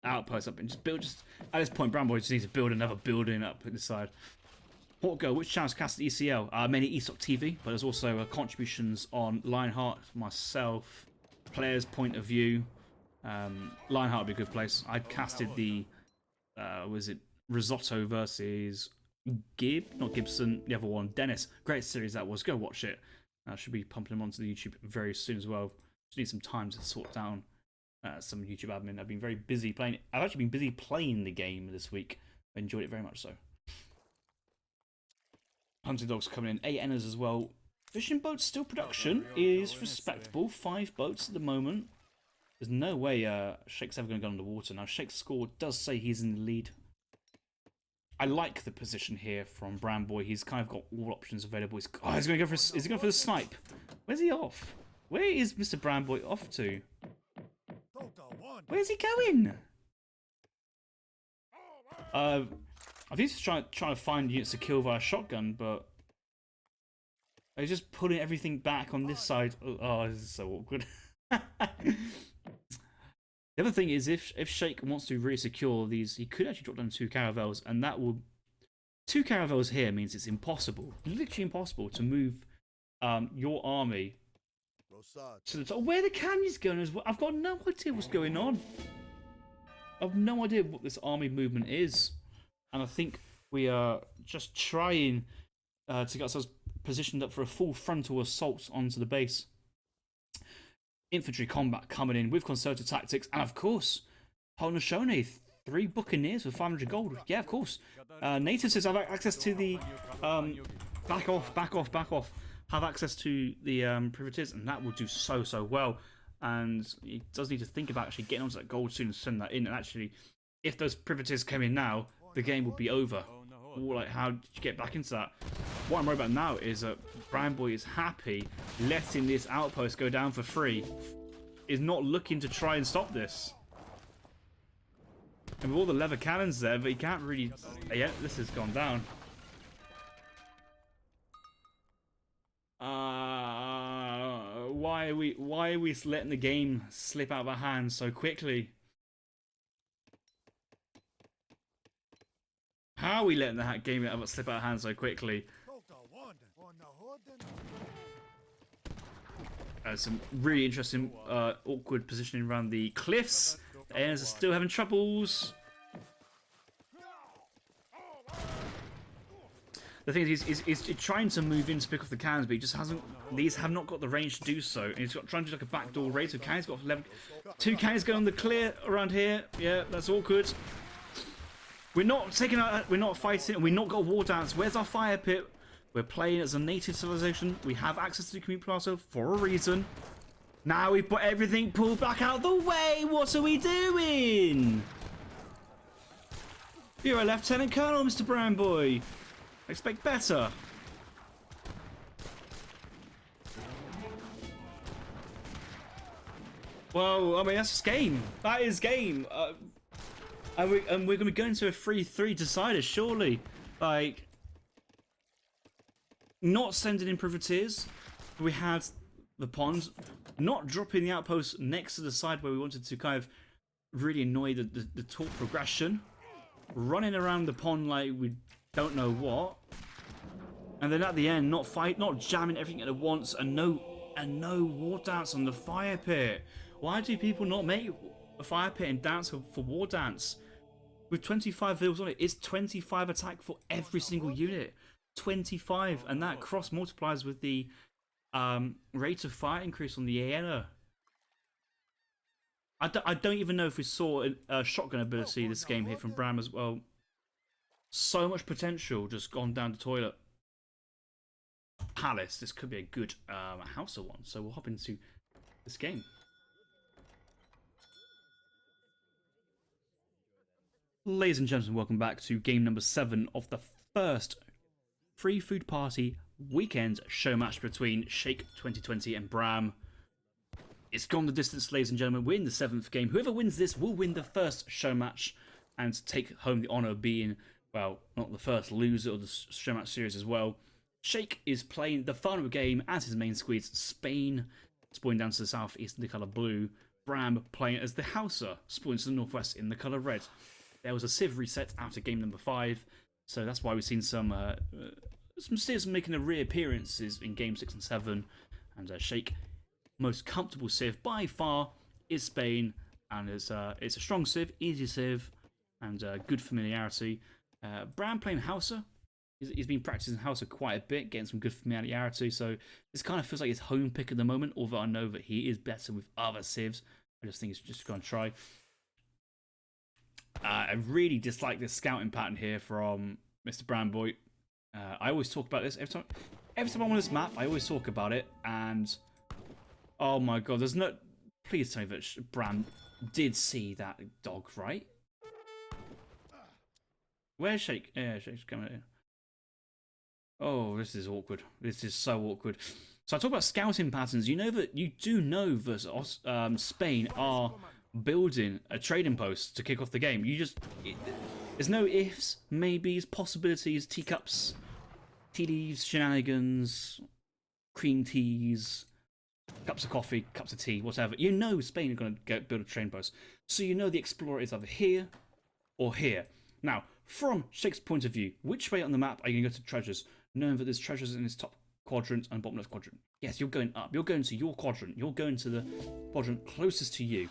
outposts up and just build. Just at this point, Brown Boy just needs to build another building up at the side. Hot Girl, which channels cast at ECL? Many ESOC TV, but there's also contributions on Lionheart, myself, players' point of view. Lionheart would be a good place. I casted the was it Risotto versus not Gibson, the other one, Dennis. Great series that was. Go watch it. I should be pumping them onto the YouTube very soon as well. Just need some time to sort down some YouTube admin. I've been very busy playing it. I've actually been busy playing the game this week. I enjoyed it very much so. Hunting dogs coming in. 8 Enners as well. Fishing boats still production is respectable. 5 boats at the moment. There's no way Shake's ever going to go underwater. Now, Shake's score does say he's in the lead. I like the position here from Brown Boy. He's kind of got all options available. He's going to go for. Is he going for the snipe? Where's he off? Where is Mr. Brown Boy off to? Where's he going? I think he's trying to find units to kill via shotgun, but he's just putting everything back on this side. Oh, this is so awkward. The other thing is, if Shake wants to really secure these, he could actually drop down 2 caravels, and that will 2 caravels here means it's impossible, literally impossible, to move your army to the top. Where the canyon's going as well? I've got no idea what's going on. I've no idea what this army movement is, and I think we are just trying to get ourselves positioned up for a full frontal assault onto the base. Infantry combat coming in with concerted tactics, and of course, Haudenosaunee, 3 buccaneers with 500 gold. Yeah, of course. Natives have access to the back off. Have access to the privateers, and that will do so well. And he does need to think about actually getting onto that gold soon and send that in. And actually, if those privateers come in now, the game will be over. Or like, how did you get back into that? What I'm worried about now is that Bram Boy is happy letting this outpost go down for free. Is not looking to try and stop this. And with all the leather cannons there, but he can't really. Yeah, this has gone down. Why are we letting the game slip out of our hands so quickly? How are we letting the game slip out of our hands so quickly? Some really interesting, awkward positioning around the cliffs. The aliens are still having troubles. The thing is, he's trying to move in to pick off the cannons, but he just hasn't. These have not got the range to do so. And he's trying to do like a backdoor raid. So cannons got 11, 2 cannons going on the clear around here. Yeah, that's awkward. We're not taking out. We're not fighting. And we've not got a war dance. Where's our fire pit? We're playing as a native civilization. We have access to the community plaza for a reason. Now we've got everything pulled back out of the way. What are we doing? You're a lieutenant colonel, Mr. Brown Boy. Expect better. Well, I mean, that's just game. That is game. And we're going to be going to a 3-3 decider, surely. Like, not sending in privateers. We had the pond. Not dropping the outpost next to the side where we wanted to kind of really annoy the talk progression. Running around the pond like we don't know what. And then at the end, not jamming everything at once, and no war dance on the fire pit. Why do people not make a fire pit and dance for war dance? With 25 vills on it, it's 25 attack for every single unit. 25, and that cross multiplies with the rate of fire increase on the Aena. I don't even know if we saw a shotgun ability this game here from Bram as well. So much potential just gone down the toilet. Palace, this could be a good house of one, so we'll hop into this game. Ladies and gentlemen, welcome back to game number 7 of the first free food party weekend show match between Shake 2020 and Bram. It's gone the distance, ladies and gentlemen. We're in the 7th game. Whoever wins this will win the first show match and take home the honour of being, well, not the first loser of the show match series as well. Shake is playing the final game as his main squeeze, Spain, spawning down to the southeast in the colour blue. Bram playing as the Hausa, spawning to the northwest in the colour red. There was a Civ reset after game number 5, so that's why we've seen some Civs making a reappearances in game 6 and 7. And Shake, most comfortable Civ by far is Spain, and it's a strong Civ, easy Civ, and good familiarity. Bram playing Hausa. He's been practicing Hausa quite a bit, getting some good familiarity, so this kind of feels like his home pick at the moment, although I know that he is better with other Civs. I just think he's just going to try. I really dislike this scouting pattern here from Mr. Brown Boy. I always talk about this. Every time I'm on this map, I always talk about it, and oh my god, there's no... Please tell me that Bram did see that dog, right? Where's Shake? Yeah, Shake's coming in. Oh, this is awkward. This is so awkward. So I talk about scouting patterns. You know that you do know that Spain are building a trading post to kick off the game. There's no ifs, maybes, possibilities, teacups, tea leaves, shenanigans, cream teas, cups of coffee, cups of tea, whatever. You know Spain are going to build a train post. So you know the explorer is either here or here. Now, from Shake's point of view, which way on the map are you going to go to treasures, knowing that there's treasures in this top quadrant and bottom left quadrant? Yes, you're going up. You're going to your quadrant. You're going to the quadrant closest to you.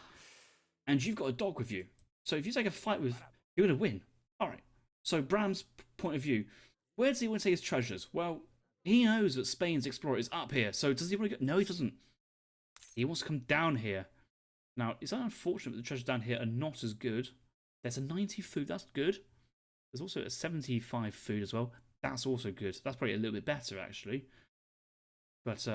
And you've got a dog with you. So if you take a fight with, you're going to win. All right. So Bram's point of view, where does he want to take his treasures? Well, he knows that Spain's explorer is up here. So does he want to go? No, he doesn't. He wants to come down here. Now, it's unfortunate that the treasures down here are not as good. There's a 90 food. That's good. There's also a 75 food as well. That's also good. That's probably a little bit better, actually. But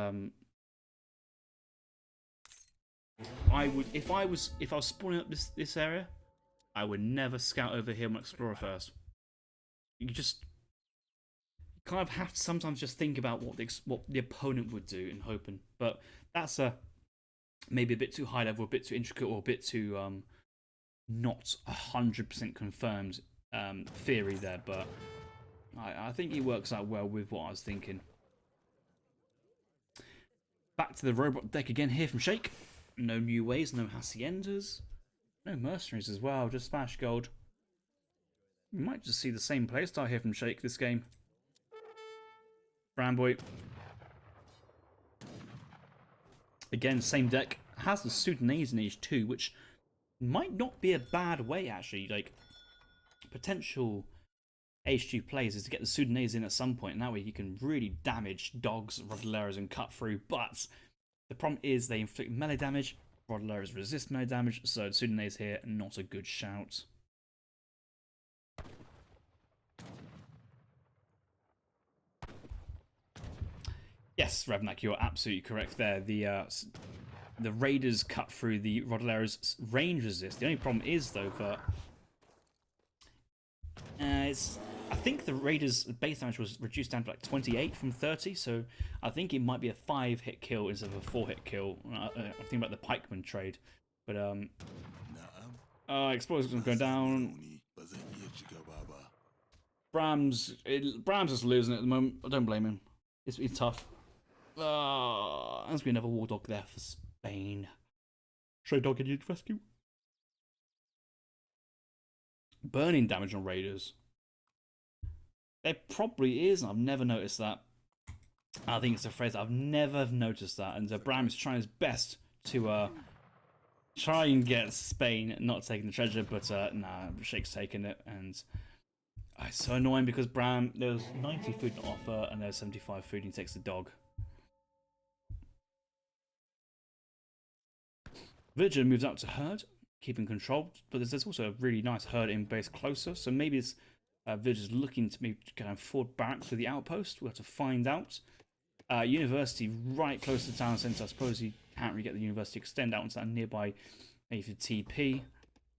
I would, if I was spawning up this area, I would never scout over here and explore first. You kind of have to sometimes just think about what the opponent would do and hoping. But that's maybe a bit too high level, a bit too intricate, or a bit too not 100% confirmed theory there. But I think he works out well with what I was thinking. Back to the robot deck again here from Shake. No new ways, no haciendas, no mercenaries as well, just Spanish gold. We might just see the same playstyle here from Shake this game. Bramboy. Again, same deck. Has the Sudanese in age 2, which might not be a bad way, actually. Like, potential H2 plays is to get the Sudanese in at some point, and that way you can really damage dogs, Rodoleros, and cut through. But the problem is they inflict melee damage, Rodoleros resist melee damage, so the Sudanese here, not a good shout. Yes, Revnak, you're absolutely correct there. The Raiders cut through the Rodoleros range resist. The only problem is, though, that I think the Raiders' base damage was reduced down to like 28 from 30, so I think it might be a 5-hit kill instead of a 4-hit kill. I'm thinking about the Pikeman trade, but Explorer's going to go down. Bram's just losing it at the moment. I don't blame him. It's tough. There's going to be another war dog there for Spain. Stray dog in rescue. Burning damage on Raiders. There probably is, and I've never noticed that. I think it's a phrase I've never noticed that, and Bram is trying his best to try and get Spain not taking the treasure, but nah, Shake's taking it, and it's so annoying because Bram, there's 90 food to offer, and there's 75 food, and he takes the dog. Villager moves out to herd, keeping control, but there's also a really nice herd in base closer, so maybe it's Villager's looking to maybe kind of afford barracks for the outpost. We'll have to find out. University right close to the town centre. I suppose he can't really get the university to extend out into that nearby maybe for TP.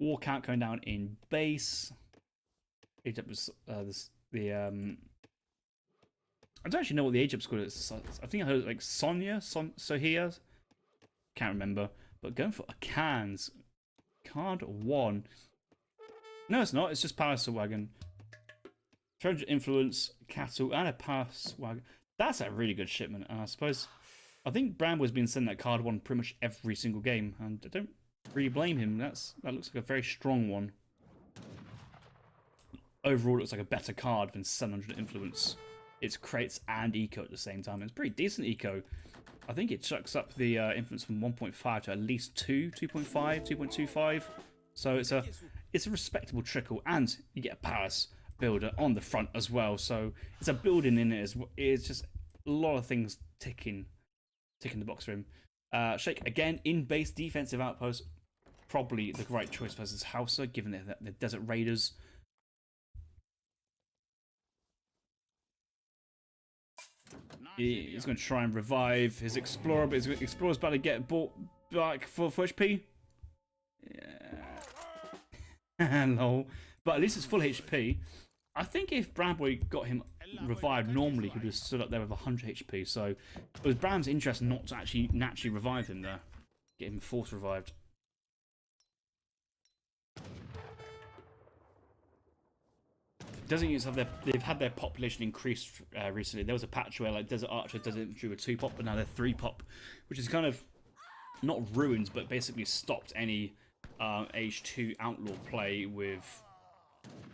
Walkout going down in base. Egypt was I don't actually know what the Egypt's called. I think I heard like Sohia. Can't remember. But going for a cans. Card 1. No, it's not. It's just Palace Wagon. 300 influence, cattle, and a pass wagon. That's a really good shipment, and I think Brambo's been sending that card 1 pretty much every single game, and I don't really blame him. That looks like a very strong one. Overall, it looks like a better card than 700 influence. It's crates and eco at the same time. It's pretty decent eco. I think it chucks up the influence from 1.5 to at least 2, 2.5, 2.25. So it's a respectable trickle, and you get a palace builder on the front as well, so it's a building in it as well. It's just a lot of things ticking the box for him. Shake again in base defensive outpost, probably the right choice versus Hausa, given the Desert Raiders. He's going to try and revive his Explorer, but his Explorer's about to get bought back for HP. Yeah. Lol. But at least it's full HP. I think if Bramboy got him revived normally, he would have stood up there with 100 HP. So it was Bram's interest not to actually naturally revive him there. Get him force revived. Desert units have they've had their population increased recently. There was a patch where like Desert Archer, Desert Infantry were 2 pop, but now they're 3 pop, which is kind of not ruined, but basically stopped any Age 2 Outlaw play with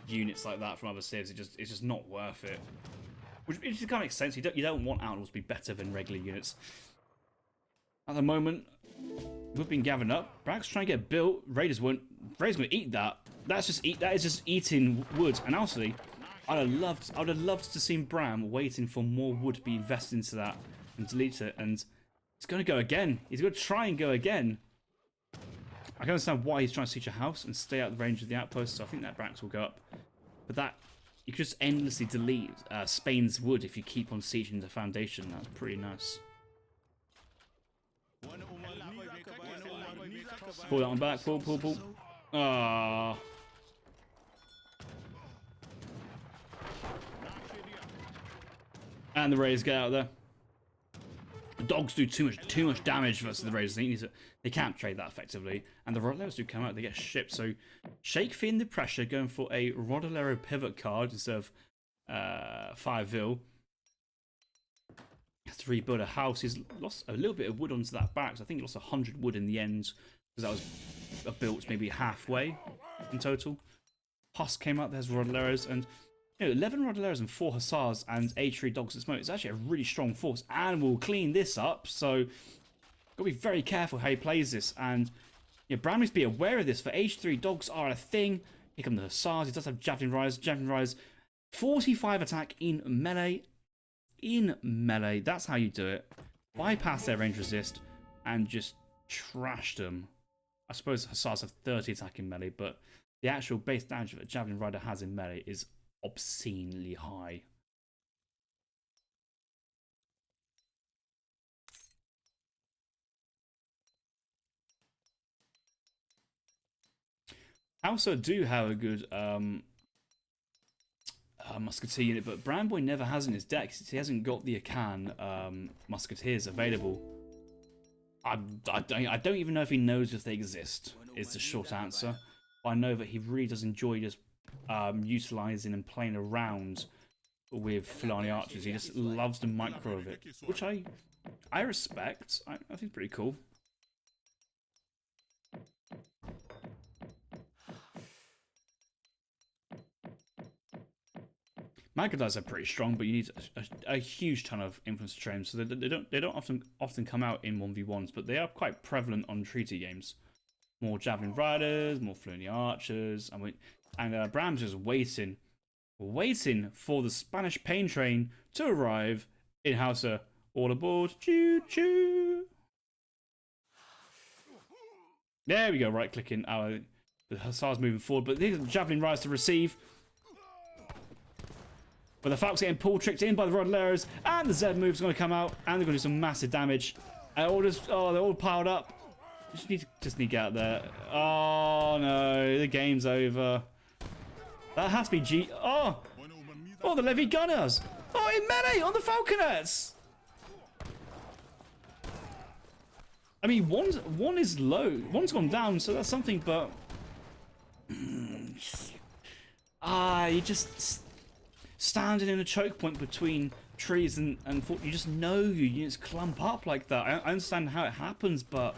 units like that from other civs. It's just not worth it. Which it just kind of makes sense. You don't want Outlaws to be better than regular units. At the moment, we've been gathering up. Bram's trying to get built. Raiders won't. Raiders gonna eat that. That is just eating wood. And honestly, I would have loved to see Bram waiting for more wood to be invested into that and delete it. And it's gonna go again. He's gonna try and go again. I can understand why he's trying to siege a house and stay out of the range of the outpost. So I think that Brax will go up. But that you could just endlessly delete Spain's wood if you keep on sieging the foundation. That's pretty nice. Pull that one back. Pull. Ah. And the Raiders get out of there. The dogs do too much damage versus the Raiders. They can't trade that effectively. And the Rodaleros do come out. They get shipped. So Shake feeling the pressure, going for a Rodalero pivot card instead of 5-vil. Has to rebuild a house. He's lost a little bit of wood onto that back. So I think he lost 100 wood in the end, because that was built maybe halfway in total. Husk came out. There's Rodaleros, and 11 Rodaleros and 4 Hussars and 83 dogs at this moment. It's actually a really strong force, and we'll clean this up. So got to be very careful how he plays this. And Bram needs to be aware of this. For Age 3, dogs are a thing. Here come the Hussars. He does have Javelin Rise. Javelin Rise, 45 attack in melee. In melee, that's how you do it. Bypass their range resist and just trash them. I suppose Hussars have 30 attack in melee, but the actual base damage that a Javelin Rider has in melee is obscenely high. Hausa do have a good musketeer unit, but Bramboy never has in his deck. He hasn't got the Akan musketeers available. I don't even know if he knows if they exist, is the short answer. But I know that he really does enjoy just utilising and playing around with Fulani archers. He just loves the micro of it, which I respect. I think it's pretty cool. Magadies are pretty strong, but you need a huge ton of influence to train. So they don't often come out in 1v1s, but they are quite prevalent on treaty games. More Javelin Riders, more Flurny Archers, and Bram's just waiting for the Spanish pain train to arrive in Hausa. All aboard, choo choo. There we go, right clicking. The Hussars moving forward, but these are the Javelin Riders to receive. But the Falcons getting pull tricked in by the Rodaleros, and the Z move's going to come out, and they're going to do some massive damage. And they're all piled up. Just need to get out there. Oh no, the game's over. That has to be Oh, the Levy Gunners. Oh, in melee on the Falconets. I mean, one is low, one's gone down, so that's something. But you just standing in a choke point between trees and you just know your units clump up like that. I understand how it happens, but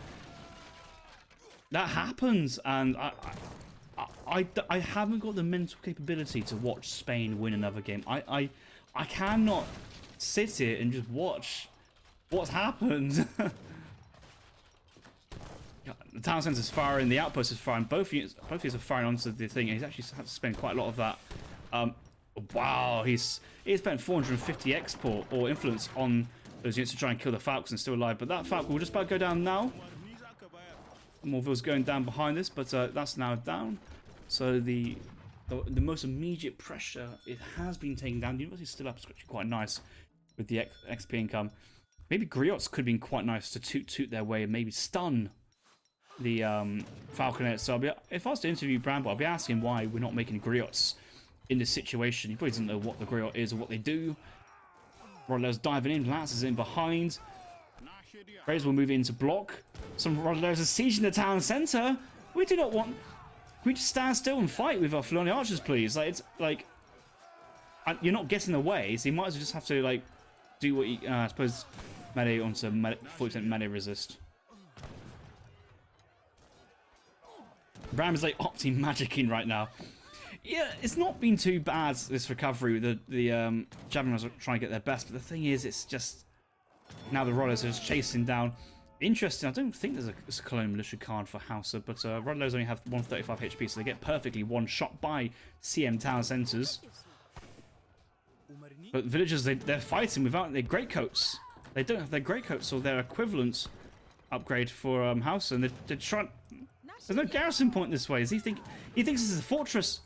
that happens, and I haven't got the mental capability to watch Spain win another game. I cannot sit here and just watch what's happened. The town centre is firing, the outpost is firing, both units are firing onto the thing, and he's actually had to spend quite a lot of that. Wow, he's spent 450 export or influence on those units to try and kill the Falcons and still alive. But that Falcon will just about go down now. Morville's going down behind this, but that's now down. So the most immediate pressure, it has been taken down. The university's still up, it's actually quite nice with the XP income. Maybe griots could have been quite nice to toot their way and maybe stun the Falconets. So if I was to interview Bramble, I'll be asking why we're not making griots in this situation. He probably doesn't know what the griot is or what they do. Rodaleros diving in, Lances in behind. Raiders will move in to block. Some Rodaleros are sieging the town centre. We do not want... Can we just stand still and fight with our Fulani Archers, please? Like, it's like... you're not getting away, so you might as well just have to, like, do what you, I suppose, melee onto 40% melee resist. Bram is, like, opting magicking right now. Yeah, it's not been too bad, this recovery. The Javelins are trying to get their best, but the thing is, it's just... Now the Rollers are just chasing down. Interesting, I don't think there's a Cologne Militia card for Hauser, but Rollers only have 135 HP, so they get perfectly one shot by CM Town Centres. But villagers, they're fighting without their greatcoats. They don't have their greatcoats or their equivalent upgrade for Hauser, and they're trying... There's no garrison point this way. Does he think... He thinks this is a fortress.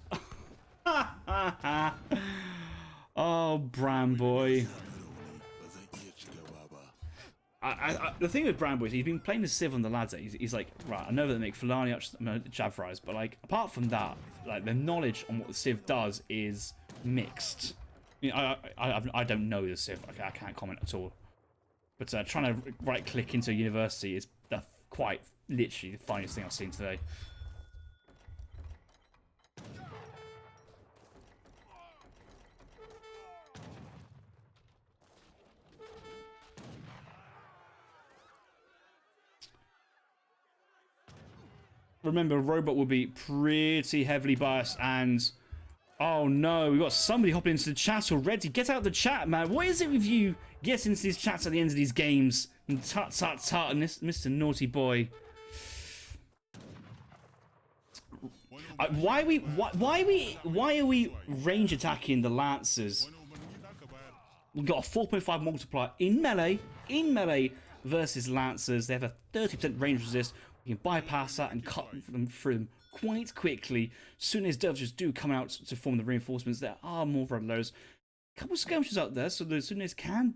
Oh, Bram boy. The thing with Bram boy is he's been playing the Civ on the ladder. He's like, right, I know that they make Fulani Javrais, but like, apart from that, like, the knowledge on what the Civ does is mixed. I don't know the Civ. I can't comment at all. But trying to right-click into a university is quite literally the funniest thing I've seen today. Remember, Robot will be pretty heavily biased, and oh no, we've got somebody hopping into the chat already. Get out of the chat, man. What is it with you getting into these chats at the end of these games? And tut tut tut, and this Mr. Naughty Boy. Why are we range attacking the Lancers? We've got a 4.5 multiplier in melee versus Lancers. They have a 30% range resist. We can bypass that and cut them through them quite quickly. Soon as Delvers do come out to form the reinforcements, there are more Rodlers. A couple of skirmishes out there, so the Sunnis can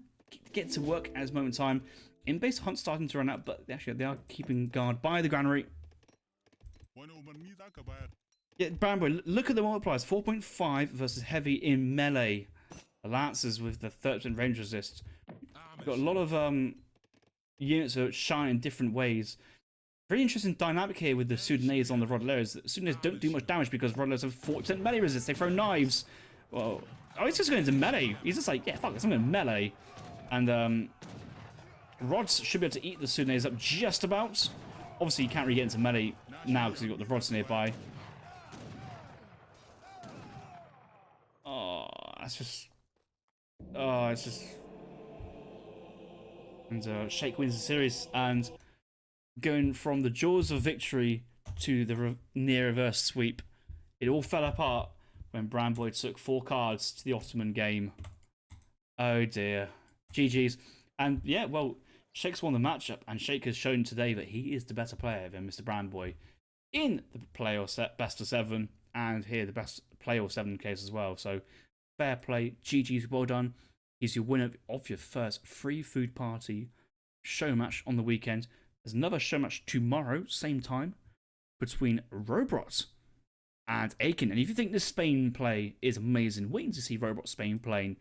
get to work at this moment in time. In-base hunt starting to run out, but actually they are keeping guard by the granary. Yeah, Brambo, look at the multipliers. 4.5 versus heavy in melee. The Lancers with the 30% range resist. We've got a lot of units that shine in different ways. Very interesting dynamic here with the Sudanese on the Rodlers. The Sudanese don't do much damage because Rodlers have 40% melee resist. They throw knives. Well, oh, he's just going into melee. He's just like, yeah, fuck this, I'm going to melee. And Rods should be able to eat the Sudanese up just about. Obviously, you can't really get into melee now because you've got the Rods nearby. Oh, that's just... Oh, it's just... And Shake wins the series, and going from the jaws of victory to the near reverse sweep, it all fell apart when Bramboy took 4 cards to the Ottoman game. Oh dear. GG's. And yeah, well, Shake's won the matchup, and Shake has shown today that he is the better player than Mr. Bramboy in the playoff best of 7, and here the best playoff 7 case as well. So fair play, GG's, well done. He's your winner of your first free food party show match on the weekend. There's another show match tomorrow, same time, between Robot and Aiken. And if you think this Spain play is amazing, waiting to see Robot Spain play.